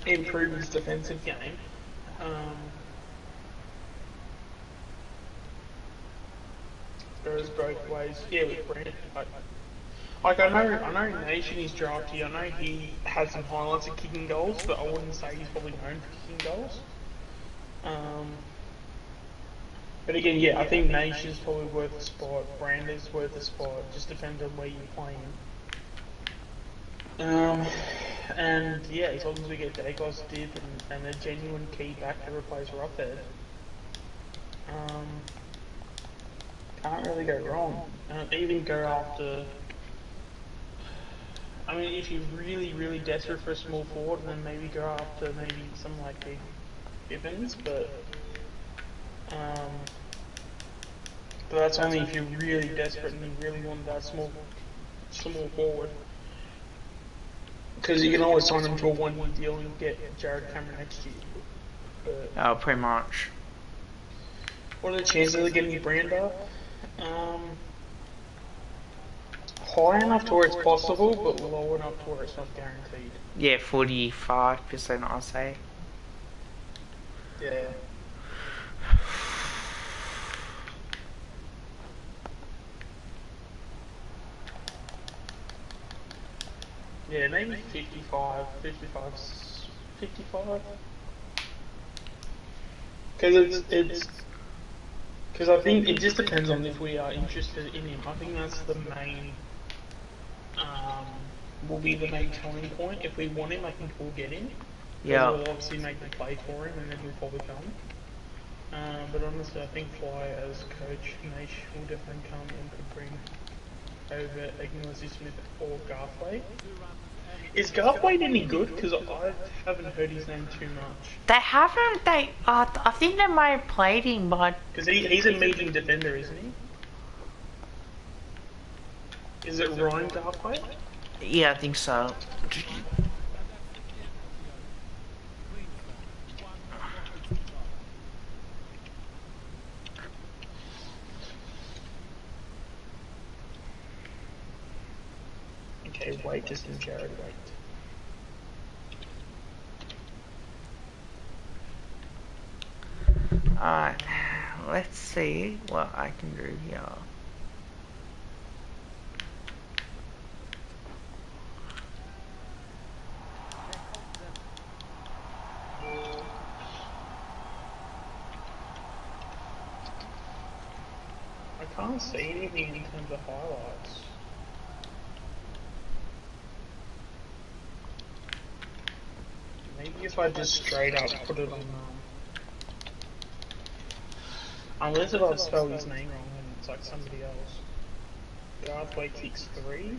improve his defensive game. Goes both ways. Yeah, with Brent. Like I know Nation is drafty. I know he has some highlights of kicking goals, but I wouldn't say he's probably known for kicking goals. But again, yeah, I think Nation's probably worth a spot. Brander's worth a spot. Just depends on where you play him. And yeah, as long as we get Dacos dip and a genuine key back to replace Roughead, can't really go wrong. Even go after. I mean, if you're really desperate for a small forward, then maybe go after maybe some like big Gibbons, but that's only if you're really desperate and you really want that small forward. Because you can always sign him to a 1 year deal and get Jared Cameron next year. But Oh, pretty much. what are the chances of getting Brander? High enough to where it's possible, but low enough to where it's not guaranteed. Yeah, 45%, I'll say. Yeah. Yeah, maybe 55. Because because I think it just depends on if we are interested in him. I think that's the main, will be the main telling point. If we want him, I think we'll get him. Yeah. We'll obviously make the play for him and then he'll probably come. But honestly, I think Fly as coach, Nash will definitely come and could bring over Ignacy Smith or Garthwaite. Is Garthwaite any good? Because I haven't heard his name too much. They haven't, I think they might have played him, but... Because he's a medium defender, isn't he? Is it Ryan Garthwaite? Yeah, I think so. Okay, White is in Jared White. Alright, let's see what I can do here. I can't see anything in terms of highlights. Maybe if I just straight up put it on, unless if I spell his name wrong, then It's like somebody else. Garthwaite kicks 3.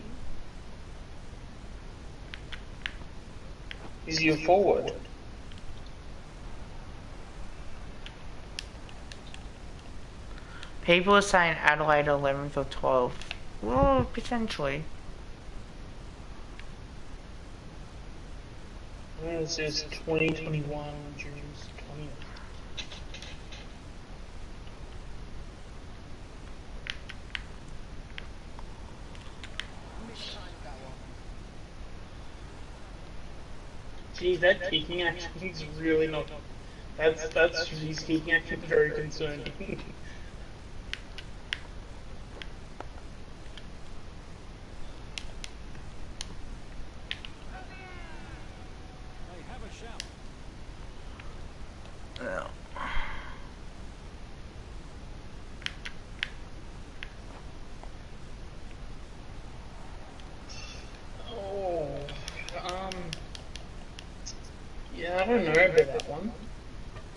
Is he a forward? People are saying Adelaide 11th or 12th. Well, potentially. It says 2021 June 20th. Geez, that kicking action is really not. That's his kicking action very concerning. They have a shout. Yeah. Oh, yeah, I don't know about that one.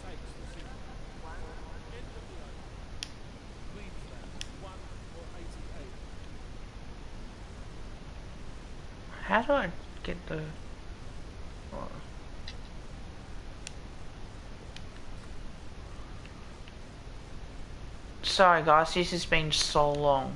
Takes the signal. End of the over. Queensland 1 for 88. How do I get the... Oh. Sorry guys, this has been so long.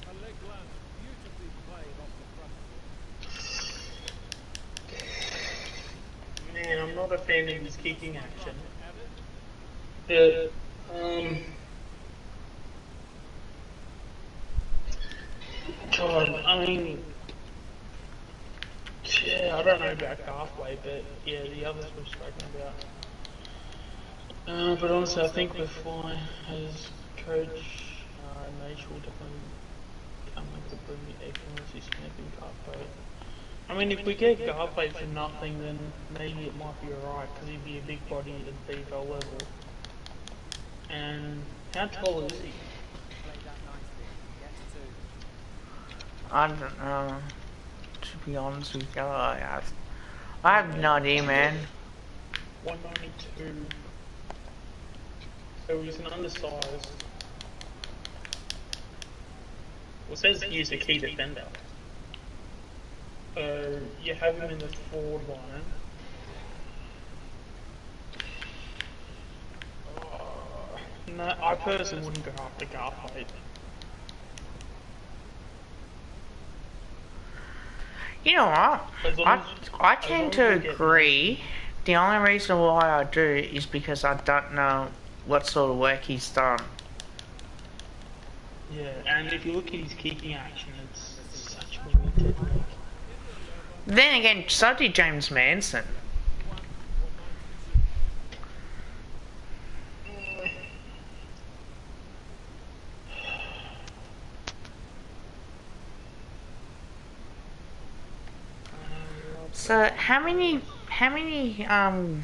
A leg lunge, beautifully played off the front foot. Man, I'm not a fan of his kicking action. Added. God, I mean, yeah, I don't know about halfway, but yeah, the others we've spoken about. But honestly, I think we're fine as coach. Nate will definitely come with the brilliant excellence he's snapping Garthwaite. I mean, if we get Garthwaite for nothing, then maybe it might be alright, because he'd be a big body at the VFL level. And how tall is he? Played that nicely. Gets 2. I don't know. To be honest with you, I have no idea, man. 192. So he's an undersized. Well, it says he's a key defender. So you have him in the forward line. No, I personally wouldn't go after Garthwaite. You know what? As long as- I as tend long to as we get- agree. The only reason why I do is because I don't know what sort of work he's done. Yeah, and if you look at his kicking action, it's such limited. Then again, so did James Manson. So how many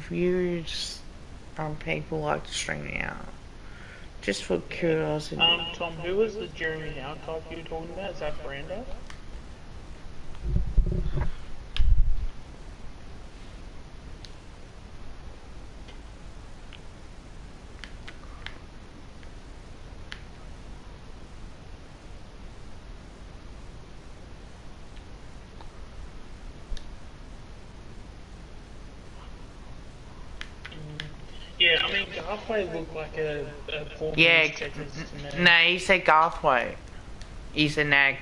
views people like to stream now? Just for curiosity. Tom, who was the Jeremy Howe type you were talking about? Is that Brando? Yeah, I mean, Garthwaite looked like a former Yeah, Texas to me. no, he said Garthwaite. He said Nag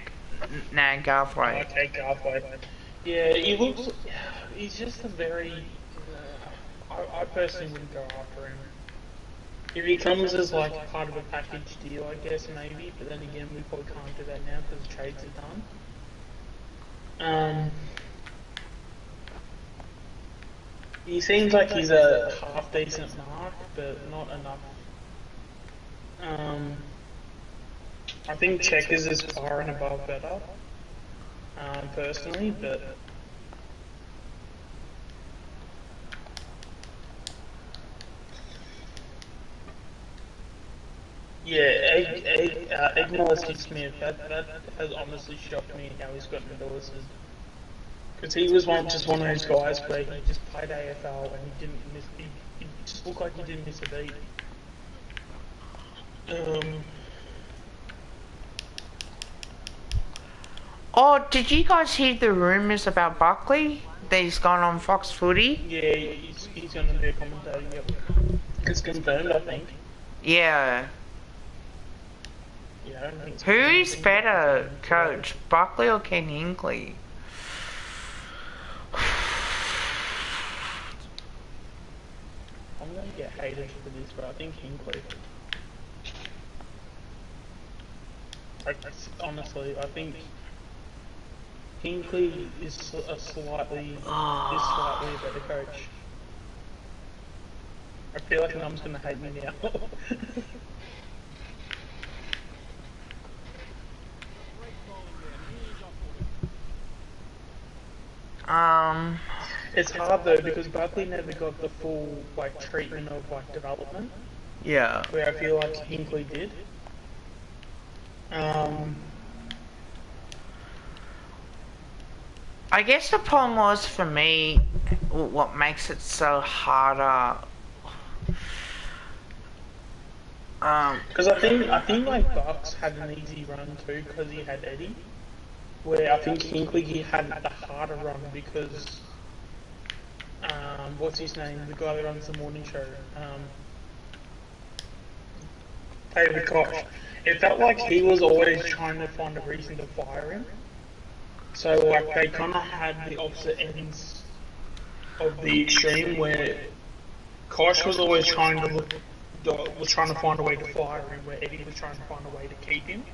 Garthwaite. Okay, Garthwaite. Yeah, he looks. He's just a very. I personally wouldn't go after him. If he comes as like part of a package deal, I guess maybe. But then again, we probably can't do that now because the trades are done. He seems like he's a half decent mark, but not enough. Um, I think Checkers is far and above better, personally, but yeah, Egg Smith, that has honestly shocked me how he's gotten endorsers. Because he was one of those guys where he just played AFL and he didn't miss, he just looked like he didn't miss a beat. Um, Oh, did you guys hear the rumours about Buckley? That he's gone on Fox Footy? yeah, he's going to be a commentator, yep. It's confirmed, I think. Yeah. Yeah, I don't think it's Who confirmed. is better, Coach? Buckley or Ken Hinkley? I'm going to get hated for this, but I think Hinkley. Honestly, I think Hinkley is slightly a better coach. I feel like Mum's gonna hate me now. Great bowling there. Nearly got for it. It's It's hard though because Buckley never got the full like treatment of like development, yeah. where I feel like Hinkley did. I guess the problem was for me, what makes it so harder. Because I think like Bucks had an easy run too because he had Eddie, where I think Hinkley he had the harder run because what's his name, the guy that runs the morning show, David Koch. It felt like he was always trying to find a reason to fire him. So like they kind of had the opposite ends of the extreme where Koch was always trying to find a way to fire him, where Eddie was trying to find a way to keep him.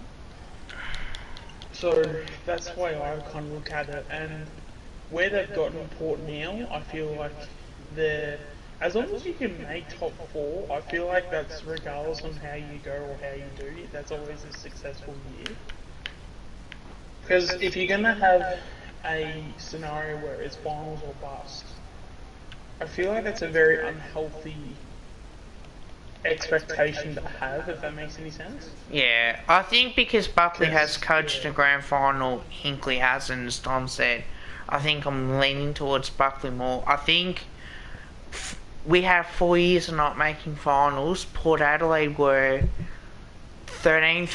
So that's the way I kind of look at it. And where they've gotten Port now, I feel like they're, as long as you can make top four, I feel like that's regardless on how you go or how you do it, that's always a successful year. Because if you're going to have a scenario where it's finals or bust, I feel like that's a very unhealthy expectation to have, if that makes any sense. Yeah, I think because Buckley has Yes, coached yeah. a grand final, Hinkley hasn't, as Tom said. I think I'm leaning towards Buckley more. I think we had 4 years of not making finals. Port Adelaide were 13th,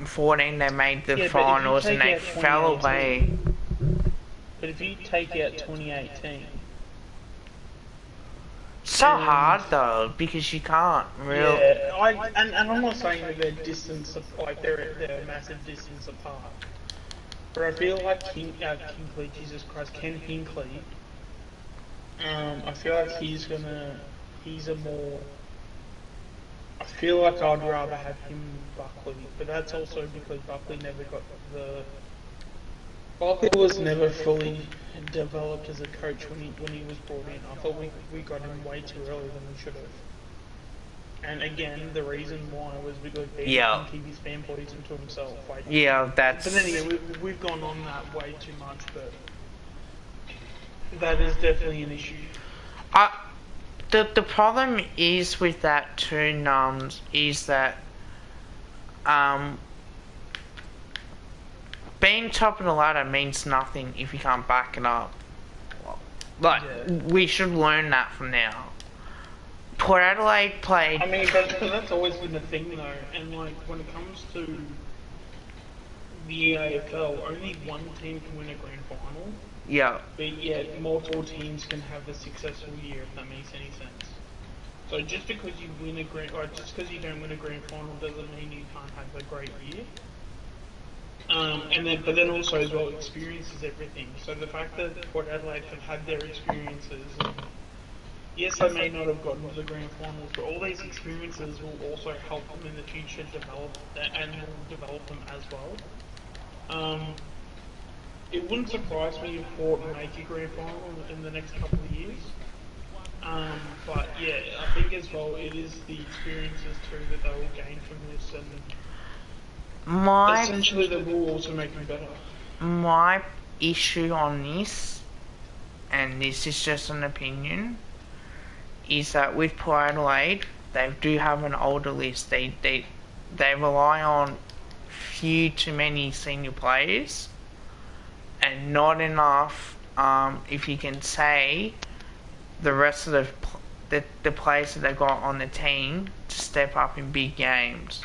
14, they made the Yeah, but if you finals and take they out fell 2018 away. But if you take out 2018, So hard though, because you can't really. yeah, and I'm not saying that they're distance, like they're a massive distance apart. But I feel like Hinkley, Jesus Christ, Ken Hinkley, I feel like he's a more, I feel like I'd rather have him Buckley, but that's also because Buckley never got Buckley was never fully developed as a coach when he was brought in. I thought we got him way too early than we should have. And again, the reason why was because he Yeah. didn't keep his fan poison to himself. Like, Yeah, that's. but then again, we've gone on that way too much, but that is definitely an issue. The problem is with that too, Nums, is that being top of the ladder means nothing if you can't back it up. Like, Yeah. we should learn that from now. Port Adelaide played. I mean, but that's always been the thing though, and like when it comes to the AFL, only one team can win a grand final, Yeah, but yet multiple teams can have a successful year, if that makes any sense. So just because you win a grand, or just because you don't win a grand final doesn't mean you can't have a great year. But then also as well, experience is everything. So the fact that Port Adelaide have had their experiences, and, yes, they may not have gotten to the grand finals, but all these experiences will also help them in the future develop and will develop them as well. Um, it wouldn't surprise me if Fort make a grand final in the next couple of years. But yeah, I think as well it is the experiences too that they will gain from this, and My essentially they will also make them better. my issue on this, and this is just an opinion, is that with Port Adelaide, they do have an older list. They rely on few too many senior players, and not enough. If you can say the rest of the players that they've got on the team to step up in big games.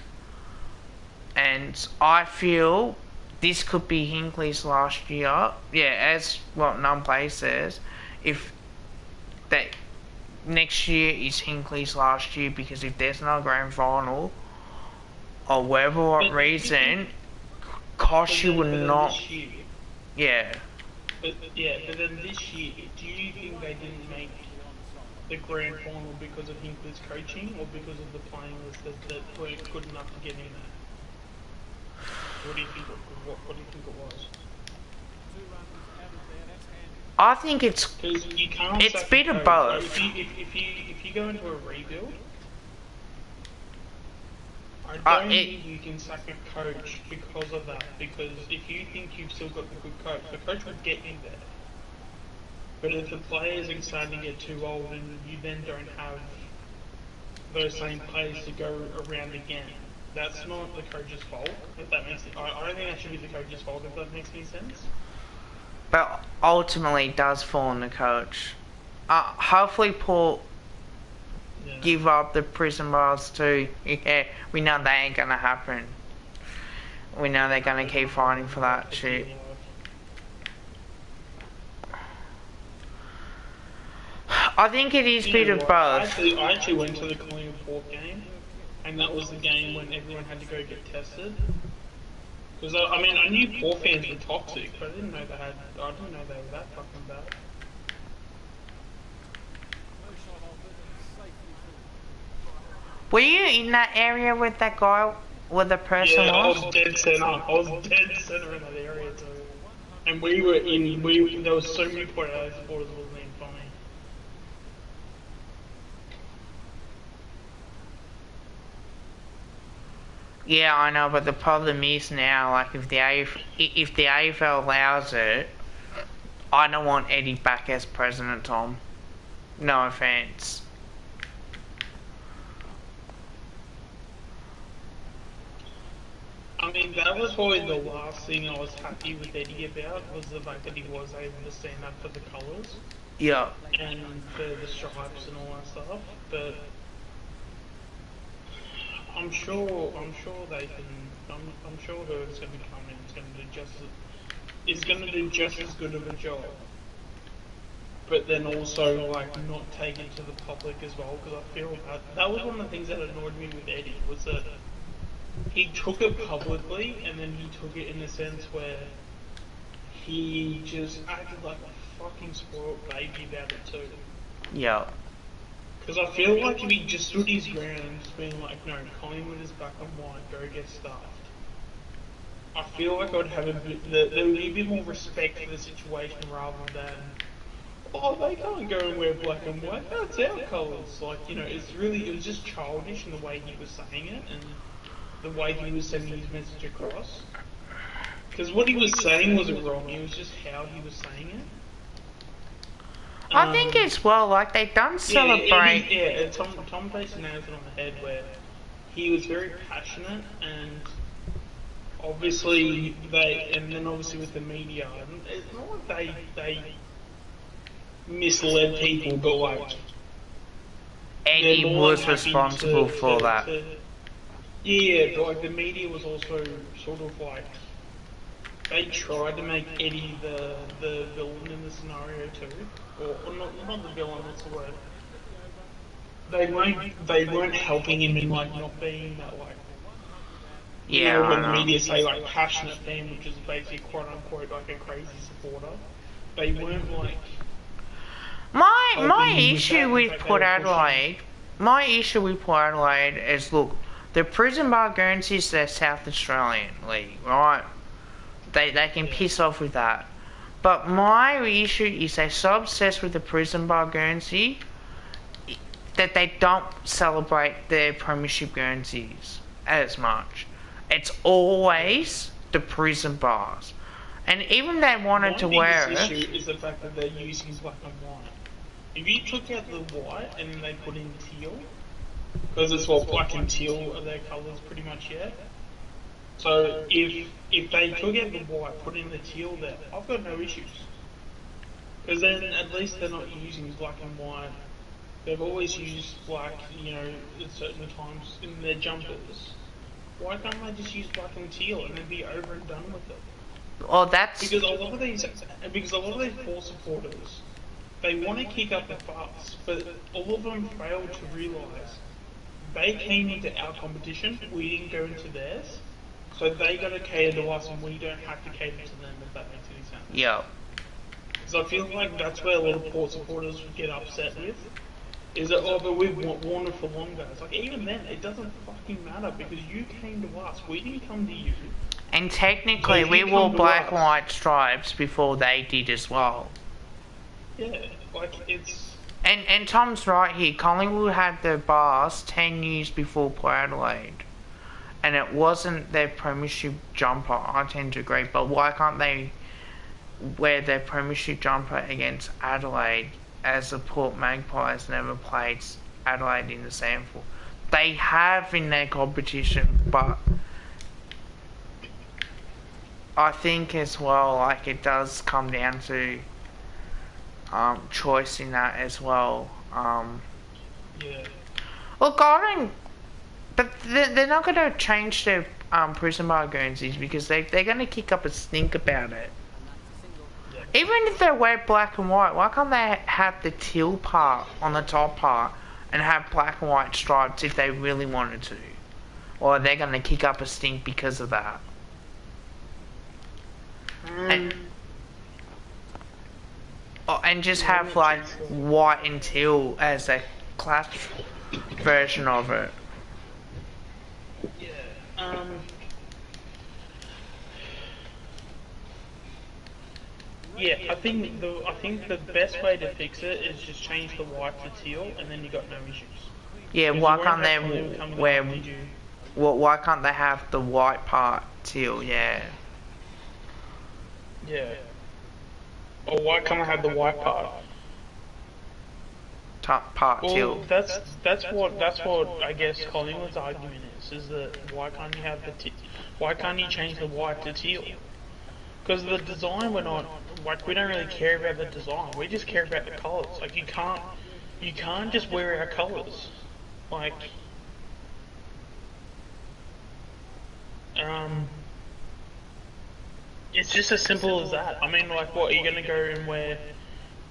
And I feel this could be Hinkley's last year. Yeah, as what Numplay says, if that next year is Hinkley's last year, because if there's no grand final or whatever what reason, Koshy would not. Yeah. But then this year, do you think they didn't make the grand final because of Hinkley's coaching, or because of the playing list that weren't good enough to get in there? What do you think? What do you think it was? I think it's Because you can't. it's a bit of both. If you go into a rebuild, I don't think you can sack a coach because of that. Because if you think you've still got the good coach, the coach would get you there. But if the players are starting to get too old, and you then don't have those same players to go around again, that's not the coach's fault. If that makes it, I don't think that should be the coach's fault. If that makes any sense. But ultimately it does fall on the coach. Hopefully Paul give up the prison bars too. Yeah, we know that ain't gonna happen. We know they're gonna keep fighting for that shit. I think it is a bit of both. I actually went to the Collingwood Port game, and that was the game when everyone had to go get tested. Because I mean, I knew Port fans were toxic, but I didn't know they were that fucking bad. Were you in that area with that guy, where the person Yeah, I was? was dead center. I was dead center in that area too. And there was so many Port Adelaide supporters, it wasn't even funny. Yeah, I know, but the problem is now, like, if the AFL allows it, I don't want Eddie back as president, Tom. No offense. I mean, that was probably the last thing I was happy with Eddie about, was the fact that he was able to stand up for the colours Yeah. and for the stripes and all that stuff. But I'm sure they can. I'm sure Herb's going to come in. Is going to do just as good of a job. But then also like not take it to the public as well, because I feel that was one of the things that annoyed me with Eddie, was that he took it publicly, and then he took it in a sense where he just acted like a fucking spoiled baby about it too. Yeah. Because I feel like if he just stood his ground and just being like, no, Collingwood is back on white, go get stuffed, I feel like I'd have there would be a bit more respect for the situation rather than, oh, they can't go and wear black and white, that's our colours. Like, you know, it was just childish in the way he was saying it, and the way he was sending his message across. Because what he was saying wasn't wrong, it was just how he was saying it. I think it's well, like, they done celebrate. Yeah, Tom basically nails it on the head, where he was very passionate, and obviously obviously with the media, it's not like they misled people, but like Eddie was responsible for that. Yeah, but like the media was also sort of like, they tried to make Eddie the villain in the scenario too, or not the villain. What's the word? They weren't helping him in like not being that like. Yeah, you know, when the I know. media say like passionate fan, which is basically quote unquote like a crazy supporter, they weren't like. My Hoping issue with that Port they'll push Adelaide, my issue with Port Adelaide is, look, the Prison Bar Guernseys, they're South Australian league, right? They can piss off with that. But my issue is they're so obsessed with the Prison Bar Guernsey that they don't celebrate their Premiership Guernseys as much. It's always the prison bars. And even they wanted to My wear biggest it. issue is the fact that they're using black and white. If you took out the white and then they put in teal, because it's what black and teal are their colours pretty much, yeah. So if they took out the white, put in the teal there, I've got no issues. Because then at least they're not using black and white. They've always used black, you know, at certain times in their jumpers. Why can't they just use black and teal and then be over and done with it? Oh, that's. Because a lot of these poor supporters, they want to kick up the fuss, but all of them fail to realise they came into our competition, we didn't go into theirs, so they got to cater to us and we don't have to cater to them, if that makes any sense. Yeah. So I feel like that's where a lot of Port supporters get upset with, is that, oh, but we've worn it for longer. It's like, even then, it doesn't fucking matter, because you came to us, we didn't come to you. And technically, So we you wore come to black us. and white stripes before they did as well. Yeah, like, it's... And Tom's right here. Collingwood had their bars 10 years before Port Adelaide. And it wasn't their Premiership jumper, I tend to agree. But why can't they wear their Premiership jumper against Adelaide, as the Port Magpies never played Adelaide in the SANFL? They have in their competition, but I think as well, like, it does come down to choice in that as well. Yeah. Look, I don't. But they're not going to change their prison bar Guernseys because they're going to kick up a stink about it. Even if they wear black and white, why can't they have the teal part on the top part and have black and white stripes if they really wanted to? Or they're going to kick up a stink because of that. And just have like white and teal as a class version of it. Yeah. Yeah, I think the best way to fix it is just change the white to teal, and then you got no issues. Yeah, Because why you can't won't have Collingwood they coming wear? up, did you? Well, why can't they have the white part teal? Yeah. Yeah. Or why can't I have the white part? Top part Well, teal. that's what I guess Collingwood's argument is that why can't you have why can't you change the white to teal? Because the design we're not like, we don't really care about the design. We just care about the colours. Like, you can't just wear our colours. Like, it's just as simple as that. I mean, like, what, are you gonna go and wear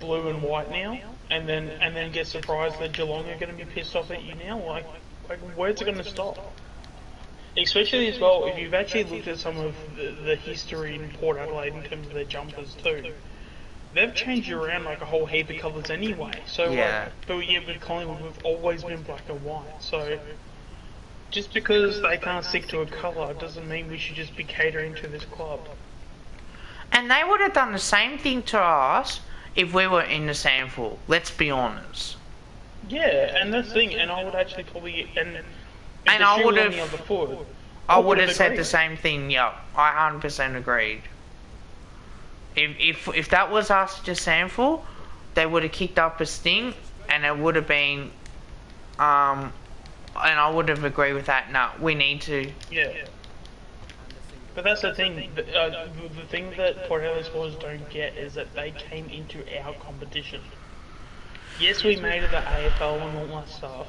blue and white now, and then get surprised that Geelong are gonna be pissed off at you now? Like where's it gonna stop? Especially as well, if you've actually looked at some of the history in Port Adelaide in terms of their jumpers too, they've changed around like a whole heap of colours anyway. So Yeah. but yeah, with Collingwood, we've always been black and white. So just because they can't stick to a colour doesn't mean we should just be catering to this club. And they would have done the same thing to us if we were in the SANFL. Let's be honest. Yeah, and that's the thing. And I would actually probably And I would on have- the other foot, I would have would've said agreed. the same thing. Yeah, I 100% agreed. If that was us to SANFL, they would have kicked up a stink, and it would have been, and I would have agreed with that. No, we need to. Yeah. But that's the thing. The thing that Port Adelaide supporters don't get is that they came into our competition. Yes, we made it the AFL and all that stuff,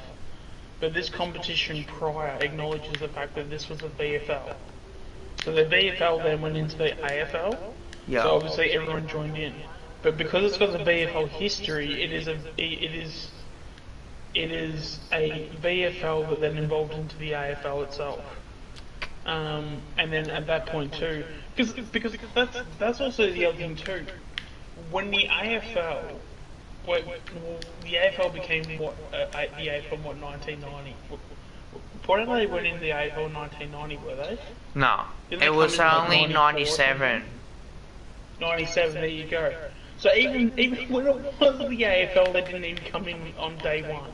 but this competition prior acknowledges the fact that this was a VFL. So the VFL then went into the AFL. Yeah. So obviously everyone joined in. But because it's got the VFL history, it is a VFL that then evolved into the AFL itself. And then at that point too, because that's also the other thing too. When the AFL, wait, well, the AFL became what? The AFL what 1990? What did they went in the AFL 1990? Were they? No, Didn't it they come was in like only 94 or 97. something? 97. There you go. So even when it was the AFL, they didn't even come in on day one.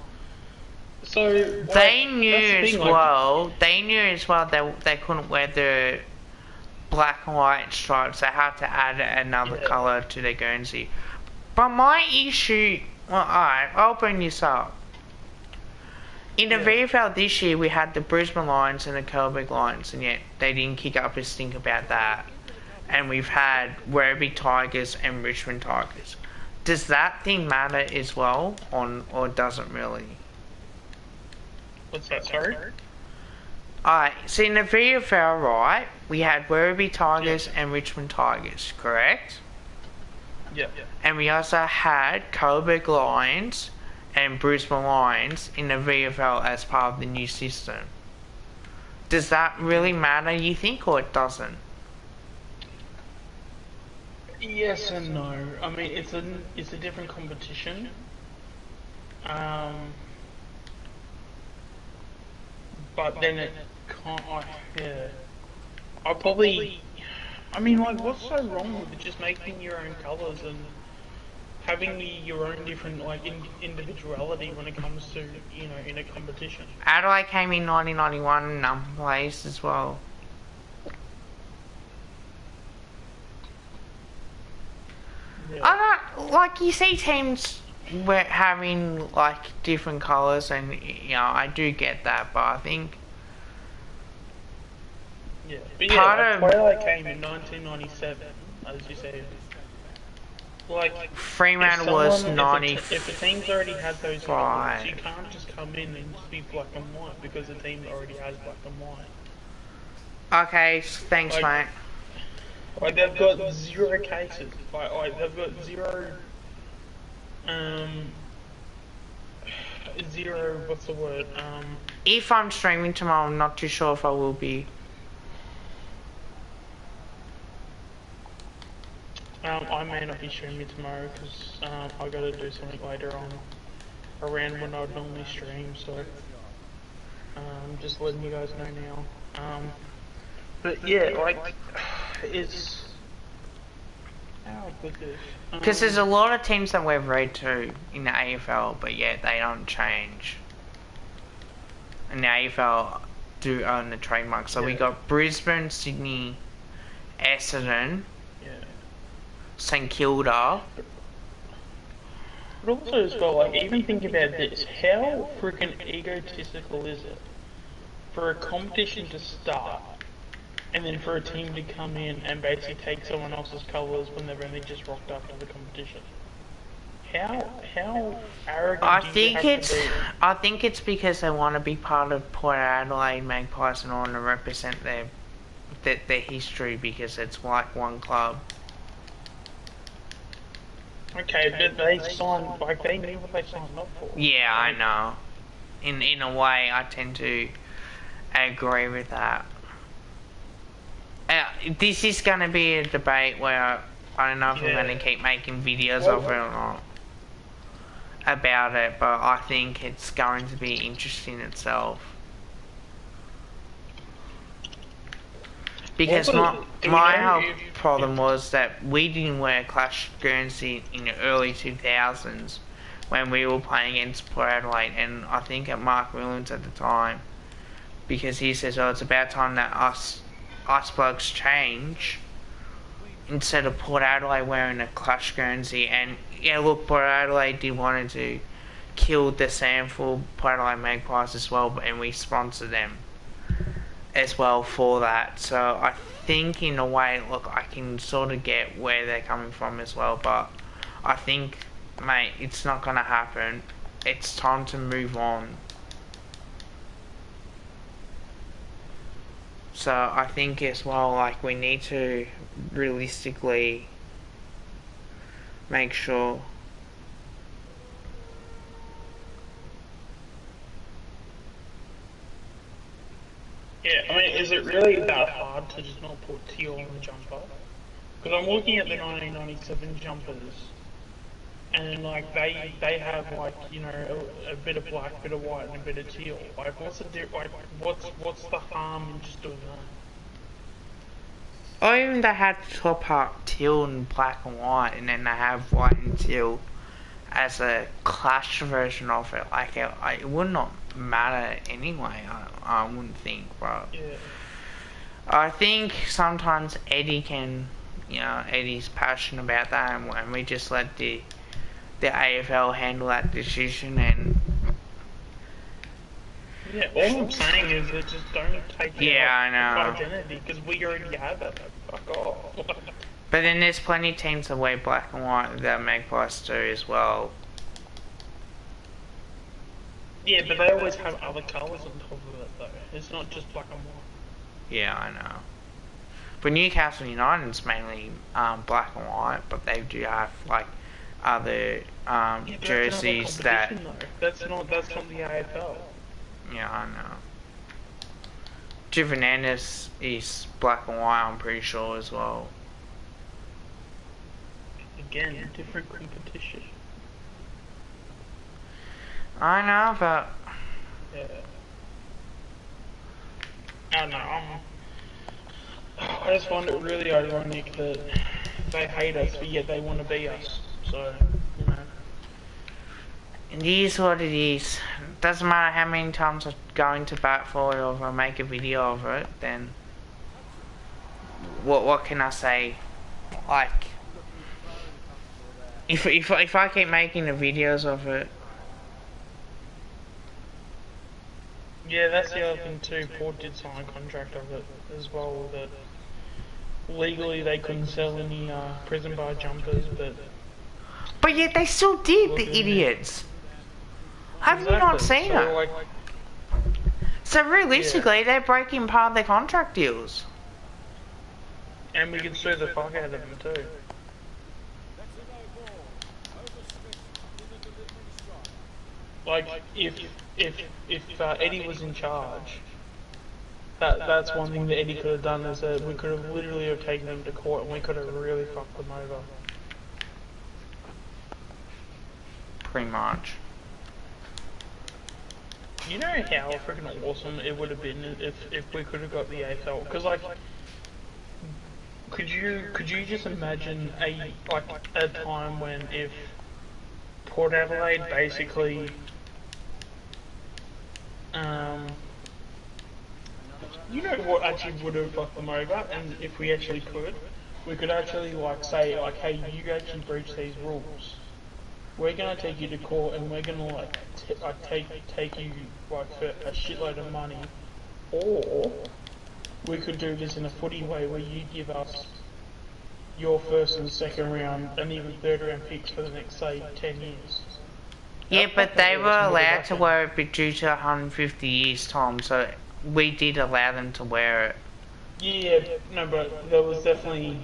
So like, They knew that's the as thing, like, well. They knew as well that they couldn't wear the black and white stripes. They had to add another Yeah. colour to their Guernsey. But my issue, well, alright, I'll bring this up. In the Yeah. VFL this year, we had the Brisbane Lions and the Coburg Lions, and yet they didn't kick up a stink about that. And we've had Werribee Tigers and Richmond Tigers. Does that thing matter as well, or doesn't really? what's that? Sorry. Alright, so in the VFL, right, we had Werribee Tigers and Richmond Tigers, correct? Yeah. And we also had Coburg Lions and Brisbane Lions in the VFL as part of the new system. Does that really matter, you think, or it doesn't? Yes and no. I mean, it's a different competition. But then it can't. Yeah. I probably. I mean, like, what's so wrong with it? Just making your own colours and having your own different like individuality when it comes to in a competition. Adelaide came in 1991 number place as well. Yeah. I don't, like, you see teams having like different colours, and I do get that, but I think Yeah, but part yeah, of- Twilight came in 1997, as you said. Like, Fremantle was if a team's already had those colours, 95. you can't just come in and just be black and white because the team already has black and white. Okay, thanks, Like- mate. Like they've got zero cases. Like they've got zero. Zero. What's the word? If I'm streaming tomorrow, I'm not too sure if I will be. I may not be streaming tomorrow because I got to do something later on, around when I'd normally stream. So, just letting you guys know now. But yeah, like it's. How good this? Because there's a lot of teams that wear red too in the AFL, but yet they don't change. And the AFL do own the trademark. So we Yeah. got Brisbane, Sydney, Essendon, Yeah. St Kilda. But also as well, like even think about this: how freaking egotistical is it for a competition to start, and then for a team to come in and basically take someone else's colours when they've only just rocked up to the competition? How arrogant I do you think have it's to be? I think it's because they want to be part of Port Adelaide Magpies and want to represent their history, because it's like one club. Okay, but they signed, like they knew what they signed up for. Yeah, I know. In a way, I tend to agree with that. This is going to be a debate where I don't know if I'm Yeah. going to keep making videos of it or not about it, but I think it's going to be interesting itself. Because Do my we whole know if- problem was that we didn't wear Clash Guernsey in the early 2000s when we were playing against Port Adelaide, and I think at Mark Williams at the time, because he says, oh, it's about time that us blokes change, instead of Port Adelaide wearing a Clash Guernsey. And yeah, look, Port Adelaide did wanted to kill the Samford Port Adelaide Magpies as well, and we sponsored them as well for that. So I think in a way, look, I can sort of get where they're coming from as well, but I think, mate, it's not going to happen. It's time to move on. So I think as well, like, we need to realistically make sure. Yeah, I mean, is it really that hard to just not put teal on the jumper? Because I'm looking at the 1997 jumpers, and like they have like a bit of black, bit of white, and a bit of teal. Like what's the harm in just doing that? Or even they had top up teal and black and white, and then they have white and teal as a clash version of it. Like it would not matter anyway. I wouldn't think, bro. Yeah. I think sometimes Eddie can, Eddie's passionate about that, and we just let the AFL handle that decision. And Yeah, all I'm saying is that just don't take I know. the identity because we already have it. Fuck off. But then there's plenty of teams that wear black and white that Magpies do as well. Yeah, but they always have other colours on top of it though. It's not just black and white. Yeah, I know. But Newcastle United's mainly black and white, but they do have like other jerseys that. That's not the AFL. Yeah, I know. Juventus is black and white, I'm pretty sure as well. Again, different competition. I know, but Yeah. I don't know. I just find it really ironic that they hate us, but yet they want to be us. So, it is what it is. Doesn't matter how many times I go into bat for it or if I make a video of it, then what can I say? Like, if I keep making the videos of it. Yeah, that's the other thing too. Port did sign a contract of it as well. That legally they couldn't sell any prison bar jumpers, But yet they still did, the idiots. Have you not seen it? Like, So realistically, they're breaking part of their contract deals. and we can sue the fuck out of them too. Like if Eddie was in charge, that's one thing that Eddie could have done is that we could have literally have taken them to court and we could have really fucked them over. Pretty much. You know how freaking awesome it would have been if we could have got the AFL? Because like, could you just imagine a time when if Port Adelaide basically you know what actually would have fucked them over, and if we actually could, we could actually like say like, hey, you actually breached these rules. We're gonna take you to court, and we're gonna like take you like for a shitload of money, or we could do this in a footy way where you give us your first and second round and even third round picks for the next say 10 years. Yeah, but they were allowed to wear it due to 150 years time, so we did allow them to wear it. Yeah, no, but there was definitely.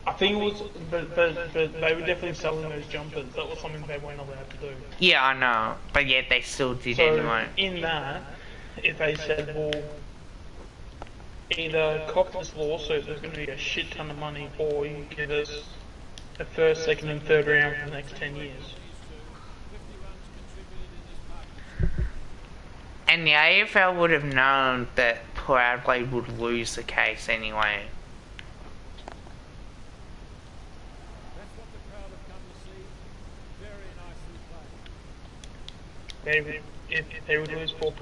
I think it was, but they were definitely selling those jumpers. That was something they weren't allowed to do. Yeah, I know, but yet they still did So anyway. in that, if they said, well, either cop this lawsuit, there's going to be a shit ton of money, or you give us a first, second, and third round for the next 10 years. And the AFL would have known that Port Adelaide would lose the case anyway. If they would lose 4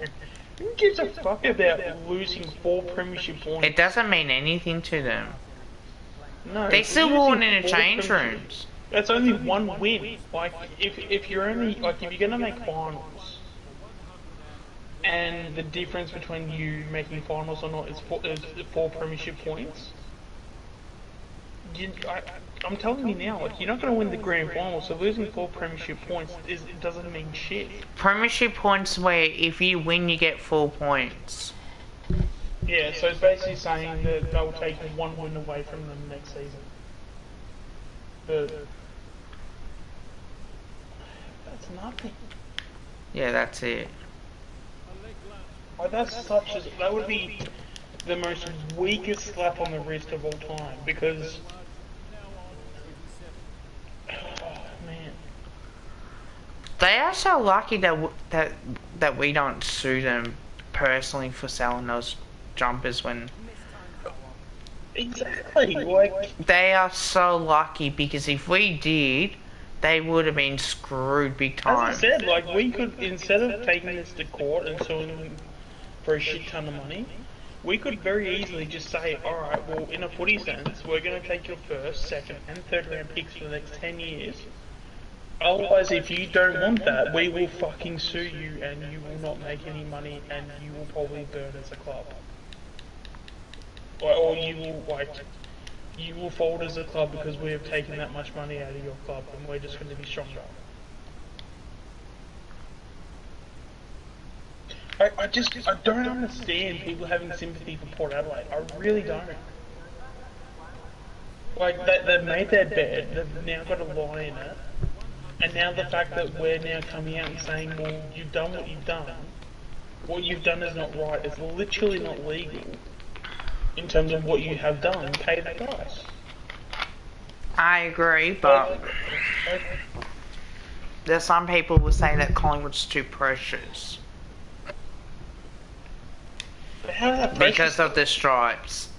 who gives a fuck about losing 4 premiership points? It doesn't mean anything to them. No, They still won in the losing 4 change premiership- rooms. That's only one win. Like if you're only like if you're gonna make finals, and the difference between you making finals or not is 4 premiership points. I'm telling you now, like you're not gonna win the grand final, so losing 4 premiership points doesn't mean shit. Premiership points where if you win you get 4 points. Yeah, so it's basically saying that they'll take 1 win away from them next season. But that's nothing. Yeah, that's it. Like that would be the most weakest slap on the wrist of all time because oh man, They are so lucky that we don't sue them personally for selling those jumpers when Exactly. Like, they are so lucky, because if we did, they would have been screwed big as I time. said, like we could, instead of taking this to court and suing them for a shit ton of money, we could very easily just say, all right, well, in a footy sense, we're going to take your first, second, and third round picks for the next 10 years. Otherwise, if you don't want that, we will fucking sue you, and you will not make any money, and you will probably burn as a club. Or you will, like, you will fold as a club because we have taken that much money out of your club, and we're just going to be stronger. I don't understand people having sympathy for Port Adelaide. I really don't. Like, they've made their bed, they've now got to lie in it, and now the fact that we're now coming out and saying, well, you've done what you've done is not right, it's literally not legal in terms of what you have done, pay the price. I agree, but there's some people who say that Collingwood's too precious But how is that precious? because of the stripes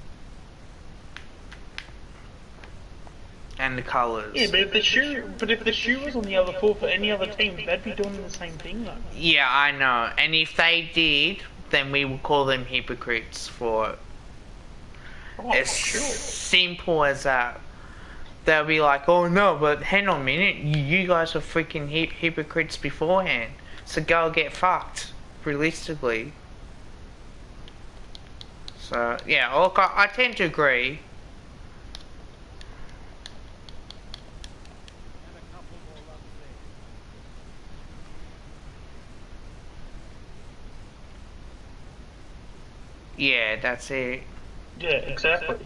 and the colours. Yeah, but if the shoe was on the other foot for any other team, they'd be doing the same thing though. Yeah, I know. And if they did, then we would call them hypocrites for it. Oh, As sure. simple as that. They'll be like, oh no, but hang on a minute, you guys were freaking hypocrites beforehand, so go get fucked, realistically. So, yeah, look, I tend to agree. and a couple more runs there. Yeah, that's it. Yeah, exactly.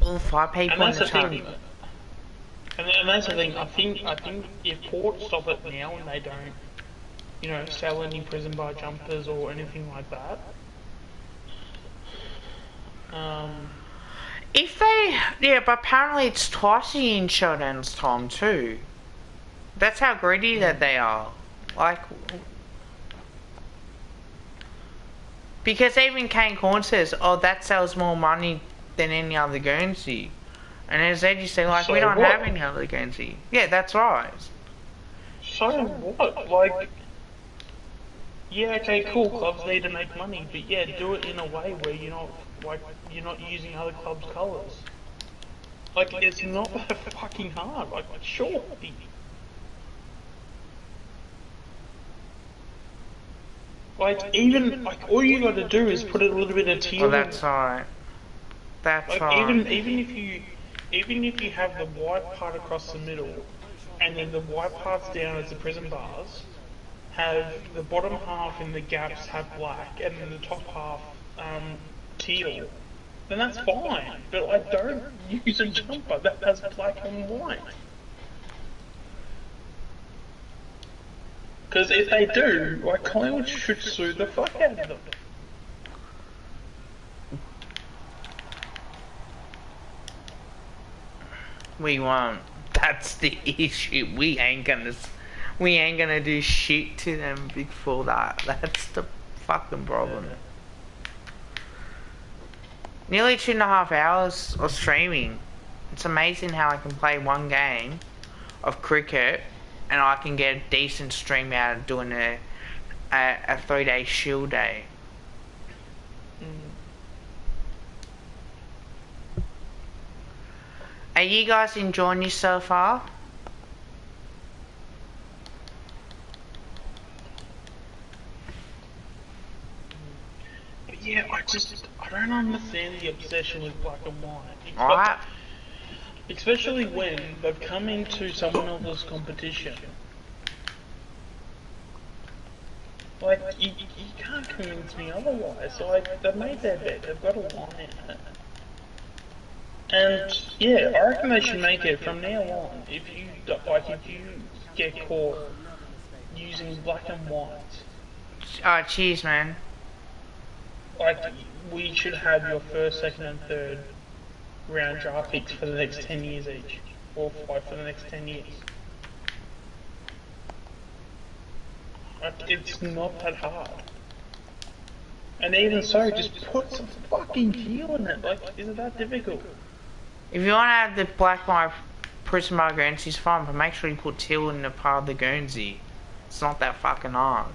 All 5 people And in that's the the chat. thing. And that's the thing. I think if Port stop it now and they don't, sell any prison bar jumpers or anything like that. If they, yeah, but apparently it's twice a year in Showdown's time too. That's how greedy that they are. Like, because even Kane Corn says, oh, that sells more money than any other Guernsey. And as Eddie said, like, we So don't what? have any other Guernsey. Yeah, that's right. So what? Like, yeah, okay, cool. Clubs need to make money, but yeah, do it in a way where you're not using other clubs' colours. Like, it's not that fucking hard. Like, sure. Like, even all you got to do is put a little bit of teal. Well, that's alright. That's Like, alright. even if you have the white part across the middle, and then the white parts down as the prison bars, have the bottom half in the gaps have black, and then the top half teal, then that's fine. But like, don't use a jumper that has black and white. Because if they do, like, Collingwood should sue the fuck out of them. We won't. That's the issue. We ain't gonna do shit to them before that. That's the fucking problem. Nearly 2.5 hours of streaming. It's amazing how I can play one game of cricket and I can get a decent stream out of doing a 3-day shield day. Are you guys enjoying this so far? But yeah, I don't understand the obsession with black and white. Alright. Especially when they've come into someone else's competition. Like, you can't convince me otherwise. Like, they've made their bet, they've got a line in it. And, yeah, I reckon they should make it from now on. If you get caught using black and white, Cheers, man. like, we should have your first, second and third round draft picks for the next 10 years each. Or for the next 10 years. Like, it's not that hard. And even so, just put some fucking teal in it. Like, is it that difficult? If you want to have the black bar prison bar Guernsey's fine, but make sure you put teal in the part of the Guernsey. It's not that fucking hard.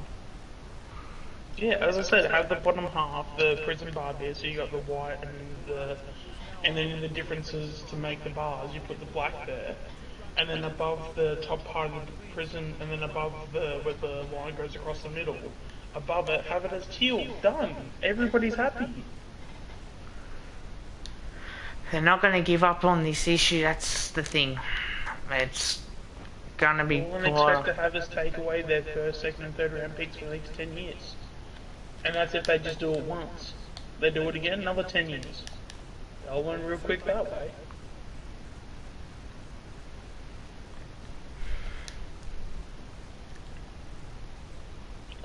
Yeah, as I said, have the bottom half, the prison bar there, so you got the white and then the differences to make the bars, you put the black there. And then above the top part of the prison, and then above where the line goes across the middle, above it, have it as teal. Done. Everybody's happy. They're not going to give up on this issue, that's the thing. It's going to be... All I expect to have is take away their first, second and third round picks for the next 10 years. And that's if they just do it once. They do it again, another 10 years. They'll learn real quick that way.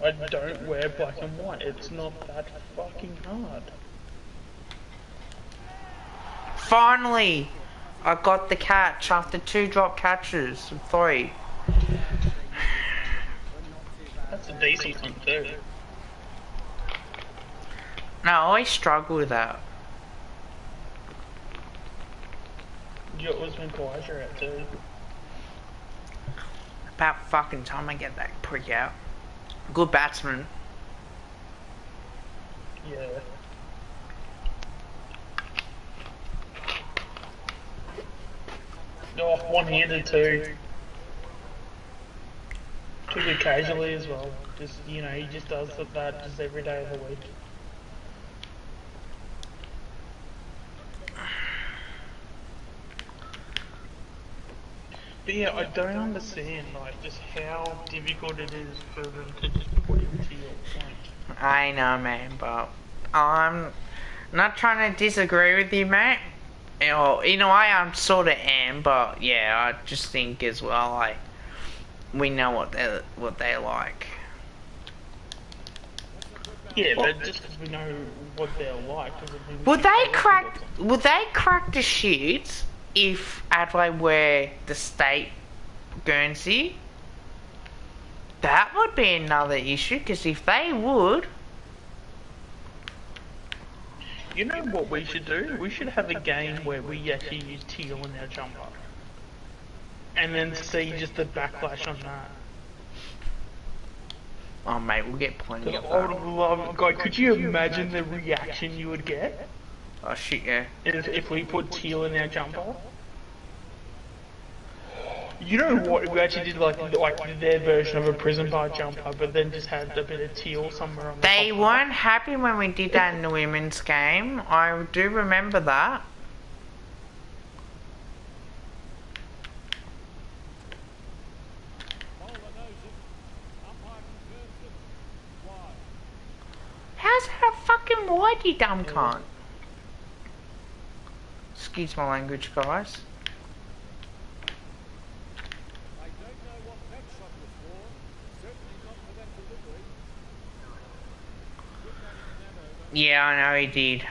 I don't wear black and white. It's not that fucking hard. Finally! I got the catch after 2 drop catches. 3. That's a decent one too. No, I always struggle with that. You always been Kawaja out too. About fucking time I get that prick out. Good batsman. Yeah. Oh, one-handed too. Took it casually as well. Just, you know, he just does that just every day of the week. But yeah, I don't understand, like, just how difficult it is for them to just put in teal. Like, I know, man, but I'm not trying to disagree with you, mate. Or, in a way, I'm sort of am, but yeah, I just think as well, like, we know what they like. yeah, but just because we know what they're like, doesn't mean we Would should they go crack? towards them. Would they crack the shit if Adelaide were the state Guernsey? That would be another issue, because if they would, You know what we should do? We should have a game where we actually use teal in our jumper. And then see just the backlash on that. oh mate, we'll get plenty of I would that. love, God, could you imagine the reaction you would get Oh shit, yeah. if we put teal in our jumper? You know what? We actually did like their version of a prison bar jumper, but then just had a bit of teal somewhere on the They top. weren't happy when we did that in the women's game. I do remember that. Bowler knows it. Umpire confirms it. Wide. How's that a fucking wide, you dumb cunt? Excuse my language, guys. They don't know what that shot was for. Certainly not for that delivery. Good batting in that over. Yeah, I know he did. For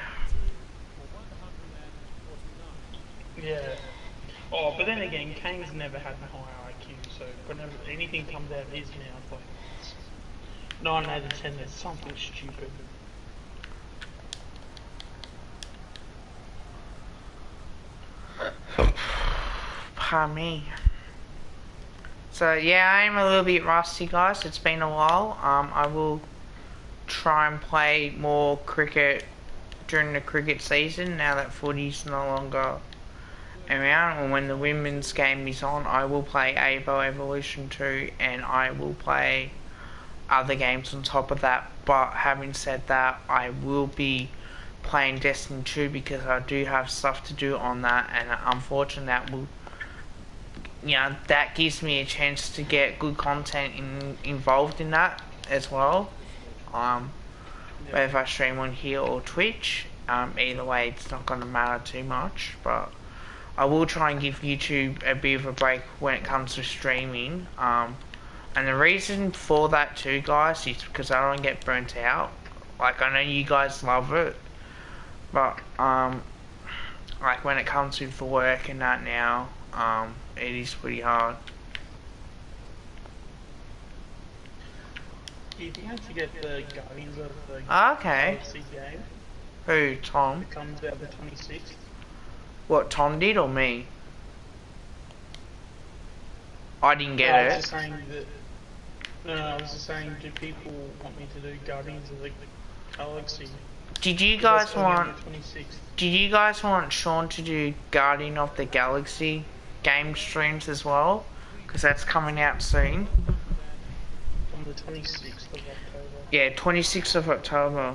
149. Yeah. Oh, but then again, Kane's never had a high IQ, so whenever anything comes out of his mouth, like, it's 9 out of 10, there's something stupid. Pardon me. So yeah, I am a little bit rusty, guys. It's been a while. I will try and play more cricket during the cricket season now that footy's no longer around. And when the women's game is on, I will play Avo Evolution 2 and I will play other games on top of that. But having said that, I will be playing Destiny 2 because I do have stuff to do on that, and unfortunately that will, you know, that gives me a chance to get good content involved in that as well. Whether if I stream on here or Twitch, either way it's not going to matter too much, but I will try and give YouTube a bit of a break when it comes to streaming. And the reason for that too, guys, is because I don't get burnt out. Like, I know you guys love it, but like when it comes to the work and that now, it is pretty hard. keeping it to get the Guardians of the Okay. Galaxy game. Who, Tom? It comes out the 26th. What, Tom did or me? I didn't No, I get was it. just saying that. No, I was just saying, do people want me to do Guardians of the Galaxy? Did you That's guys coming out want... the 26th. Did you guys want Sean to do Guardian of the Galaxy game streams as well? Because that's coming out soon. On the 26th of October. Yeah, 26th of October.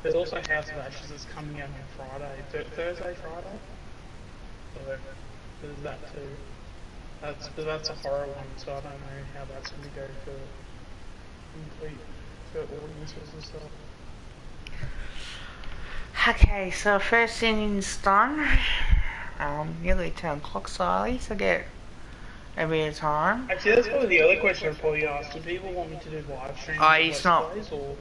There's also House of Ashes that's coming out on Friday. Thursday, Friday? So, there's that too. But that's a horror one, so I don't know how that's going to go for audiences and stuff. Okay, so first innings done. Nearly 10 o'clock, Sally, so get a bit of time. Actually, that's probably the other question I'd probably ask. Do people want me to do live streams? Oh, of he's Let's not- Plays, or?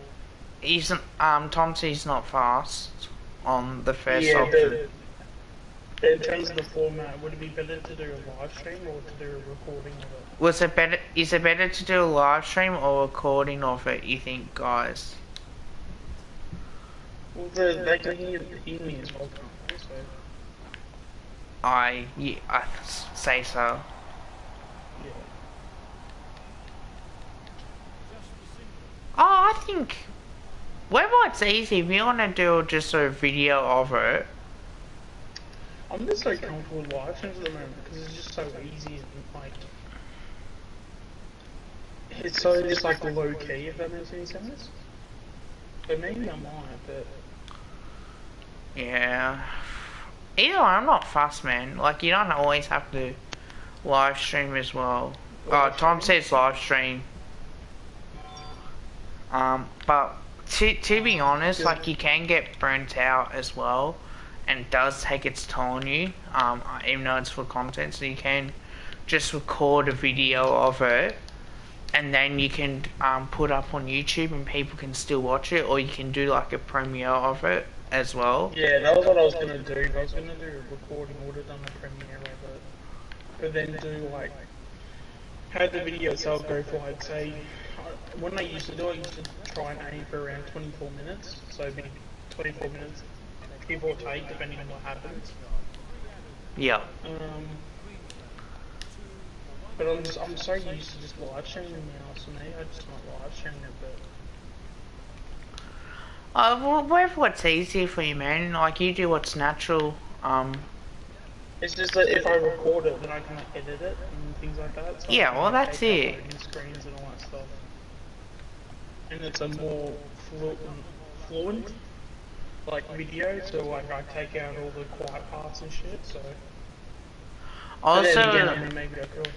He's Tom says not fast on the first Yeah, option. but in terms of the format, would it be better to do a live stream or to do a recording of it? Is it better to do a live stream or recording of it, you think, guys? Well, they can hear me as well, can't they? So, I say so. yeah. Oh, I think whether it's easy, if you want to do just a video of it. I'm just so comfortable with live streams at the moment because it's just so easy and like it's so just like low key, if that makes any sense. But maybe I might, but Yeah. Either way, I'm not fussed, man. Like, you don't always have to live stream as well. Live Tom stream? says live stream. But to be honest, Yeah. like, you can get burnt out as well, and it does take its toll on you. Even though it's for content, so you can just record a video of it, and then you can put up on YouTube, and people can still watch it, or you can do like a premiere of it as well. yeah, that was what I was gonna do. I was gonna do a recording, would have done a premiere of it, but then do like have the video itself go for like say when I used to do it, I used to try and aim for around 24 minutes, so it'd be 24 minutes, give or take, depending on what happens. Yeah. But I'm so used to just live streaming now, so maybe I just not live streaming it, but Well, whatever what's easier for you, man. Like, you do what's natural. it's just that if I record it, then I can like edit it and things like that. So Yeah, I can, well, like, that's take it. out loading screens and all that stuff. And it's a more fluent like video, so like I take out all the quiet parts and shit. So but then again, I Also, mean, maybe I could.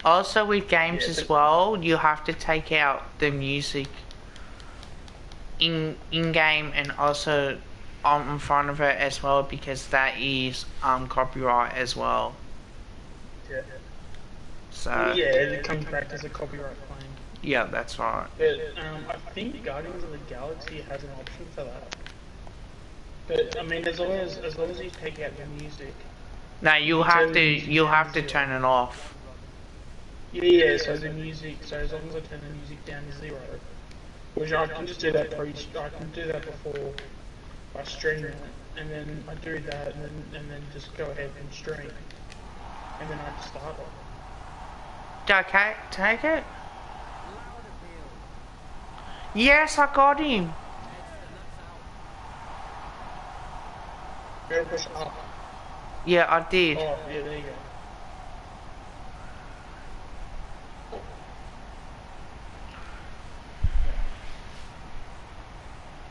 also with games Yeah, as but- well, you have to take out the music in game and also on in front of it as well, because that is copyright as well. Yeah. So Yeah, it comes back as a copyright claim. yeah, that's right. But I think Guardians of the Galaxy has an option for that. But I mean, as long as you take out the music. No, you'll have to turn it off. Yeah, so the music. So as long as I turn the music down to 0, which I can just do that I can do that before I stream it, and then I do that, and then just go ahead and stream, and then I just start it. Okay, take it. Yes, I got him. Go push up. Yeah, I did. Oh, yeah, there you go.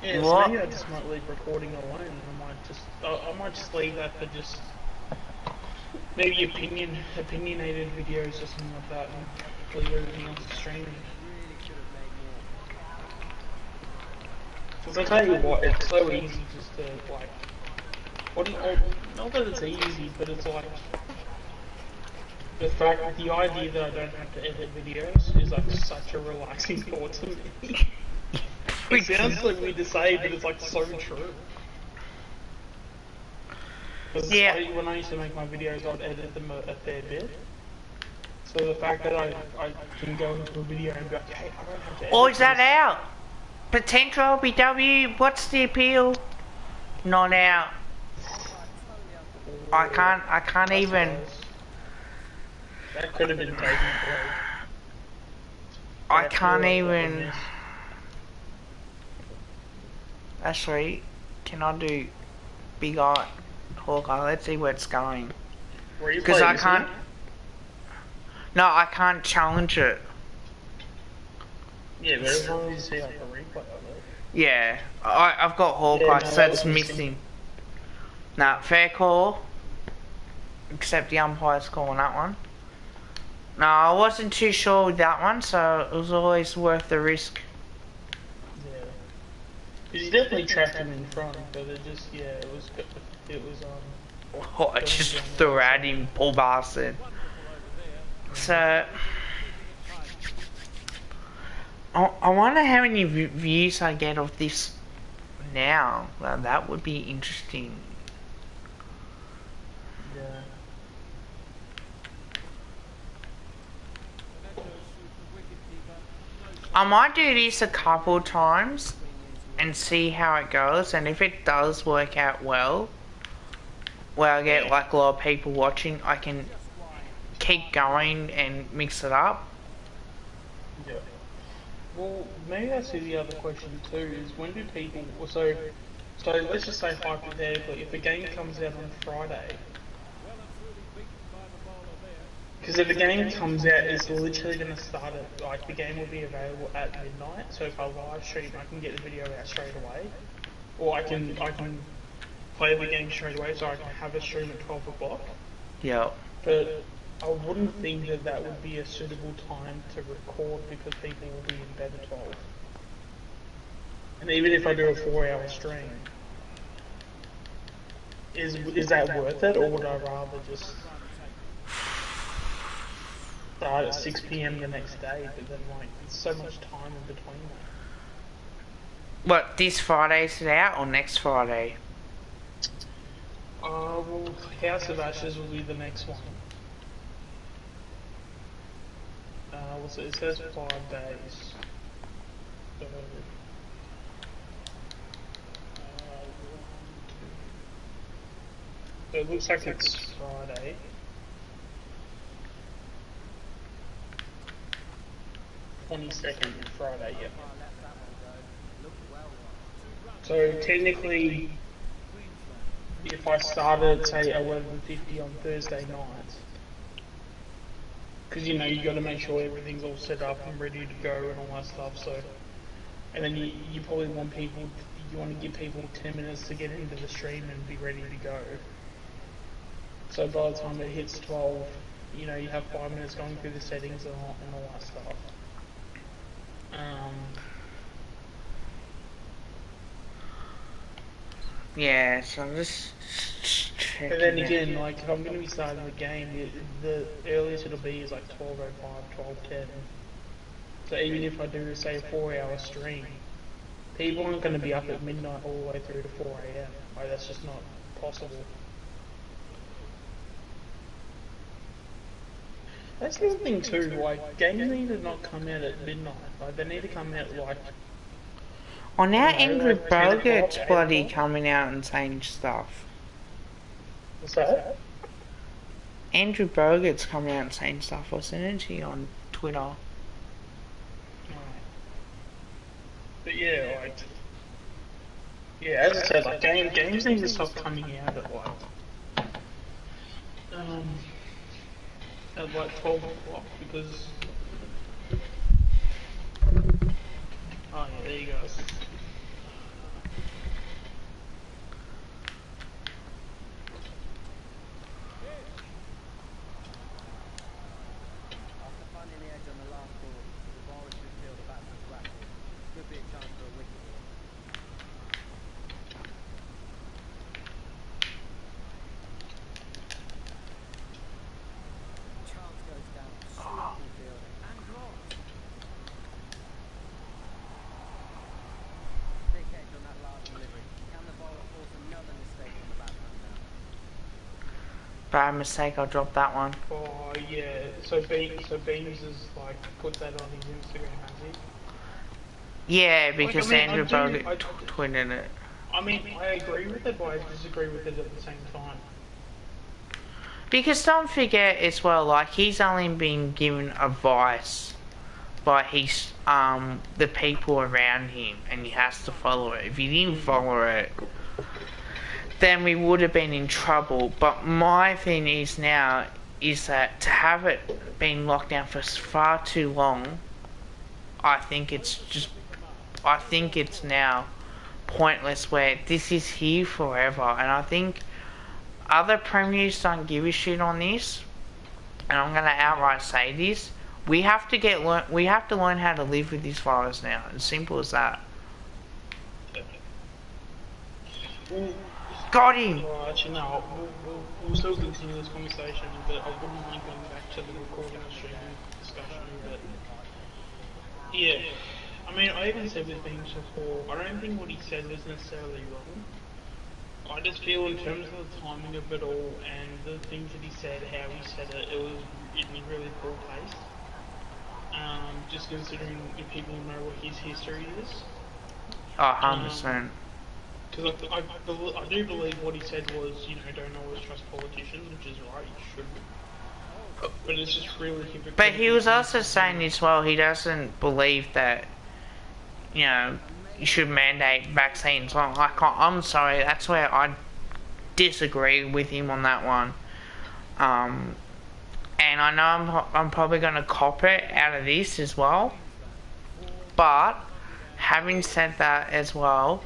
Yeah, so What? maybe I just might leave recording alone. I might just leave that for just maybe opinionated videos or something like that, and leave everything else streaming. Because I tell you what, it's so easy just to like. Not that it's easy, but it's like the idea that I don't have to edit videos is like such a relaxing thought to me. It sounds like weird to say, but it's like so true. Because Yeah. when I used to make my videos, I'd edit them a fair bit. So So the fact that I can go into a video and be like, hey, I don't have to Or edit is that this. out? Potential BW, what's the appeal? Not out. I can't I even, suppose. That could have been taken away. I But I feel can't like that would even, miss. actually, can I do Big Eye Hawkeye? Let's see where it's going. Because Replay, I isn't can't, it? no, I can't challenge it. Yeah, but as long as you see like a replay of it. Yeah, I've got Yeah, Hawkeye, no, so that it's was missing. missing. Nah, fair call. Except the umpire's calling that one. No, I wasn't too sure with that one, so it was always worth the risk. Yeah. Because he definitely trapped him in front, but it just, yeah, it was, Oh, I going just down the threw other at side. him, poor bastard. Wonderful over there. So, Visit I wonder how many views I get of this now. Well, that would be interesting. Yeah. Echoes shoot the wicketkeeper. I might do this a couple times and see how it goes, and if it does work out well, where I get like a lot of people watching, I can keep going and mix it up. Yeah. Well, maybe that's the other question too, is when do people, so let's just say hypothetically, if a game comes out on Friday, Well and truly beaten by the bowler there. because if the game comes out, it's literally going to start at, like, the game will be available at midnight, so if I live stream, I can get the video out straight away, or I can play the game straight away, so I can have a stream at 12 o'clock, Yeah. but I wouldn't think that that would be a suitable time to record because people will be in bed at 12. And even if I do a 4-hour stream, is that worth it, or would I rather just start at 6 p.m. the next day, but then like it's so much time in between that. What, this Friday's it out or next Friday? Well, House of Ashes will be the next one. So it says 5 days. So, so it looks like it's Friday. '22nd Friday, yeah. So technically, if I started at say 11:50 on Thursday night, because you know you got to make sure everything's all set up and ready to go and all that stuff. So, and then you probably want people, you want to give people 10 minutes to get into the stream and be ready to go. So by the time it hits 12, you know you have 5 minutes going through the settings and all that stuff. Yeah, so I'm just checking. But then it. again, like if I'm going to be starting the game, the earliest it'll be is like 12:05, 12:10. So even if I do say a 4-hour stream, people aren't going to be up at midnight all the way through to 4 a.m. Like that's just not possible. That's the other thing too, like games need to not come out at midnight. Like they need to come out like Oh, now I don't know, Andrew like 10 Bogut's o'clock, 8 bloody o'clock. coming out and saying stuff. What's that? Andrew Bogut's coming out and saying stuff. I sent it to you on Twitter. Right. But yeah, like yeah, as I said, like games need to stop coming out at like 12 o'clock because oh yeah, there you go. After finding the edge on the last ball, the bowler should feel the batsman's rattle. Could be a chance for a wicket here. Chance goes down. Sweetly fielded. Bad mistake, I dropped that one. Oh yeah. So Beams has like put that on his Instagram, has he? Yeah, Like I because mean, I Andrew do. Bogut tweeted it. I mean, I agree with it, but I disagree with it at the same time. Because don't forget as well, like he's only been given advice by the people around him, and he has to follow it. If he didn't follow it, then we would have been in trouble. But my thing is now is that to have it been locked down for far too long, I think it's now pointless. Where this is here forever, and I think other premiers don't give a shit on this. And I'm gonna outright say this: we have to learn how to live with this virus now. As simple as that. Well, Got him. well, actually, no. We'll still continue this conversation, but I wouldn't mind going back to the recording and streaming discussion. But yeah, I mean, I even said with Beams before, I don't think what he said was necessarily wrong. I just feel in terms of the timing of it all and the things that he said, how he said it, it was in really poor taste. Just considering if people know what his history is. Oh, 100%. Because I do believe what he said was, don't always trust politicians, which is right, you shouldn't. But it's just really hypocritical. But he was also saying as well, he doesn't believe that, you should mandate vaccines. I'm sorry, that's where I disagree with him on that one. And I know I'm probably going to cop it out of this as well. But, having said that as well,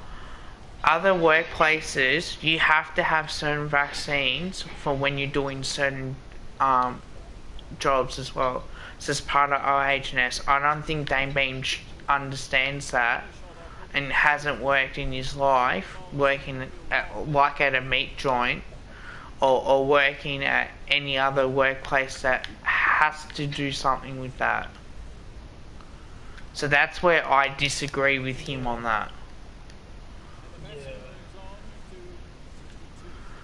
other workplaces, you have to have certain vaccines for when you're doing certain jobs as well. So as part of OH&S, I don't think Dane Beam understands that and hasn't worked in his life working at a meat joint or working at any other workplace that has to do something with that. So that's where I disagree with him on that.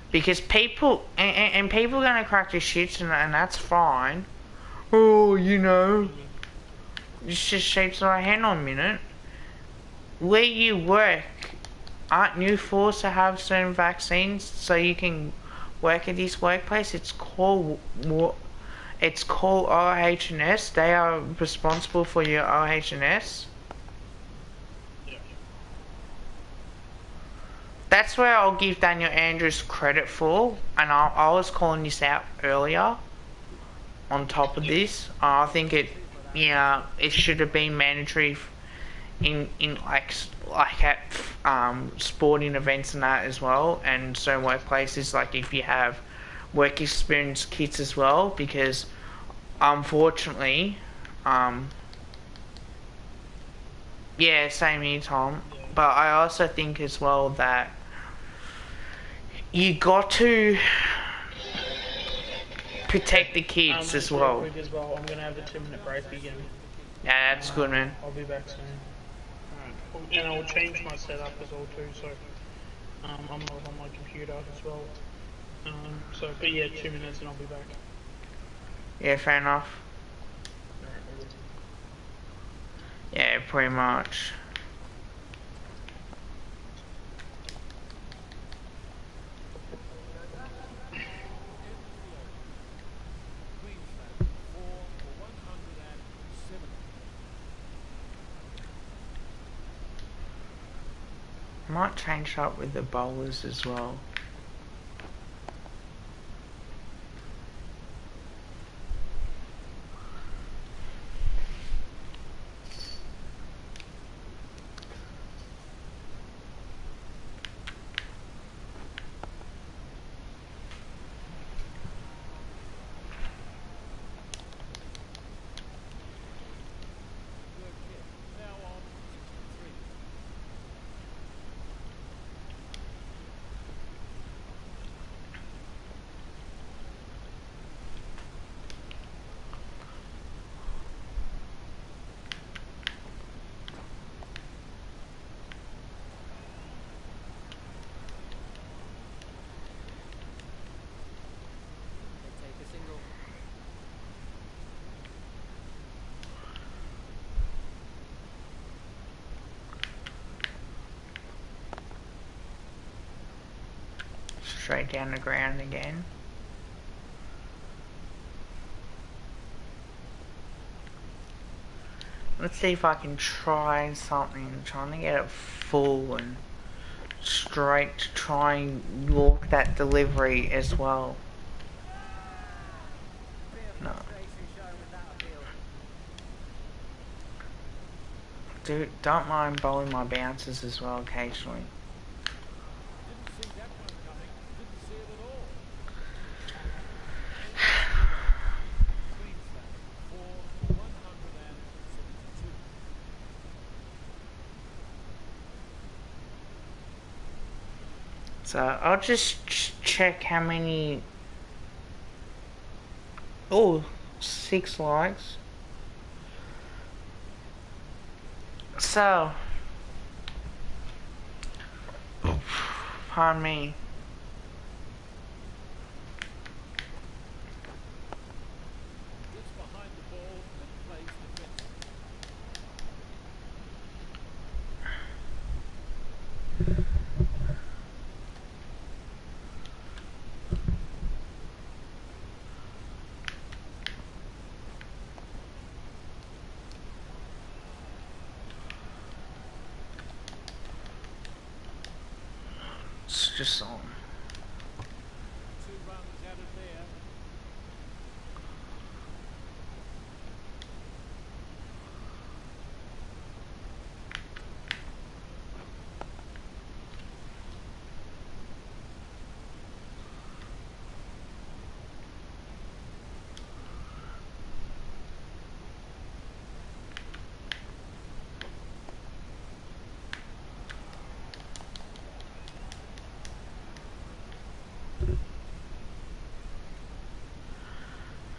Because people, and people are going to crack their shits and that's fine. Oh, this just shapes our hand on a minute. Where you work, aren't you forced to have certain vaccines so you can work at this workplace? It's called OH&S. They are responsible for your OH&S. That's where I'll give Daniel Andrews credit for, and I was calling this out earlier. On top of this, I think it should have been mandatory in like at sporting events and that as well, and certain workplaces, like if you have work experience kits as well, because unfortunately, same here, Tom. But I also think as well that you got to protect the kids as well. Quick as well. I'm gonna have a 2-minute break again. Yeah, that's good, man. I'll be back soon. Alright. And I'll change my setup as well too, so I'm not on my computer as well. But yeah, 2 minutes and I'll be back. Yeah, fair enough. Alright, Yeah, pretty much. Queensland 4 for 107. Might change up with the bowlers as well. Good kick. Now on 63. straight down the ground again. Let's see if I can try something. Trying to get it full and straight to try and walk that delivery as well. No. Dude, don't mind bowling my bounces as well occasionally. Didn't see that one coming. Didn't see it at all. Queensland for 172. So I'll just check how many. Oh, 6 likes. So, pardon me. Gets behind the ball and plays defensive. It's just on. 2 runs out of there.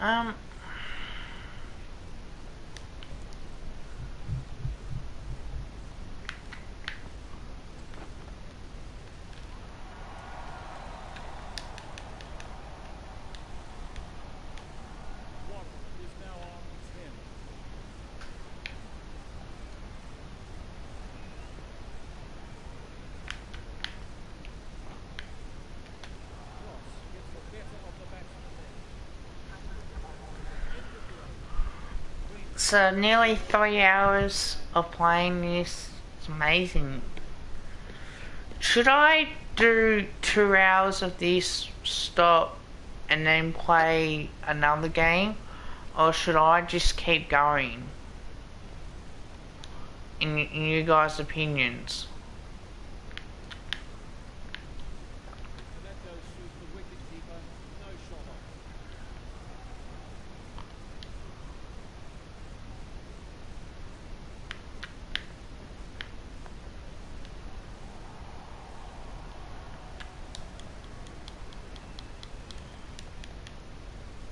Um. Watt is now on 10. Ross gets the better of the batsman there. End of the over. Queensland So nearly 3 hours of playing this. It's amazing. Should I do 2 hours of this, stop, and then play another game? Or should I just keep going? In you guys' opinions. and that goes through the wicket keeper. No shot off.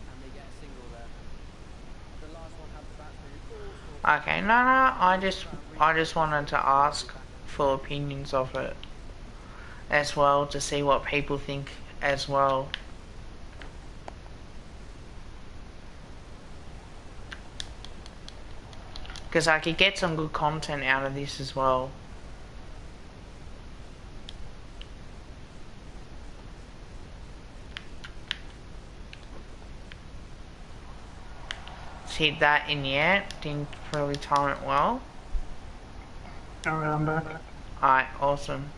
And they get a single there. The last one had the batsman who also Okay, no, I just wanted to ask for opinions of it as well, to see what people think as well. Because I could get some good content out of this as well. Let's hit that in the air. Didn't really time it well. Alright, I'm back. Alright, awesome.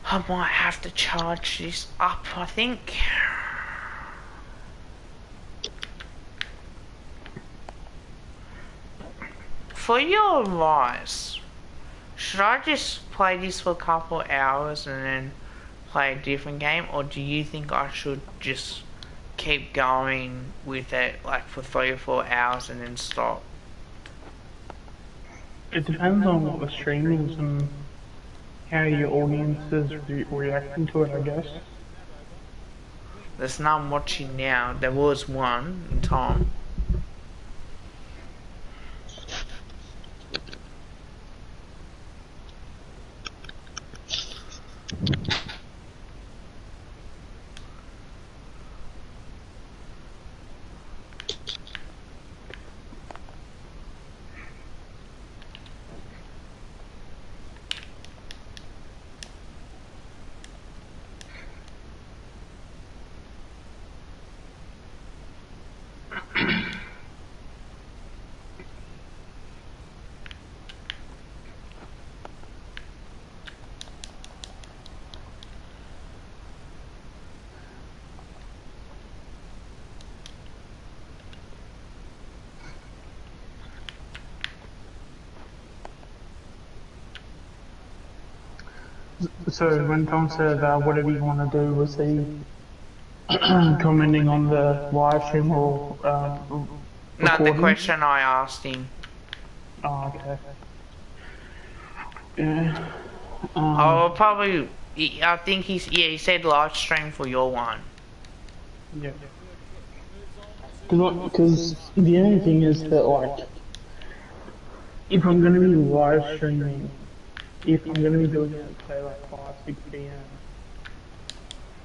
I might have to charge this up, I think. For your advice, should I just play this for a couple of hours and then play a different game, or do you think I should just keep going with it like for 3 or 4 hours and then stop? It depends on what the stream is and how your audience is reacting to it, I guess. There's none watching now. There was one in time. So when Tom said whatever you want to do, was he commenting on the live stream or No, the recording? question I asked him. Oh, okay. Yeah. Oh, probably. I think he said live stream for your one. Yeah. Because the only thing is that, like, if I'm going to be live streaming, if I'm going to be doing it at, say, like 5, 6 p.m.,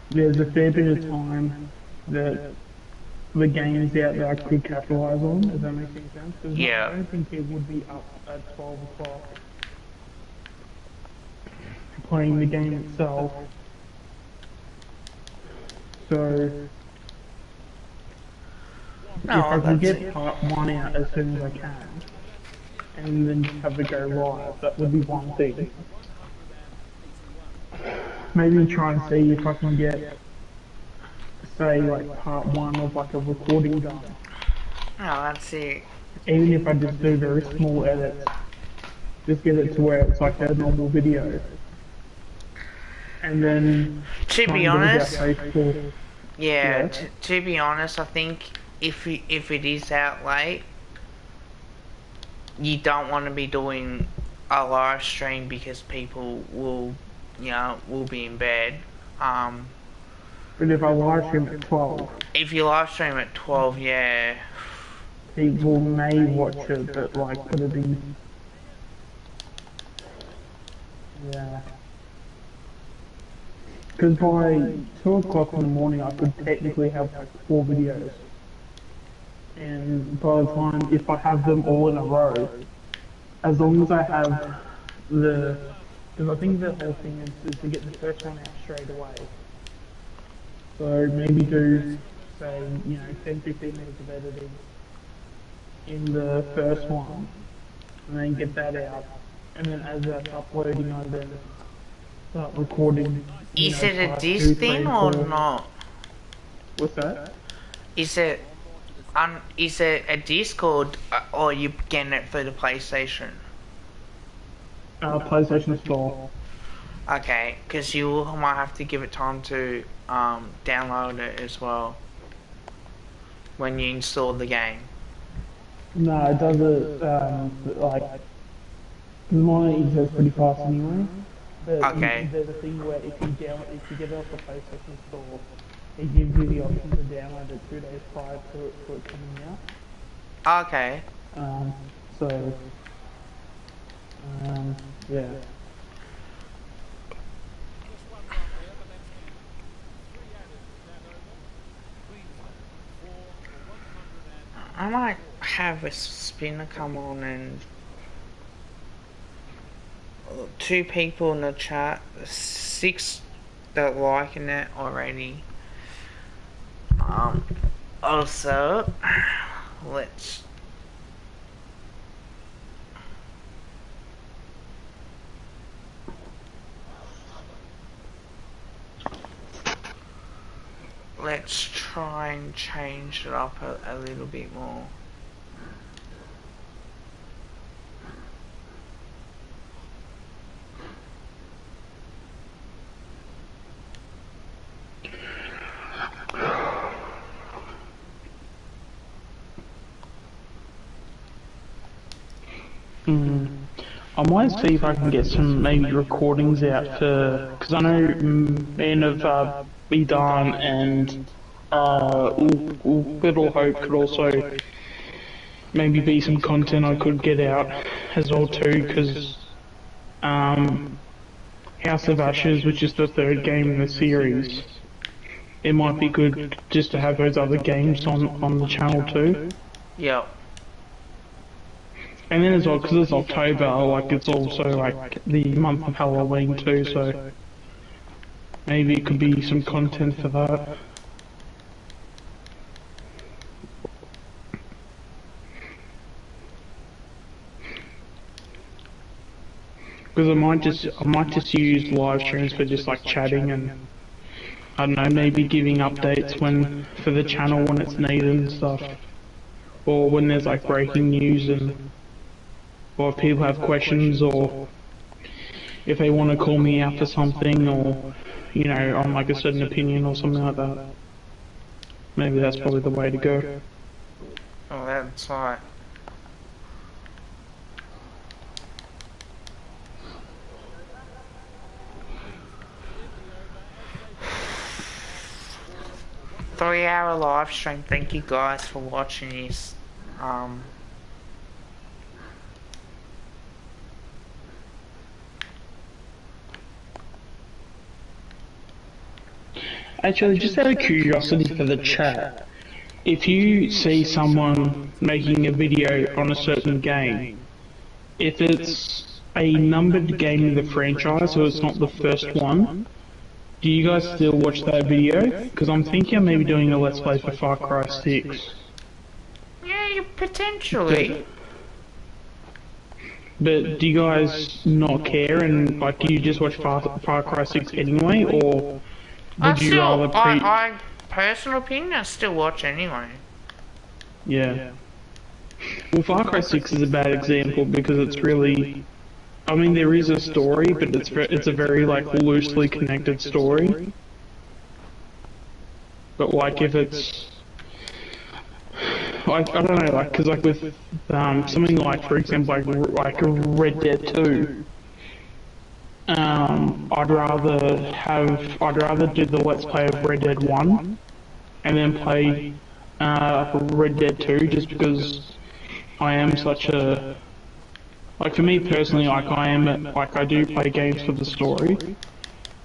there's a fair bit of time that the game's out that I could capitalise on, does that make any sense? Because Yeah. I don't think it would be up at 12 o'clock playing the game itself. So, if I can get part 1 out as soon as I can, and then just have it go live, that would be one thing. Maybe try and see if I can get, say, like part 1 of like a recording done. Oh, that's it. Even if I just do very small edits, just get it to where it's like a normal video. And then To try be and build honest, our Facebook. yeah. Yeah. To be honest, I think if it is out late, you don't want to be doing a live stream because people will be in bed. But if I live stream at 12, If you live stream at 12, yeah. people may watch it, but like, could it be? Yeah. Because by 2 o'clock in the morning, I could technically have like 4 videos. And by the time, if I have them all in a row, as long as I have because I think the whole thing is to get the first one out straight away. So maybe do, say, 10, 15 minutes of editing in the first one, and then get that out. And then as that's uploading, I then start recording. Is it a part disc 2, thing 3, or 4. not? What's that? Is it a disc or you getting it through the PlayStation? PlayStation Store. Okay, because you might have to give it time to download it as well when you install the game. No, it does it, like, mine exists pretty fast anyway. But Okay. there's a thing where if you get it off the PlayStation Store, it gives you the option to download it 2 days prior to it coming out. Okay. So, yeah. I might have a spinner come on and 2 people in the chat, 6 that liking it already. Also, let's try and change it up a little bit more. I might see if I can get some maybe recordings out for, because I know Men of Bidan and Little Hope could also maybe be some content I could get out as well too, because House of Ashes, which is the 3rd game in the series, it might be good just to have those other games on the channel too. Yep. And then as well, because it's October, like it's also like the month of Halloween too, so maybe it could be some content for that. Because I might just use live streams for just like chatting and I don't know, maybe giving updates for the channel when it's needed and stuff, or when there's like breaking news or if people have questions or if they want to call me out for something, or you know, on like a certain opinion or something like that. Maybe that's probably the way to go. Oh, that's right. Three-hour live stream. Thank you guys for watching this. Actually, just out of curiosity for the chat, if you see someone making a video on a certain game, if it's a numbered game in the franchise, so it's not the first one, do you guys still watch that video? Because I'm thinking of maybe doing a Let's Play for Far Cry 6. Yeah, potentially. But do you guys not care, and like, do you just watch Far Cry 6 anyway, or would you rather I personal opinion, I still watch anyway. Yeah. Well, Far Cry 6 is a bad example because it's really... I mean, there is a story, but it's a very, like, loosely connected story. But, like, if it's... I don't know, like, because, like, with something like, for example, like Red Dead 2, I'd rather do the Let's Play of Red Dead 1, and then play Red Dead 2, just because I am such a... Like, for me personally, like, I do play games for the story.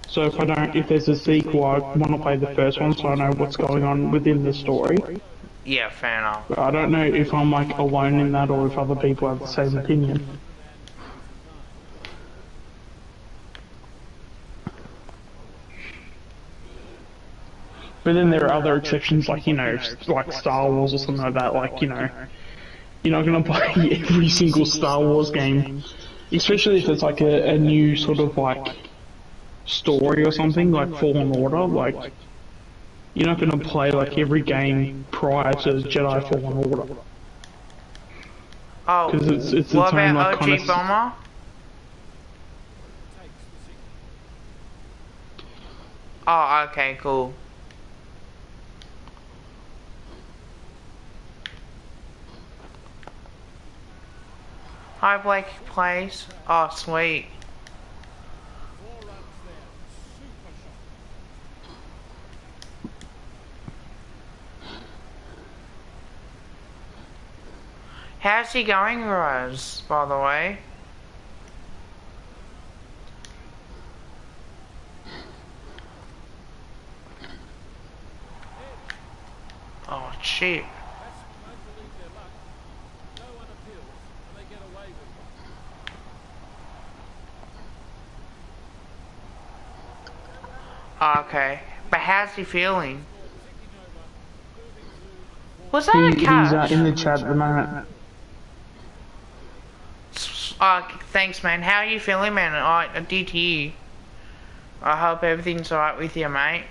So if there's a sequel, I want to play the first one so I know what's going on within the story. Yeah, fair enough. But I don't know if I'm, like, alone in that or if other people have the same opinion. But then there are other exceptions, like, you know, like Star Wars or something like that, like, you know, you're not going to play every single Star Wars game, especially if it's like a new sort of like story or something, like Fallen Order. Like, you're not going to play like every game prior to Jedi Fallen Order. Oh, Because it's what own, about like, OG Bomber? Oh, okay, cool. Hi, Blake plays. Oh, sweet. 4 runs there. Super shot. How's he going, Rose, by the way? Oh, shit. That's won't believe their luck. No one appeals, and they get away with one. Oh, okay. But how's he feeling? Ticking over. Moving to Was that a He's catch? in the chat at the moment. Oh, thanks, man. How are you feeling, man? I did hear. I hope everything's alright with you, mate.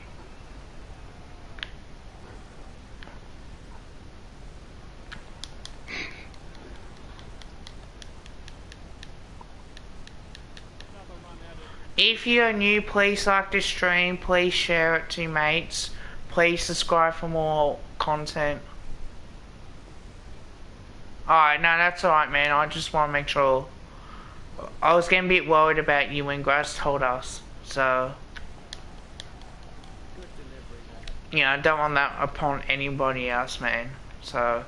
another run at it. If you're new, please like the stream. Please share it to your mates. Please subscribe for more content. Alright, no, that's alright, man. I just want to make sure. I was getting a bit worried about you when Grass told us. So, Good delivery there. you know, I don't want that upon anybody else, man. So,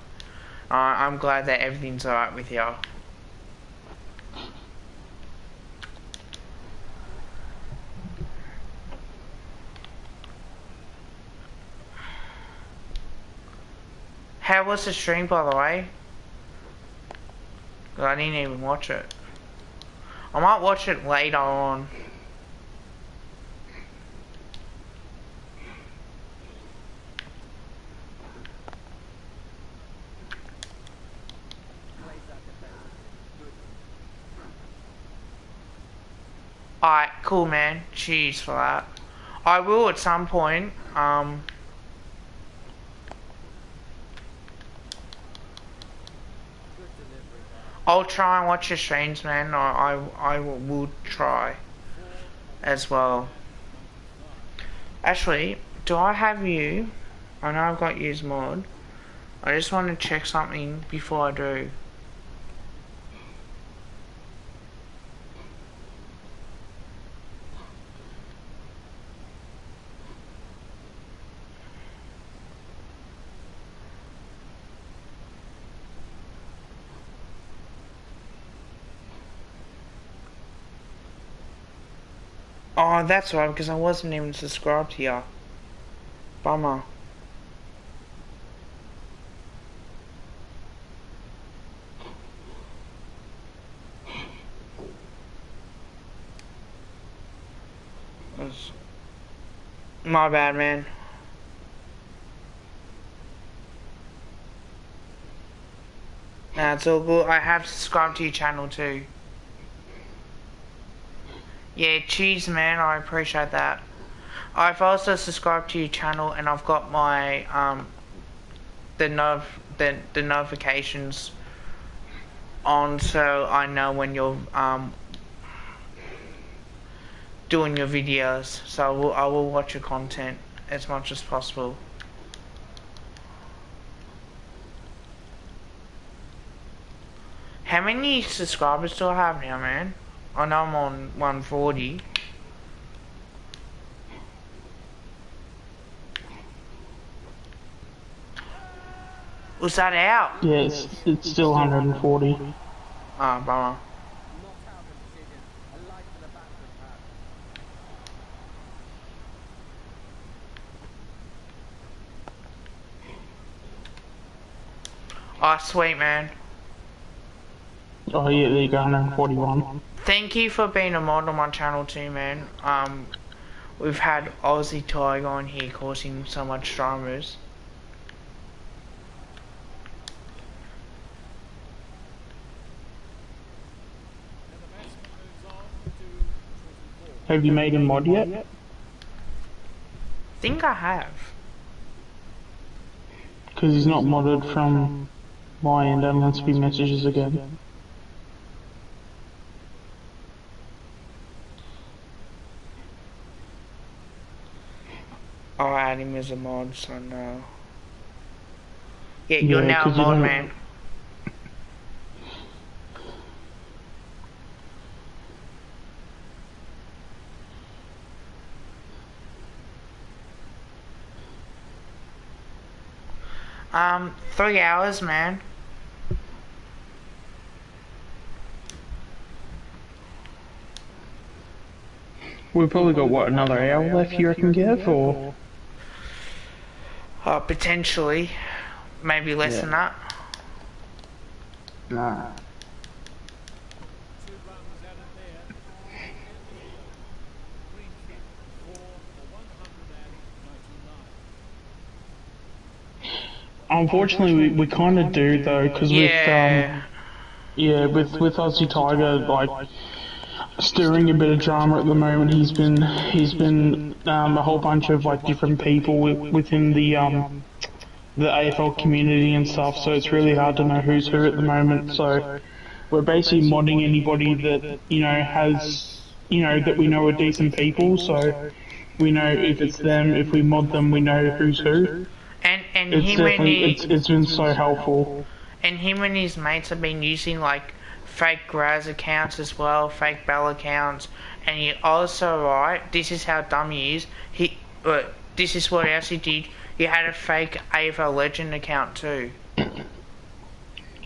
I'm glad that everything's alright with y'all. How was the stream, by the way? 'Cause I didn't even watch it. I might watch it later on. Plays that defensively. Good. Alright, cool, man. Cheers for that. I will at some point. Good delivery there. I'll try and watch your streams, man. I will try. as well. Actually, do I have you? I know I've got use mod. I just want to check something before I do. Oh, that's right, because I wasn't even subscribed here. Bummer. My bad, man. Nah, it's all good. I have subscribed to your channel too. Yeah, cheers, man. I appreciate that. I've also subscribed to your channel, and I've got my the notifications on, so I know when you're doing your videos. So I will watch your content as much as possible. How many subscribers do I have now, man? I know I'm on 140. Was that out? Yeah, it's still 140. Ah, bummer. Not out of decision. A light for the batsman, Oh, perhaps. sweet, man. Oh yeah, there you go, 141. Thank you for being a mod on my channel too, man. We've had Aussie Tiger on here causing so much dramas. Have you made him mod yet? Think I have. Because he's not modded from my end unless he messages again. I'll add him as a mod, so no. Yeah, you're now a 'cause you mod, don't- man. Um, 3 hours, man. We've probably got, what, another hour left you reckon, Gav, or? Potentially. Maybe less than that. Nah. 2 runs out of there. Green kick for a 199. Unfortunately, we kind of do, though, because Yeah. with Aussie Tiger, like, stirring a bit of drama at the moment. He's been a whole bunch of like different people within the AFL community and stuff. So it's really hard to know who's who at the moment. So we're basically modding anybody that has that we know are decent people. So we know if it's them. If we mod them, we know who's who. And It's him and definitely he, it's been so helpful. and him and his mates have been using like fake Graz accounts as well, fake Bell accounts, and he also, right, this is how dumb he is, this is what else he did, he had a fake AFL Legend account too.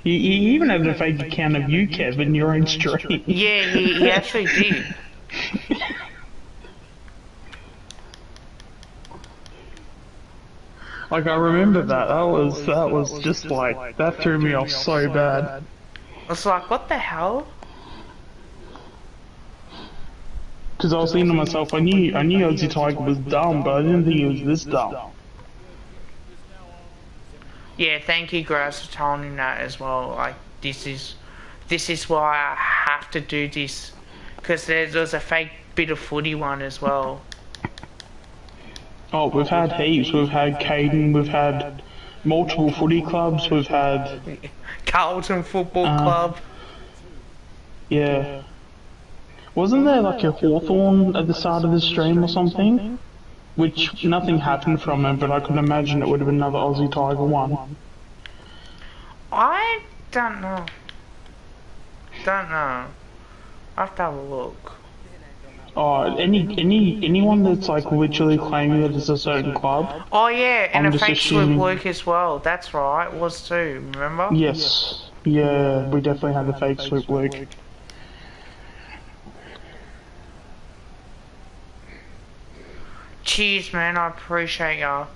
He even had a fake account of you, Kev, in your own stream. Yeah, he actually did. Like, I remember that. That was just like, that threw me off so bad. I was like, what the hell? Because I was thinking to myself, I knew Aussie Tiger was dumb, but I didn't think he was this dumb. Yeah, thank you, Graz, for telling him that as well. Like, this is why I have to do this, because there's a fake bit of footy one as well. Oh, we've had heaps. We've had Caden, we've had multiple footy clubs, we've had... Carlton Football Club. Yeah. Wasn't there like a Hawthorn at the start of the stream or something? Which nothing happened from it, but I could imagine it would have been another Aussie Tiger one. I don't know. Don't know. I have to have a look. Oh, anyone that's like literally claiming that it's a certain club, Oh yeah, and I'm a just fake swoop assuming. Luke as well. That's right, was too. Remember? Yes, yeah, we definitely had a fake swoop Luke. Cheers, man. I appreciate ya.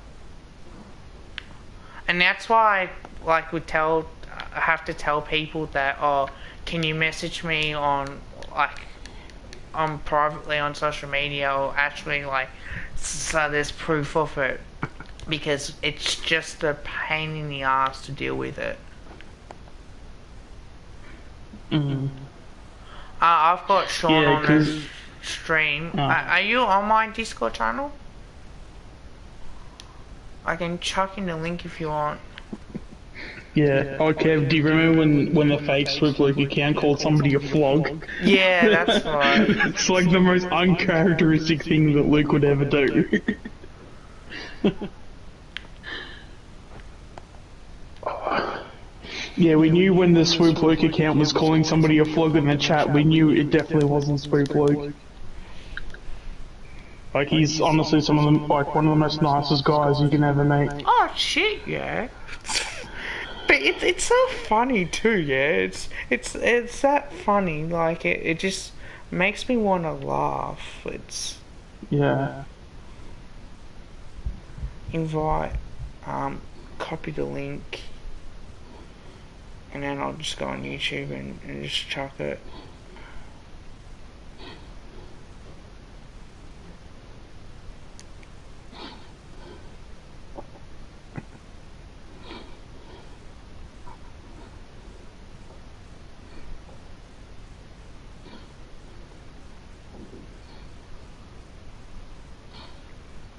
And that's why, like, I have to tell people that, oh, can you message me on, like, on privately on social media, or actually, like, so there's proof of it, because it's just a pain in the ass to deal with it. I've got Sean Yeah, on the stream. Are you on my Discord channel? I can chuck in the link if you want. Yeah. Oh, Kev, do you remember when the fake swoop Luke account called somebody a flog? Yeah, that's right. It's like the most uncharacteristic thing that Luke would ever do. Yeah, we knew when the Swoop Luke account was calling somebody a flog in the chat, we knew it definitely wasn't Swoop Luke. Like, he's honestly some of them, like, one of the most nicest guys you can ever meet. Oh shit, yeah. But it's so funny too, yeah. It's that funny. Like it just makes me want to laugh. It's Yeah. invite, copy the link, and then I'll just go on YouTube and just chuck it.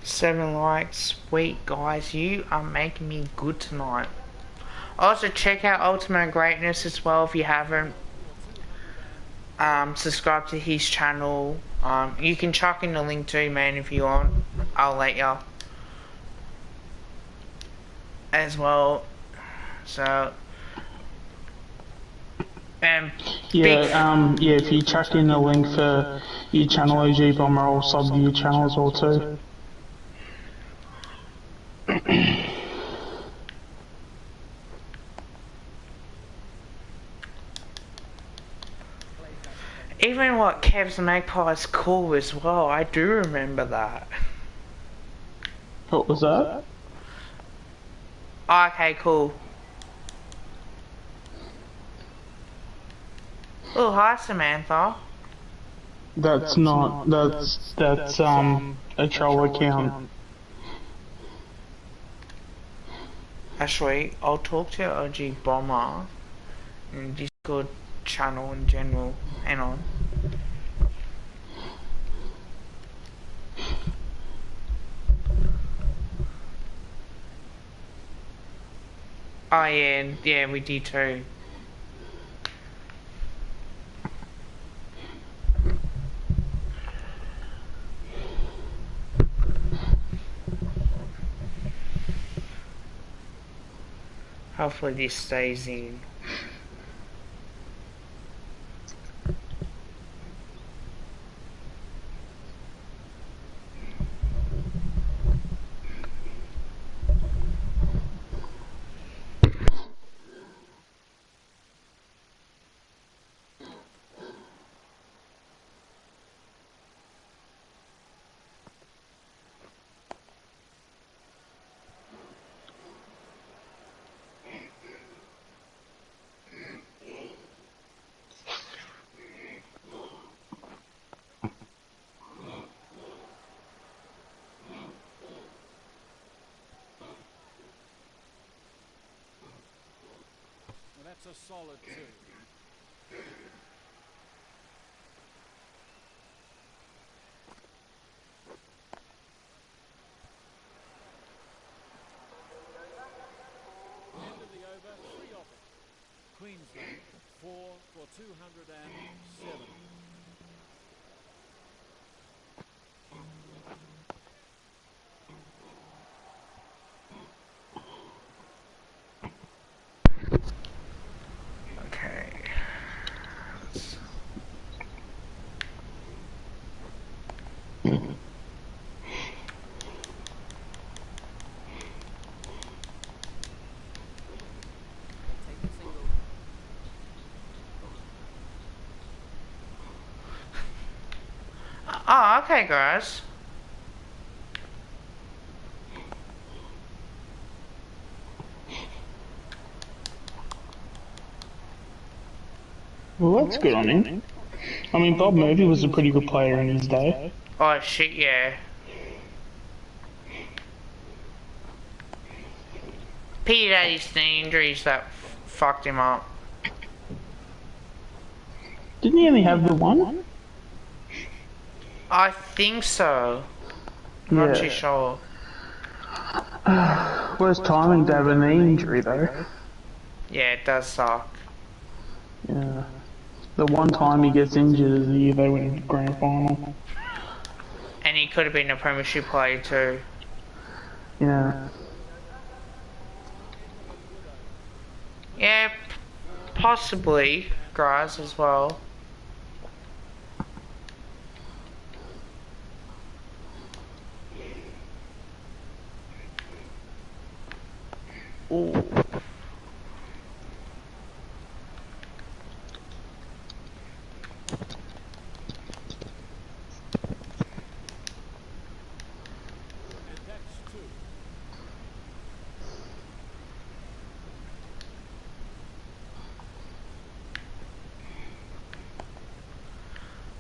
Seven likes, sweet guys, you are making me good tonight. Also check out Ultimate Greatness as well if you haven't. Subscribe to his channel. You can chuck in the link too, man, if you want. I'll let ya. As well. So Yeah, if you chuck in the link for your channel, OG Bomber, I'll sub to your channel as well too. even what Kev's Magpie's cool as well. I do remember that. What was that? Oh, okay, cool. Oh, hi Samantha. That's a troll account. Actually, I'll talk to OG Bomber and Discord channel in general. Hang on. Oh yeah, we did too. Hopefully this stays in. Well, that's a solid 2. End of the over, 3 off it. Queensland, 4 for 207. Oh, okay, guys. Well, that's good on him. I mean, Bob Murphy was a pretty good player in his day. Oh shit, yeah. Pete had his knee injuries that fucked him up. Didn't he only have the one? I think so. I'm not too sure. Worst timing to have a knee injury though. Yeah, it does suck. Yeah. The one time he gets injured is the year they win the grand final. And he could have been a premiership player too. Yeah. Yeah, possibly, guys, as well. Ooh. And that's two.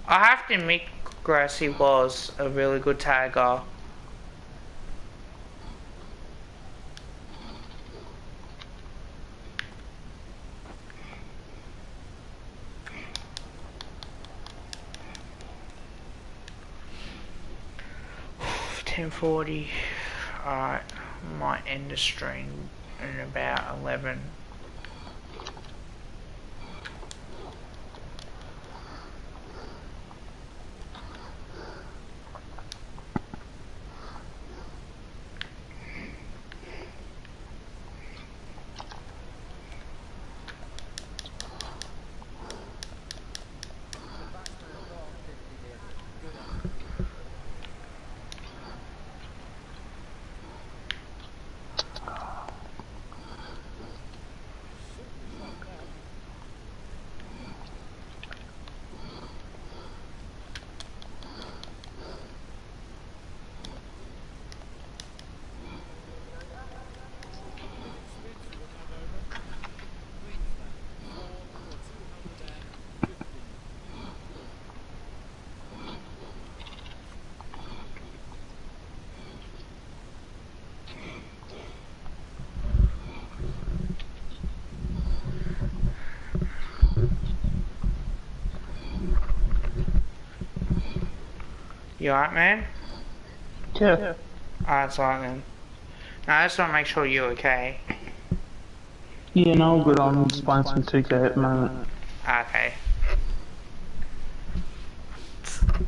I have to admit, Grassy was a really good tagger. $10.40. Alright, might end the stream in about 11. The batsman got 50 here. Good on him. Certainly shot that. An expensive run over. Queensland 4 for 250. You alright, man? Yeah. Alright, that's alright then. No, I just want to make sure you're okay. Yeah, no, good. I'm just playing some 2K at the moment. Okay.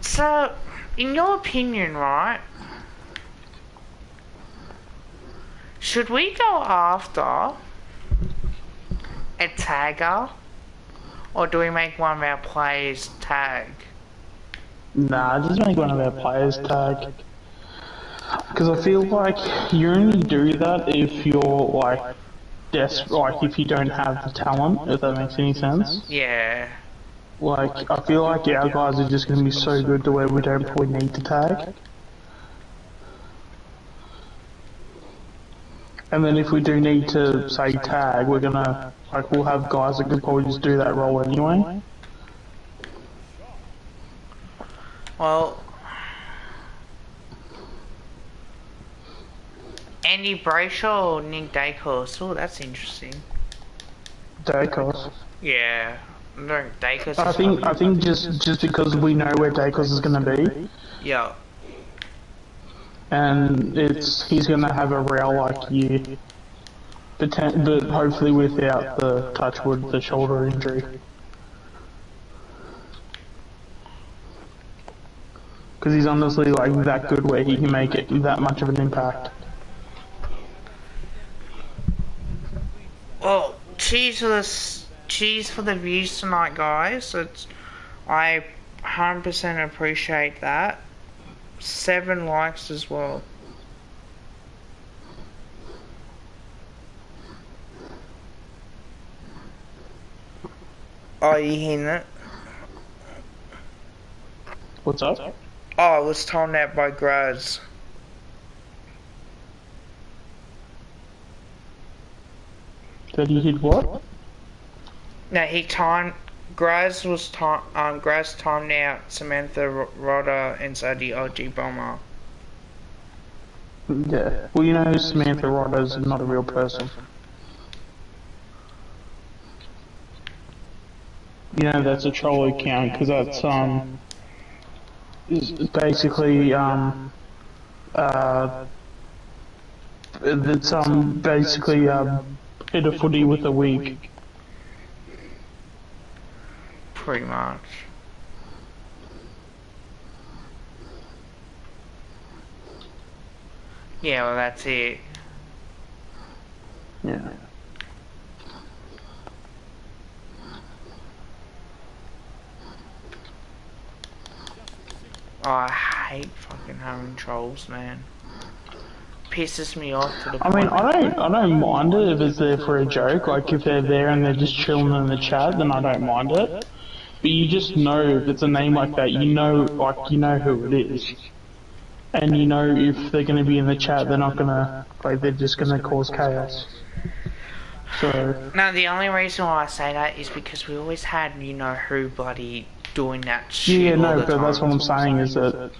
So, in your opinion, right? Should we go after a tagger? Or do we make one of our players tag? Nah, just make one of our players tag. Because I feel like you only do that if you're like like if you don't have the talent, if that makes any sense. Yeah. Like, I feel like our guys are just going to be so good to where we don't probably need to tag. And then if we do need to, say, tag, we're gonna, like, we'll have guys that can probably just do that role anyway. Well, Andy Brayshaw or Nick Dacos? Oh, that's interesting. Dacos. Yeah. I don't Dacos. I think just because we know where Dacos is gonna be, Yeah. and he's gonna have a rail like you, but hopefully without the touchwood, the shoulder injury. Because he's honestly like that good where he can make it that much of an impact. Well, cheers for the views tonight, guys. I 100% appreciate that. 7 likes as well. Oh, you hearing that? What's up? Oh, I was told that by Graz. That he hit what? No, he timed. Graz timed out Samantha Rodder inside the OG bomber. Yeah. Well, you know, Samantha Rodder's not a real person. You know, that's a troll account because that's is basically that's basically hit a footy with a wig. Pretty much. Yeah, well, that's it. Yeah. Oh, I hate fucking having trolls, man. Pisses me off to the I mean, point. I don't mind it if it's there for a joke. Like if they're there and they're just chilling in the chat, then I don't mind it. But you just know if it's a name like that, you know who it is, and you know if they're going to be in the chat, they're not gonna they're just gonna cause chaos. So No, the only reason why I say that is because we always had who bloody doing that shit yeah, all no, the but that's what time. I'm saying is that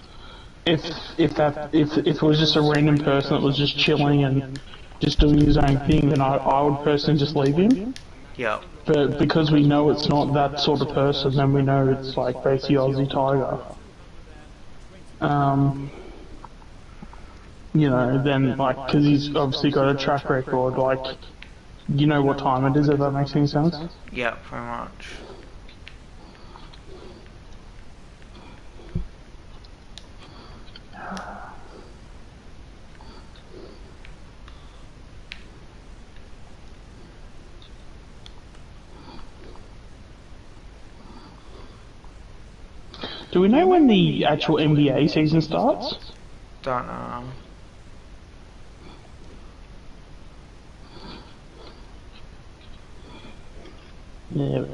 if it was just a random person that was just chilling and just doing his own thing, then I would personally just leave him. Yep. But because we know it's not that sort of person, then we know it's like basically Aussie Tiger. You know, then like, because he's obviously got a track record, like, you know what time it is, if that makes any sense? Yep, pretty much. Do we know when the actual NBA season starts? Don't know. Yeah.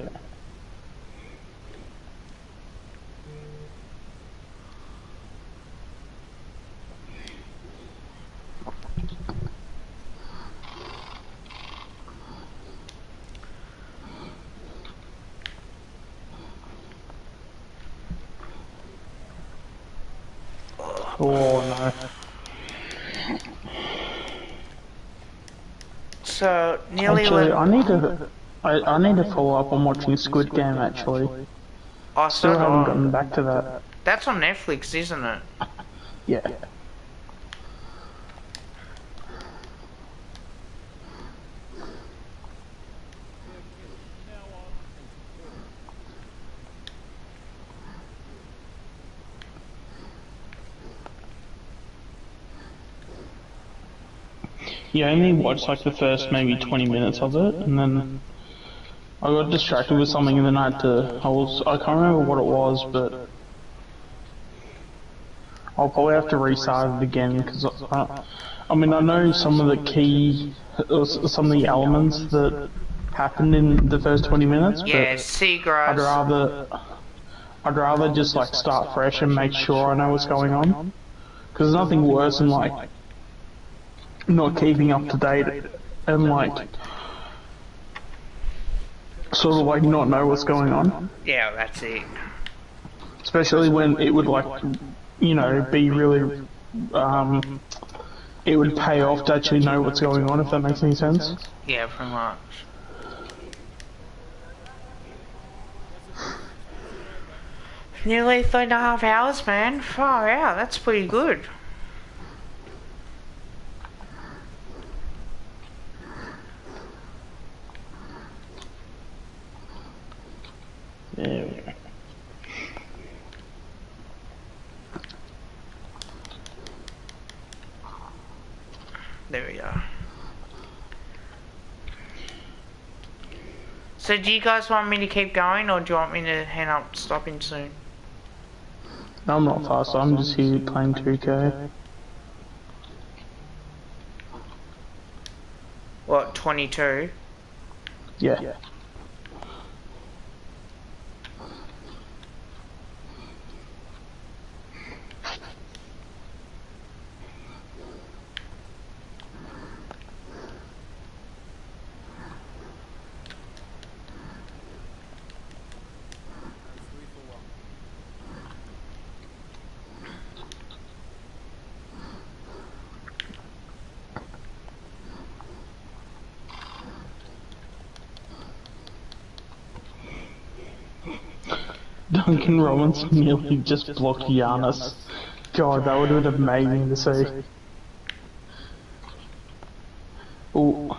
Oh no. So, nearly Actually, 11... I need to follow up on watching Squid Game actually. Oh, Still so do haven't I. gotten back to that. That's on Netflix, isn't it? Yeah. Yeah, I only watched like the first maybe 20 minutes of it, and then I got distracted with something in the night I can't remember what it was, but I'll probably have to restart it again, because I mean, I know some of some of the elements that happened in the first 20 minutes, Yeah, but Seagrass. I'd rather just like start fresh and make sure I know what's going on. Because there's nothing worse than like not keeping up to date and like sort of like not know what's going on. Yeah, that's it. Especially when it would like, you know, be really, it would pay off to actually know what's going on, if that makes any sense. Yeah, pretty much. Nearly 3.5 hours, man. Far out. That's pretty good. There we go. There we go. So do you guys want me to keep going, or do you want me to end up stopping soon? I'm not fast, I'm just here playing 2K. What, 22? Yeah. Duncan Robinson nearly just blocked Giannis. God, that would have been amazing to see. Ooh. And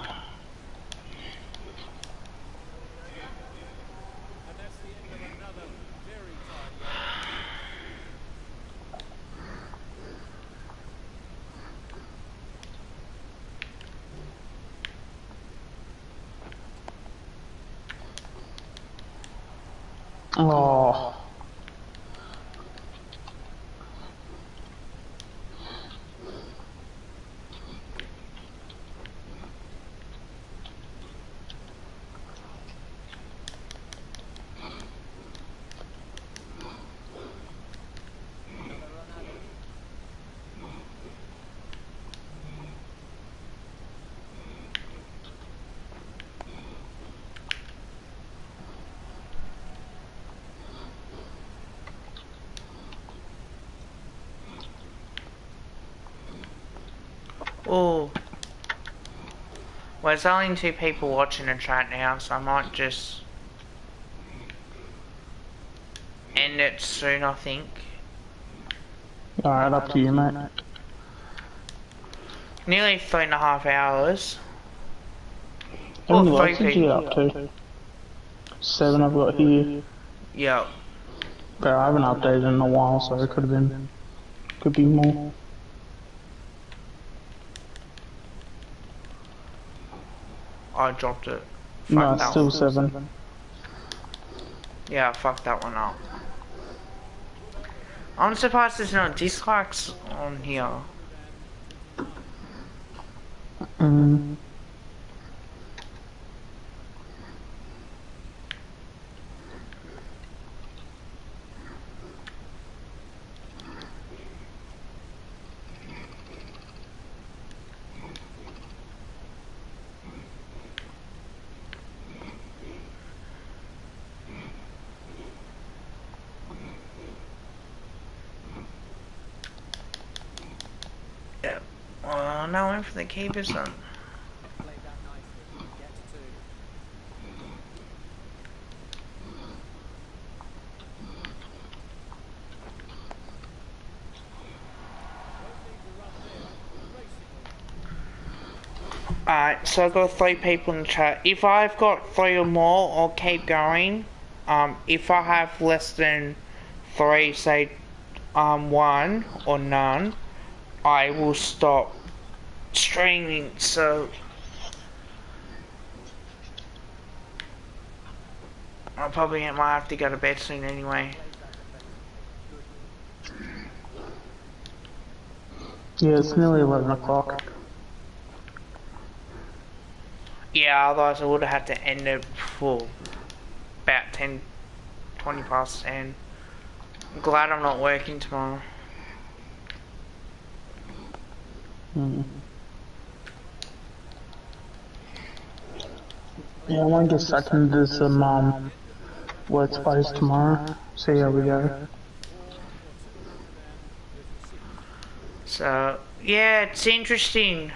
that's the end of another very tidy over. Oh. Another run, Adam. Oh. Well, there's only 2 people watching the chat now, so I might just end it soon, I think. Alright, up to you, mate. Nearly 3.5 hours. How many Oh, 3 likes did you get people. up to? 7 I've got here. Yep. But I haven't updated in a while, so it could be more. I dropped it. No, Fuck it's that still one. 7. Yeah, fuck that one up. I'm surprised there's no dislikes on here. Mm. Yeah. Oh, no one for the keepers then. Played that nicely. Get to 2. Won't need to run there. Racing on. Alright, so I've got 3 people in the chat. If I've got 3 or more, I'll keep going. If I have less than 3, say 1 or none, I will stop streaming. So I probably might have to go to bed soon anyway. Plays that defensively. Good. Yeah, it's nearly 11 o'clock. Yeah, otherwise I would have had to end it for about 10, 20 past 10. I'm glad I'm not working tomorrow. Mm. Yeah, I want to get stuck into some workspace tomorrow. See how we go. So yeah, it's interesting,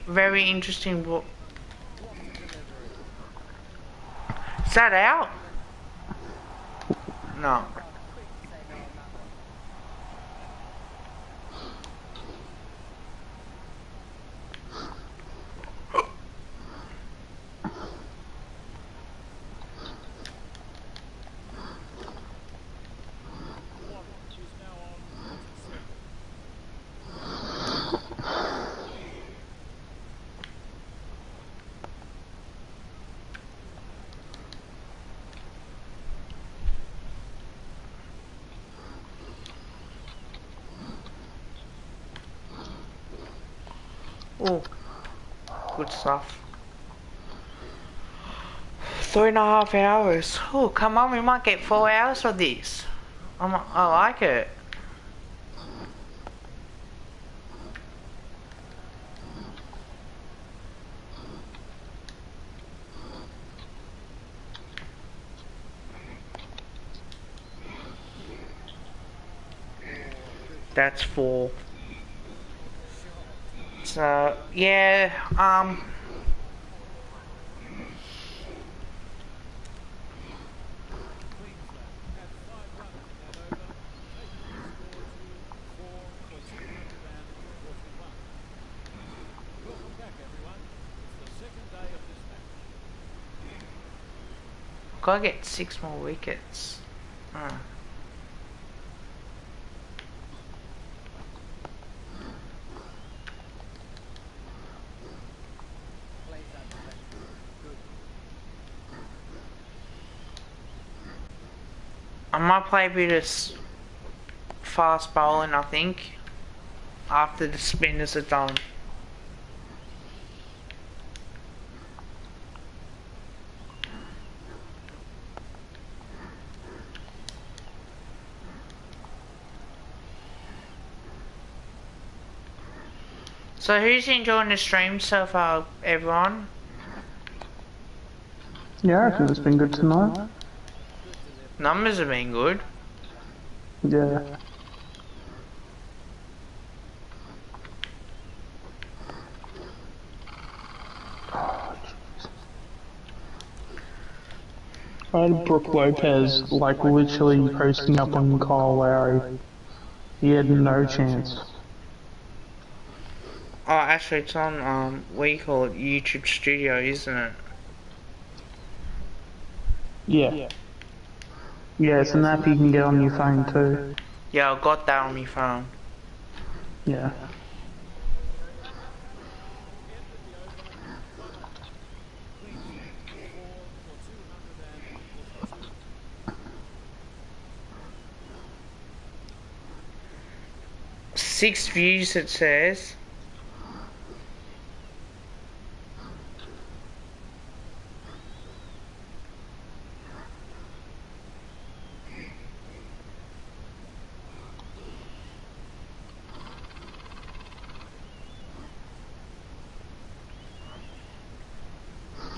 very interesting. What a delivery. Is that out? No. Quick to say no on that one. One is now on to 7. Oh, good stuff. 3.5 hours. Oh, come on, we might get 4 hours of this. I like it. That's 4. So yeah, Queensland have 5 runs gotta get 6 more wickets. Oh. Plays that defense. Good. I might play a bit of fast bowling, I think, after the spinners are done. So who's enjoying the stream so far, everyone? Yeah, I reckon it's been good tonight. Good delivery. Numbers have been good. Yeah. I had Brooke Lopez like literally posting up on Kyle Lowry. He had no chance. Oh, actually, it's on, what do you call it, YouTube Studio, isn't it? Yeah. Yeah, it's an app you can get on your phone too. Yeah, I got that on my phone. Yeah. Queensland 4 for 242. 6 views, it says.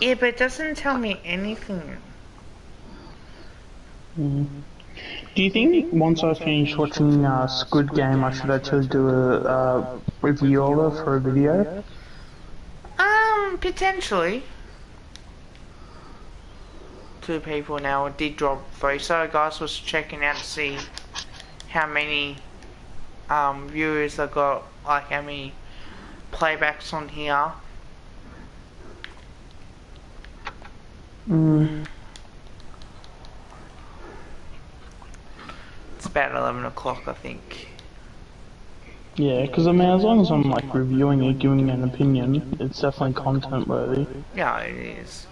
Yeah, but it doesn't tell me anything. Do you think once I finish watching Squid Game, I should actually do a review of it for a video? Potentially. 2 people now. It did drop 3. So guys was checking out to see how many viewers I got, like how many playbacks on here. It's about 11 o'clock, I think. Yeah, because I mean, as long as I'm like reviewing it, giving an opinion, it's definitely content worthy. Yeah, it is.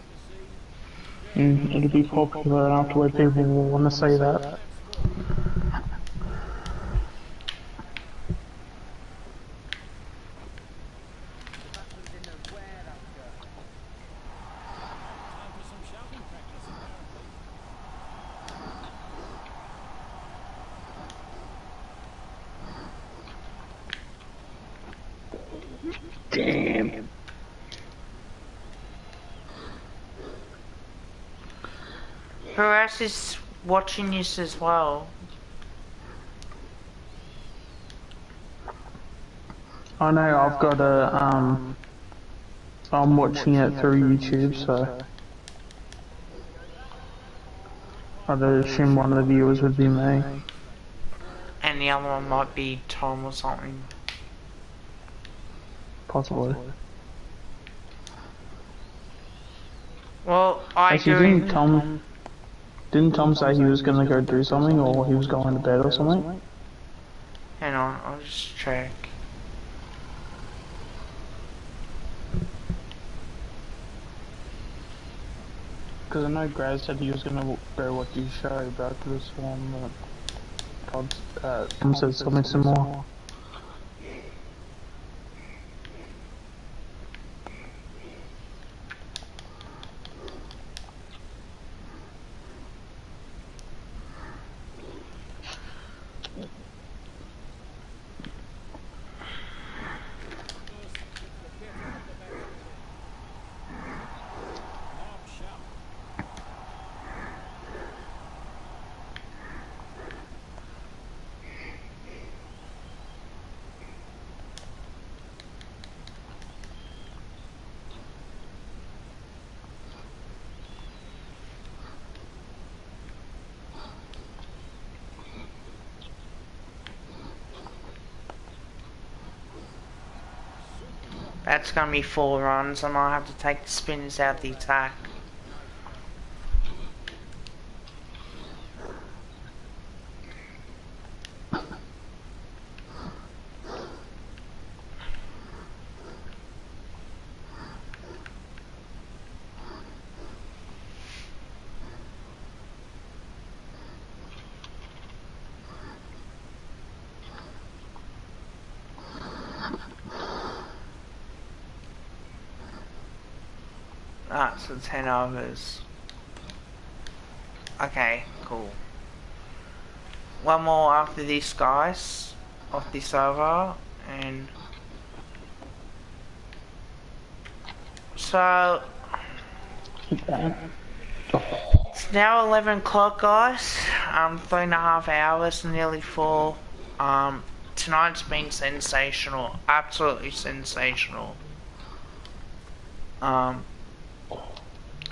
It'll be popular enough to where people will want to say that. The batsman's in there where that's going. Time for some shouting practice, apparently. Damn. Who else is watching this as well? I know I've got I'm watching it through YouTube, so I'd assume one of the viewers would be me. And the other one might be Tom or something. Possibly. Well, I Actually, agree. didn't Tom say he was gonna go do something, or he was going to bed or something? Hang on, I'll just check. Because I know Graz said he was gonna go watch his show, but I could have sworn that Tom said something similar. That's gonna be 4 runs. I might have to take the spinners out the attack. That's the 10 overs. Okay, cool. One more after this, guys. Off this over. And... So... It's now 11 o'clock, guys. 3.5 hours, nearly 4. Tonight's been sensational. Absolutely sensational.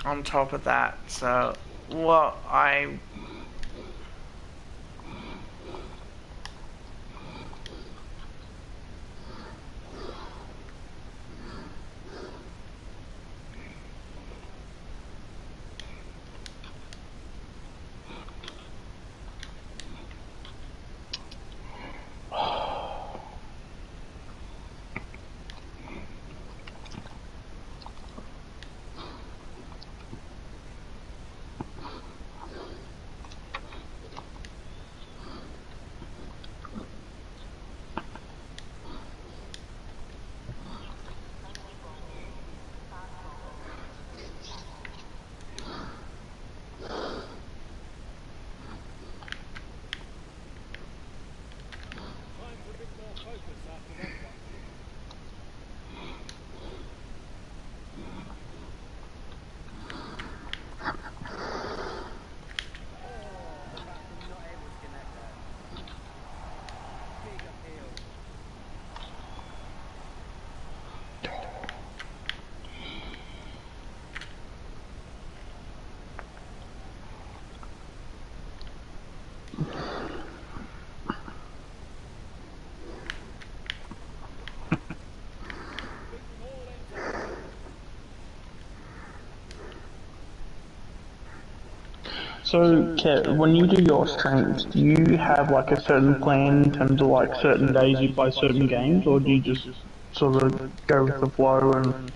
On top of that, so what I Time for a bit more focus after that one. Oh, the batsman not able to connect there. Big appeal. Bit more entertaining. So, Kat, when you do your streams, do you have like a certain plan in terms of like certain days you play certain games, or do you just sort of go with the flow and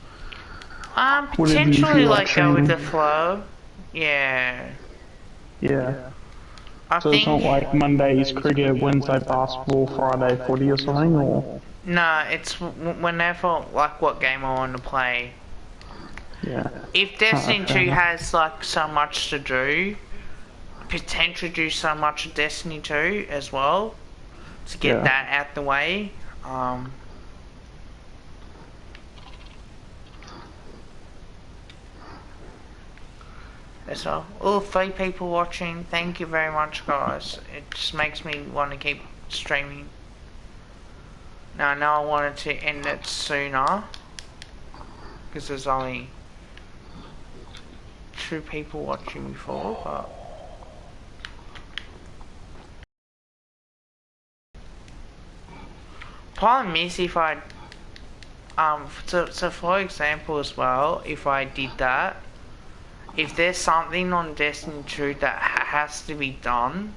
whatever you potentially feel like like go with the streaming? flow. Yeah. Yeah. I So it's not think like Monday's cricket, Wednesday basketball, Friday footy or something, or no, it's whenever like what game I want to play. yeah. If Destiny fair 2 enough. has like so much to do, potentially do so much of Destiny 2 as well to get Yeah. that out the way. That's all. Oh, 3 people watching. Thank you very much, guys. It just makes me want to keep streaming. Now, I know I wanted to end it sooner because there's only 2 people watching before, but problem is if I so for example as well, if I did that, if there's something on Destiny 2 that has to be done,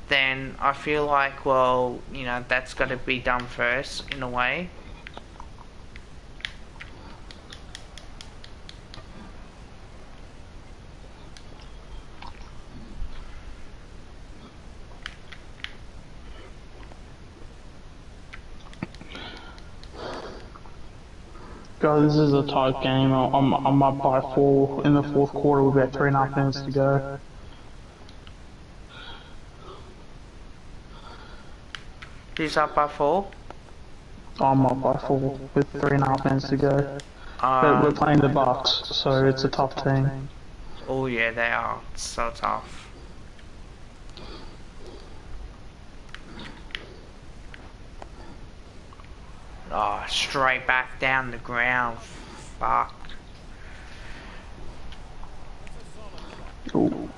then I feel like, well, you know, that's got to be done first in a way. Guys, this is a tight game. I'm up by 4 in the fourth quarter with about 3.5 minutes to go. Who's up by 4? I'm up by 4 with 3.5 minutes to go. But we're playing the Bucks, so it's a tough team. Oh yeah, they are. It's so tough. Oh, straight back down the ground. Fuck. Ooh.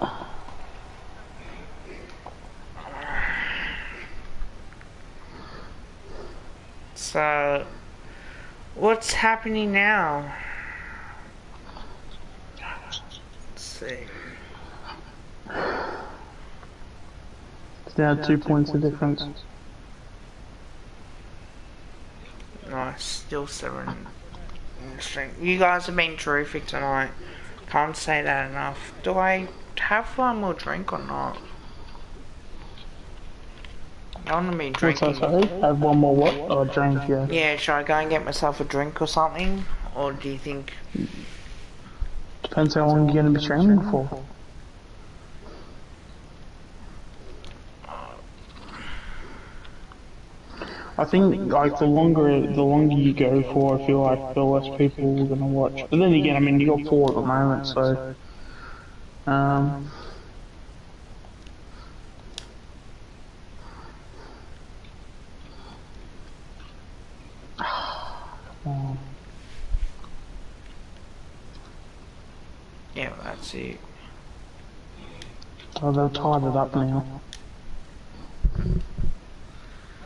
So, what's happening now? Let's see. It's now 2 points of difference. Nice, still 7 in the strength. You guys have been terrific tonight. Can't say that enough. Do I have one more drink or not? I want to be What's drinking. that, sorry? Have one more what? Oh, drink, yeah. Yeah, should I go and get myself a drink or something? Or do you think... Depends how long you're going to be training for. I think like the longer you go for, I feel like the less people are gonna watch. But then again, I mean you got 4 at the moment, so um, Yeah, well, that's it. oh, they've tied it up now.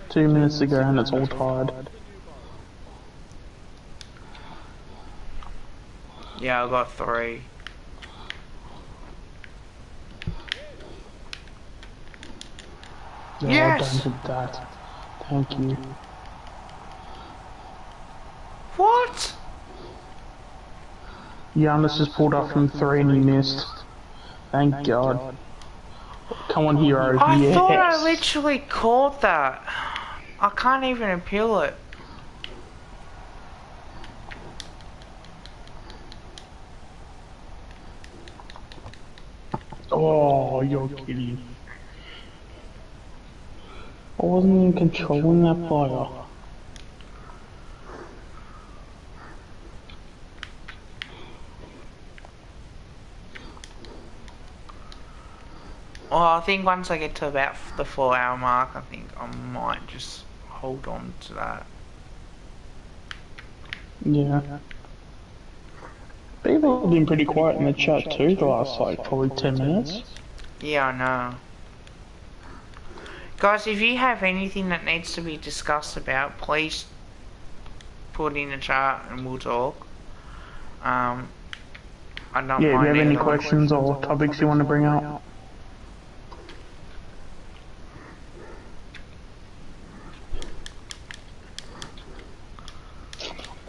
2 minutes to go and it's all tied. Yeah, I got 3. Yeah, Yes! don't hit that. Thank you. What? Giannis just pulled up from 3 and he missed. Thank God. Come on, hero. I Yes. thought I literally caught that. I can't even appeal it. Oh, you're kidding. I wasn't even controlling that player. Well, I think once I get to about the 4-hour mark, I think I might just hold on to that. Yeah. People have been pretty quiet in the chat too the last like probably 10 minutes. Yeah, I know. Guys, if you have anything that needs to be discussed about, please put it in the chat and we'll talk. I don't Yeah, if you mind have any either. questions or topics you want to bring up.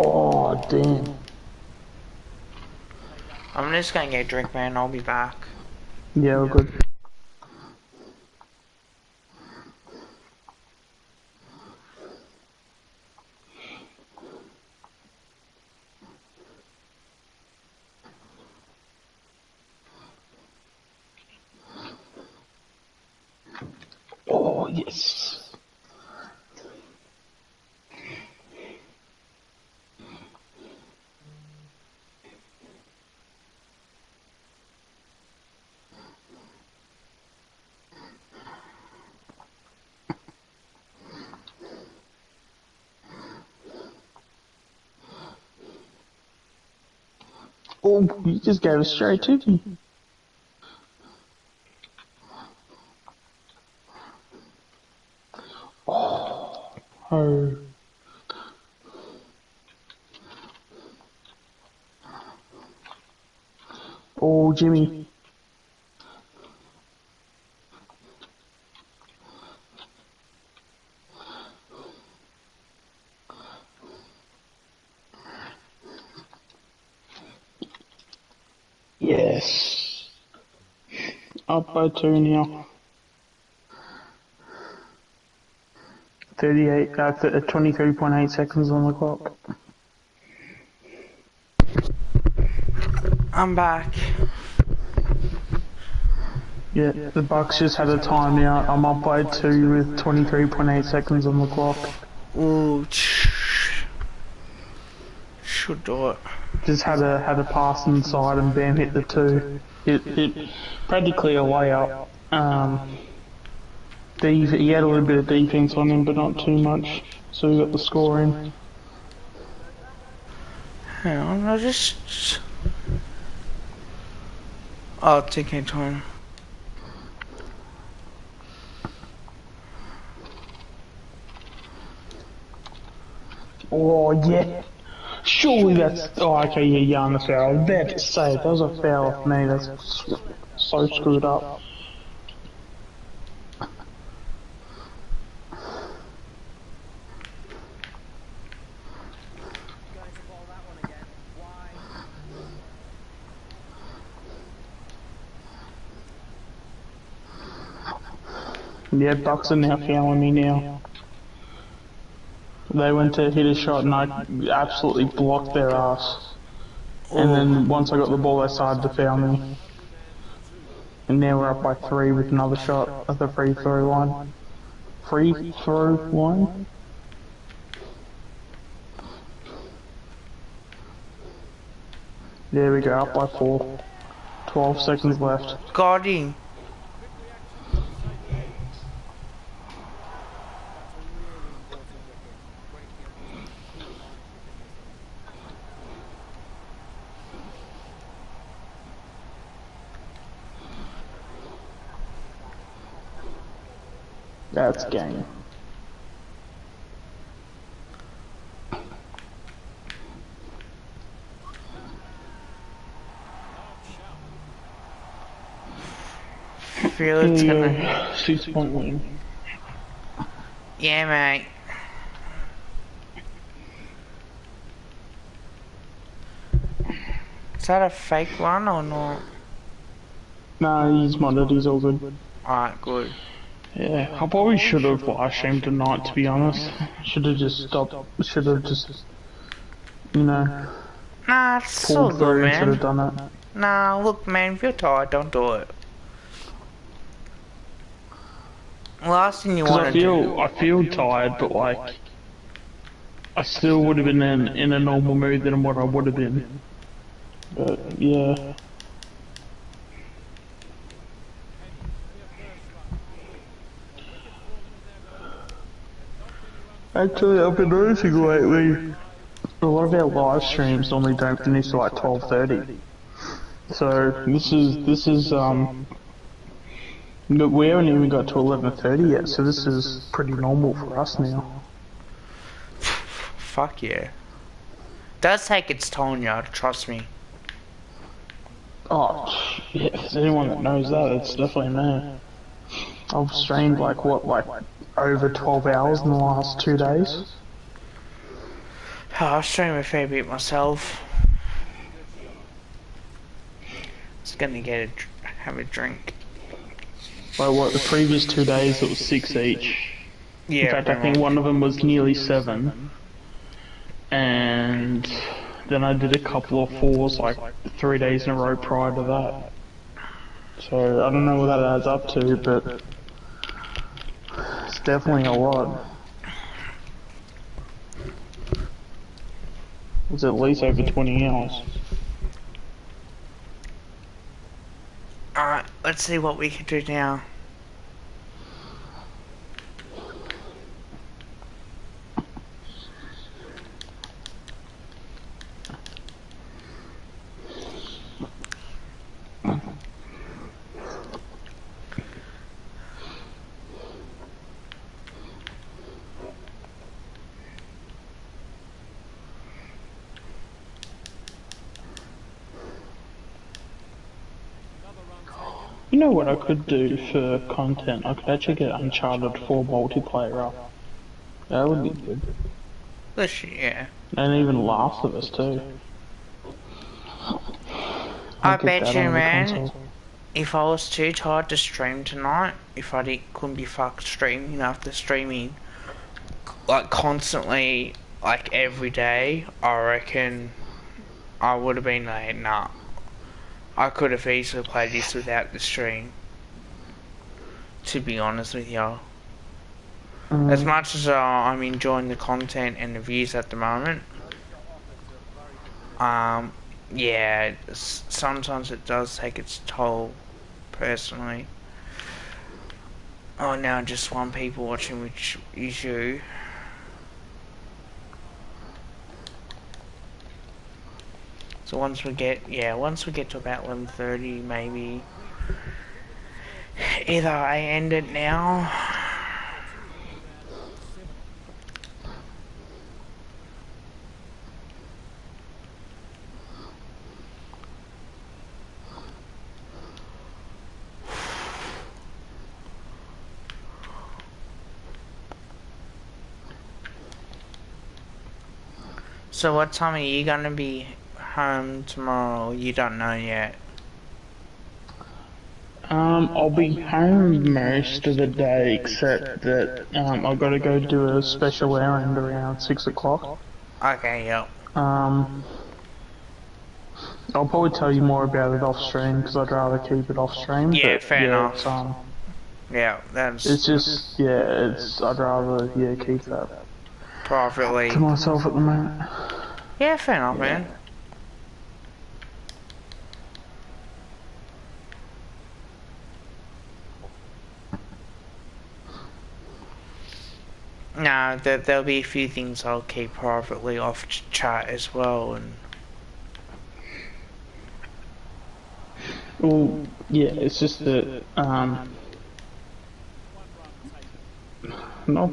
Oh, damn. I'm just gonna get a drink, man. I'll be back. Yeah, we're good. Oh, yes. Oh, you just gave it straight to me. Oh. Oh, Jimmy. Yes. Up by 2 now. 23.8 seconds on the clock. I'm back. Yeah, the Bucks just had a timeout. I'm up by 2 with 23.8 seconds on the clock. Ooh, should do it. Just had a pass inside and Bam hit the 2. It practically a layup. He had a little bit of defense on him, but not too much. So we got the score in. Hang on, I just... Oh, TK time. Oh, yeah. Surely that's... Oh, okay, yeah, Giannis foul. I was about to say, that was a foul off me. That's so screwed up. Going to ball that one again. Why? Yeah, Bucks are now fouling me now. They went to hit a shot and I absolutely blocked their ass. And Ooh, then once I got the ball, they started to foul me. And now we're up by 3 with another shot at the free throw line. Free throw line? There we go, up by 4. 12 seconds left. got him. Quick reaction from the safe leg. That's a really important wicket. Breaking up this poor line cricket this end. That's game. Feel Here it's you gonna. go. 6-point win. Yeah, mate. Is that a fake one or not? Nah, he's modded, he's all good. Alright, good. Yeah, I probably should have live streamed tonight, to be honest. Should have just stopped, should have just, you know, Nah, it's so pulled good, through instead of man. done it. Nah, look, man, if you're tired, don't do it. Last thing you Because want to do. I feel tired, but like, I still would have been in a normal mood than what I would have been. But yeah. Actually, I've been noticing lately, a lot of our live streams normally don't finish till like 12:30. So this is but we haven't even got to 11:30 yet. So this is pretty normal for us now. Fuck yeah. Does take its toll on you, trust me. Oh, yeah, if there's anyone that knows that, it's definitely me. I've streamed like over 12 hours in the last 2 days. Oh, I stream a fair bit myself. Just gonna have a drink. Like what, the previous 2 days it was 6 each. Yeah, In fact, I think one of them was nearly 7. And then I did a couple of 4s like 3 days in a row prior to that. So I don't know what that adds up to, but it's definitely a lot. It's at least over 20 hours. Alright, let's see what we can do now. You know what I could do for content? I could actually get Uncharted 4 multiplayer up. That would be good. Yeah. And even Last of Us too. I I'll get bet that you, on the man, console. if I was too tired to stream tonight, if I couldn't be fucked streaming after streaming, like constantly, like every day, I reckon I would have been like, nah. I could have easily played this without the stream. To be honest with you. As much as I'm enjoying the content and the views at the moment, yeah, sometimes it does take its toll, personally. Oh, now just one people watching, which is you. So once we get to about 11:30, maybe either I end it now. So what time are you gonna be home tomorrow? You don't know yet. I'll be home most of the day, except that I've got to go do a special errand around 6 o'clock. Okay, yep. I'll probably tell you more about it off stream because I'd rather keep it off stream. Yeah, But fair yeah, enough. Yeah, it's that's just I'd rather keep that to privately. myself at the moment. Yeah, fair enough, Yeah. man. No, there'll be a few things I'll keep privately off chat as well, and Well, yeah, it's just that not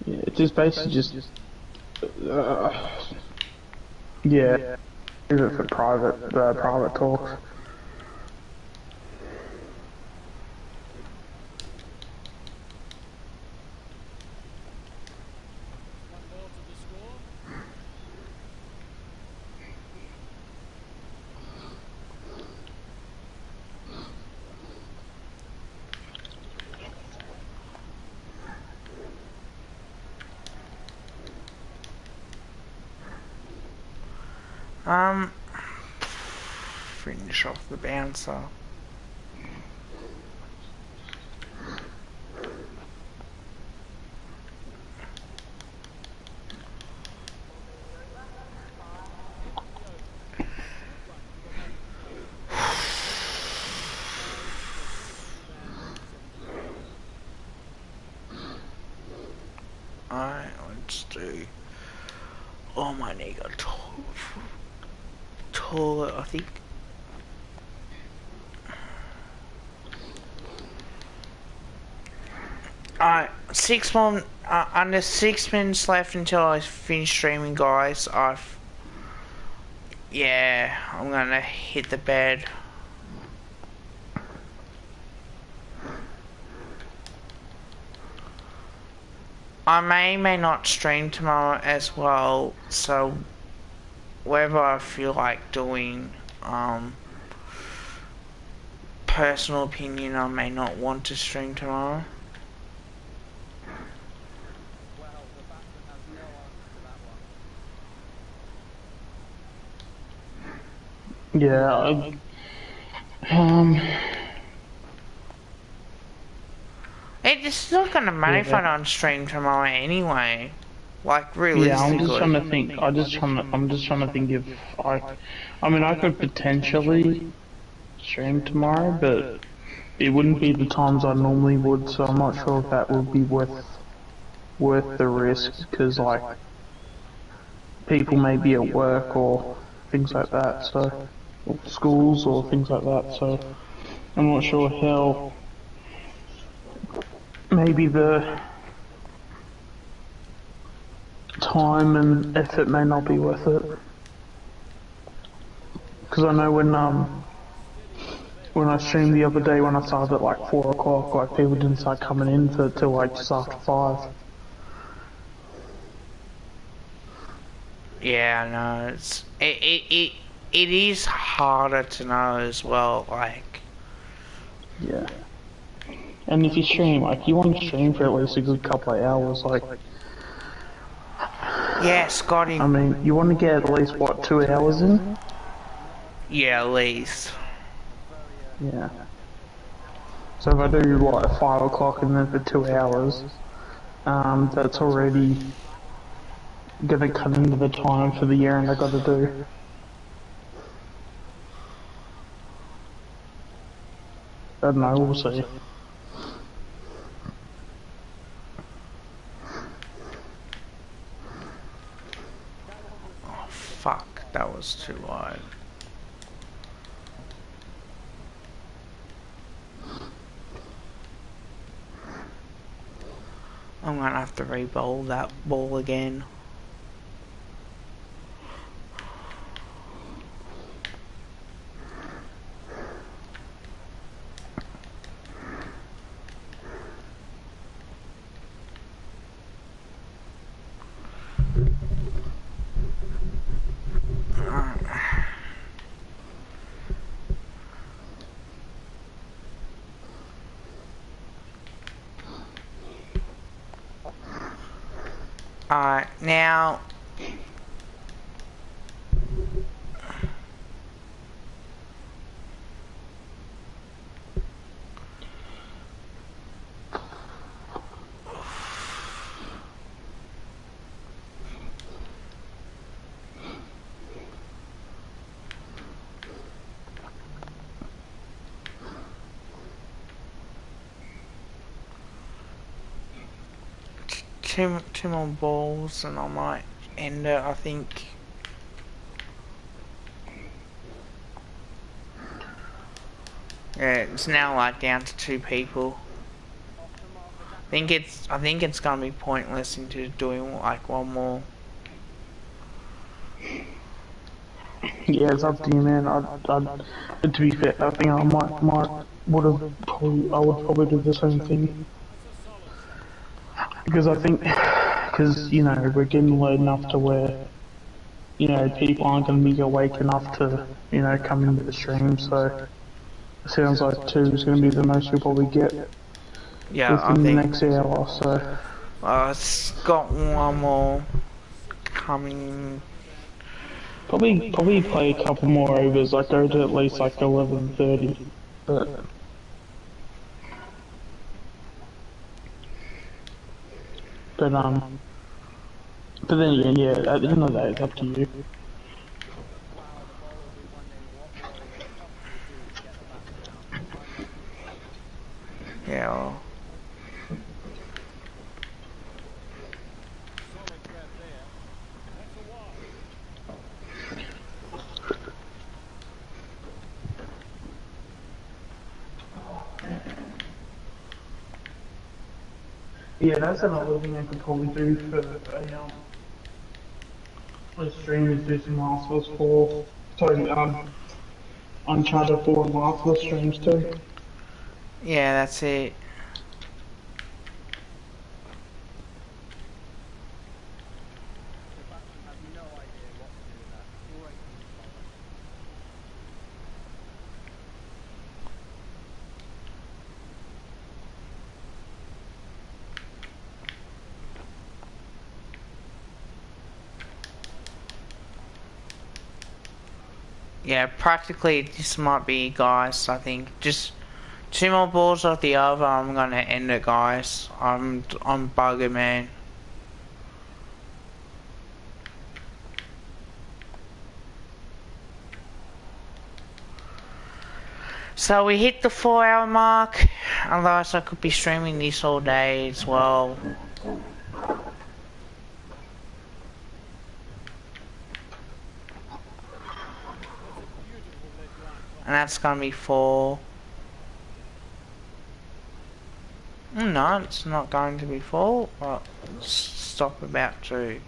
yeah, it's just basically just uh, yeah, leave it for private talks. One more to the score. um, finish off the bouncer. Alright, let's do. Oh, my knee got taller, I think. Alright, under 6 minutes left until I finish streaming, guys. Yeah, I'm gonna hit the bed. I may not stream tomorrow as well, so whatever I feel like doing, personal opinion, I may not want to stream tomorrow. Well, the batsman has no answer to that one. Yeah, It's not gonna matter if I Yeah. don't stream tomorrow anyway. Like, yeah, I'm just trying realistically. to think. I'm just trying to think if I mean, I could potentially stream tomorrow, but it wouldn't be the times I normally would, so I'm not sure if that would be worth the risk, because like people may be at work or things like that, so or schools or things like that. So I'm not sure how. Maybe the time and effort may not be worth it. Because I know when I streamed the other day when I started at like 4 o'clock, like people didn't start coming in till like just after 5. Yeah, no, it is harder to know as well, like. Yeah. And if you stream, like you want to stream for at least a good couple of hours, like Yeah, Scotty. I mean, you want to get at least what 2 hours in? Yeah, at least. Yeah. So if I do like 5 o'clock and then for 2 hours, that's already gonna cut into the time for the errand I gotta do. I don't know, we'll see. Oh, fuck, that was too wide. I'm gonna have to re-bowl that ball again. Alright, now two more balls and I might end it, I think. Yeah, it's now like down to 2 people. I think it's gonna be pointless into doing like one more. Yeah, it's up to you, man. To be fair, I think I would probably do the same thing. Because I think, because, you know, we're getting late enough to where, you know, people aren't going to be awake enough to, you know, come into the stream, so it sounds like 2 is going to be the most you'll probably get Yeah, I within the think. next hour, so. It's got one more coming. Probably play a couple more overs, like go to at least like 11:30, but. But then again, yeah, at the end of the day, it's up to you. Wow, the ball will be 1-0 up. What will they possibly do to get the batsman out? Yeah. Solid grab there. That's a wide. Yeah, that's another thing I could probably do for a stream is do some Last of Us 4. Sorry, Uncharted 4 and Last of Us streams too. Yeah, that's it. The batsman has no idea what to do with that. Great from the bowler. Yeah, practically this might be, guys. I think just 2 more balls off the over. I'm gonna end it, guys. I'm bugging, man. So we hit the 4-hour mark. Otherwise, I could be streaming this all day as well. And that's gonna be 4. No, it's not going to be 4. Well, stop about 2.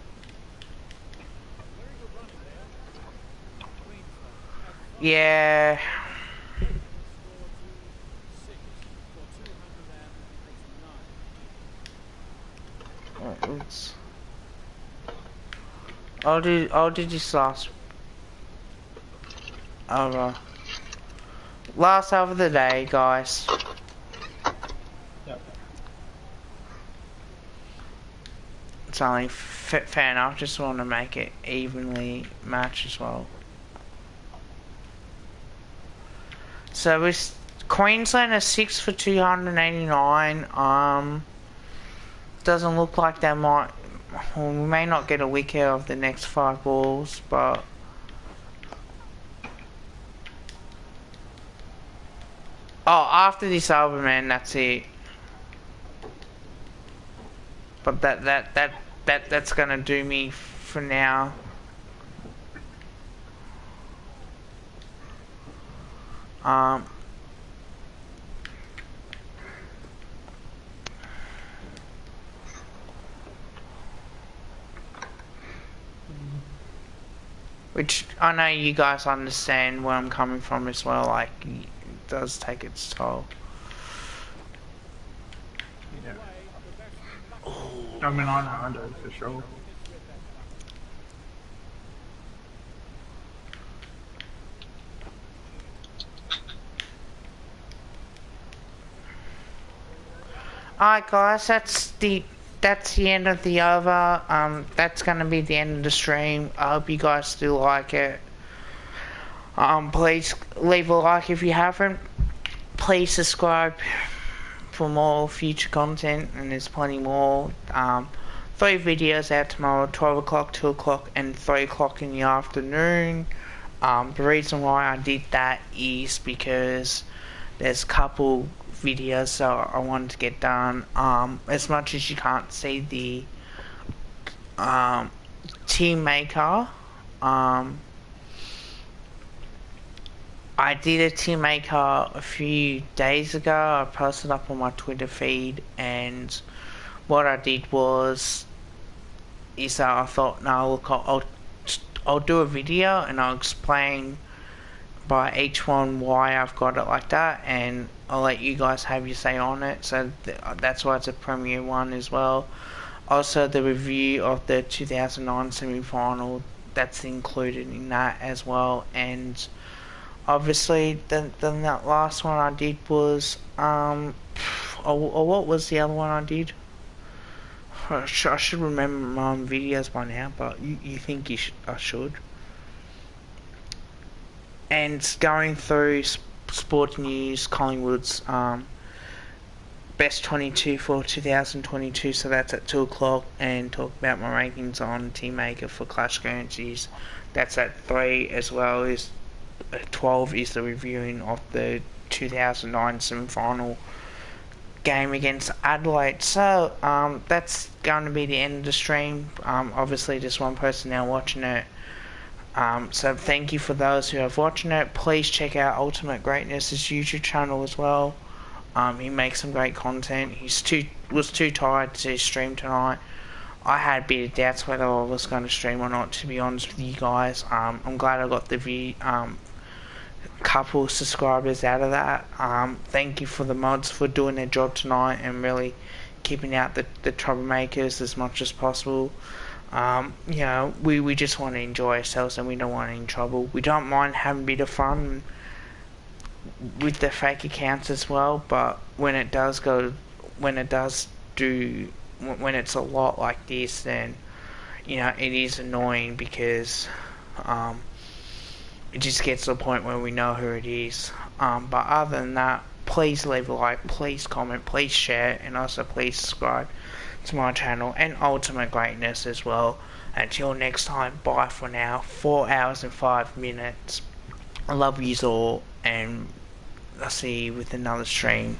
Yeah. It's, I'll do this last over. Last over the day, guys. Yep. It's only fair enough. Just want to make it evenly matched as well. So with Queensland is 6 for 289. Doesn't look like they might. Well, we may not get a wicket of the next 5 balls, but. Oh, after this over, man, that's it. But that's gonna do me for now. Which I know you guys understand where I'm coming from as well. Like, it does take its toll. Yeah. I mean, I know for sure. Alright guys, that's the end of the over. That's gonna be the end of the stream. I hope you guys still like it. Please leave a like if you haven't. Please subscribe for more future content, and there's plenty more. 3 videos out tomorrow, 12 o'clock, 2 o'clock, and 3 o'clock in the afternoon. The reason why I did that is because there's a couple videos so I wanted to get done. As much as you can't see the um, Team Maker. Um, I did a team maker a few days ago. I posted up on my Twitter feed, and what I did was is that I thought, no, look, I'll do a video and I'll explain by each one why I've got it like that, and I'll let you guys have your say on it. So that's why it's a premiere one as well. Also, the review of the 2009 semi-final, that's included in that as well, and obviously, then that last one I did was, or what was the other one I did? I should remember my own videos by now, but you think I should. And going through sport news, Collingwood's best 22 for 2022, so that's at 2 o'clock, and talk about my rankings on Team Maker for Clash Guarantees. That's at 3 as well as 12 is the reviewing of the 2009 semi-final game against Adelaide. So that's going to be the end of the stream. Obviously just one person now watching it. So thank you for those who have watching it. Please check out Ultimate Greatness' YouTube channel as well. He makes some great content. Was too tired to stream tonight. I had a bit of doubts whether I was going to stream or not, to be honest with you guys. I'm glad I got the couple subscribers out of that. Thank you for the mods for doing their job tonight and really keeping out the troublemakers as much as possible. We just want to enjoy ourselves and we don't want any trouble. We don't mind having a bit of fun with the fake accounts as well, but when it's a lot like this, then it is annoying because it just gets to the point where we know who it is. But other than that, please leave a like, please comment, please share, and also please subscribe to my channel and Ultimate Greatness as well. Until next time, bye for now. 4 hours and 5 minutes. I love yous all, and I'll see you with another stream.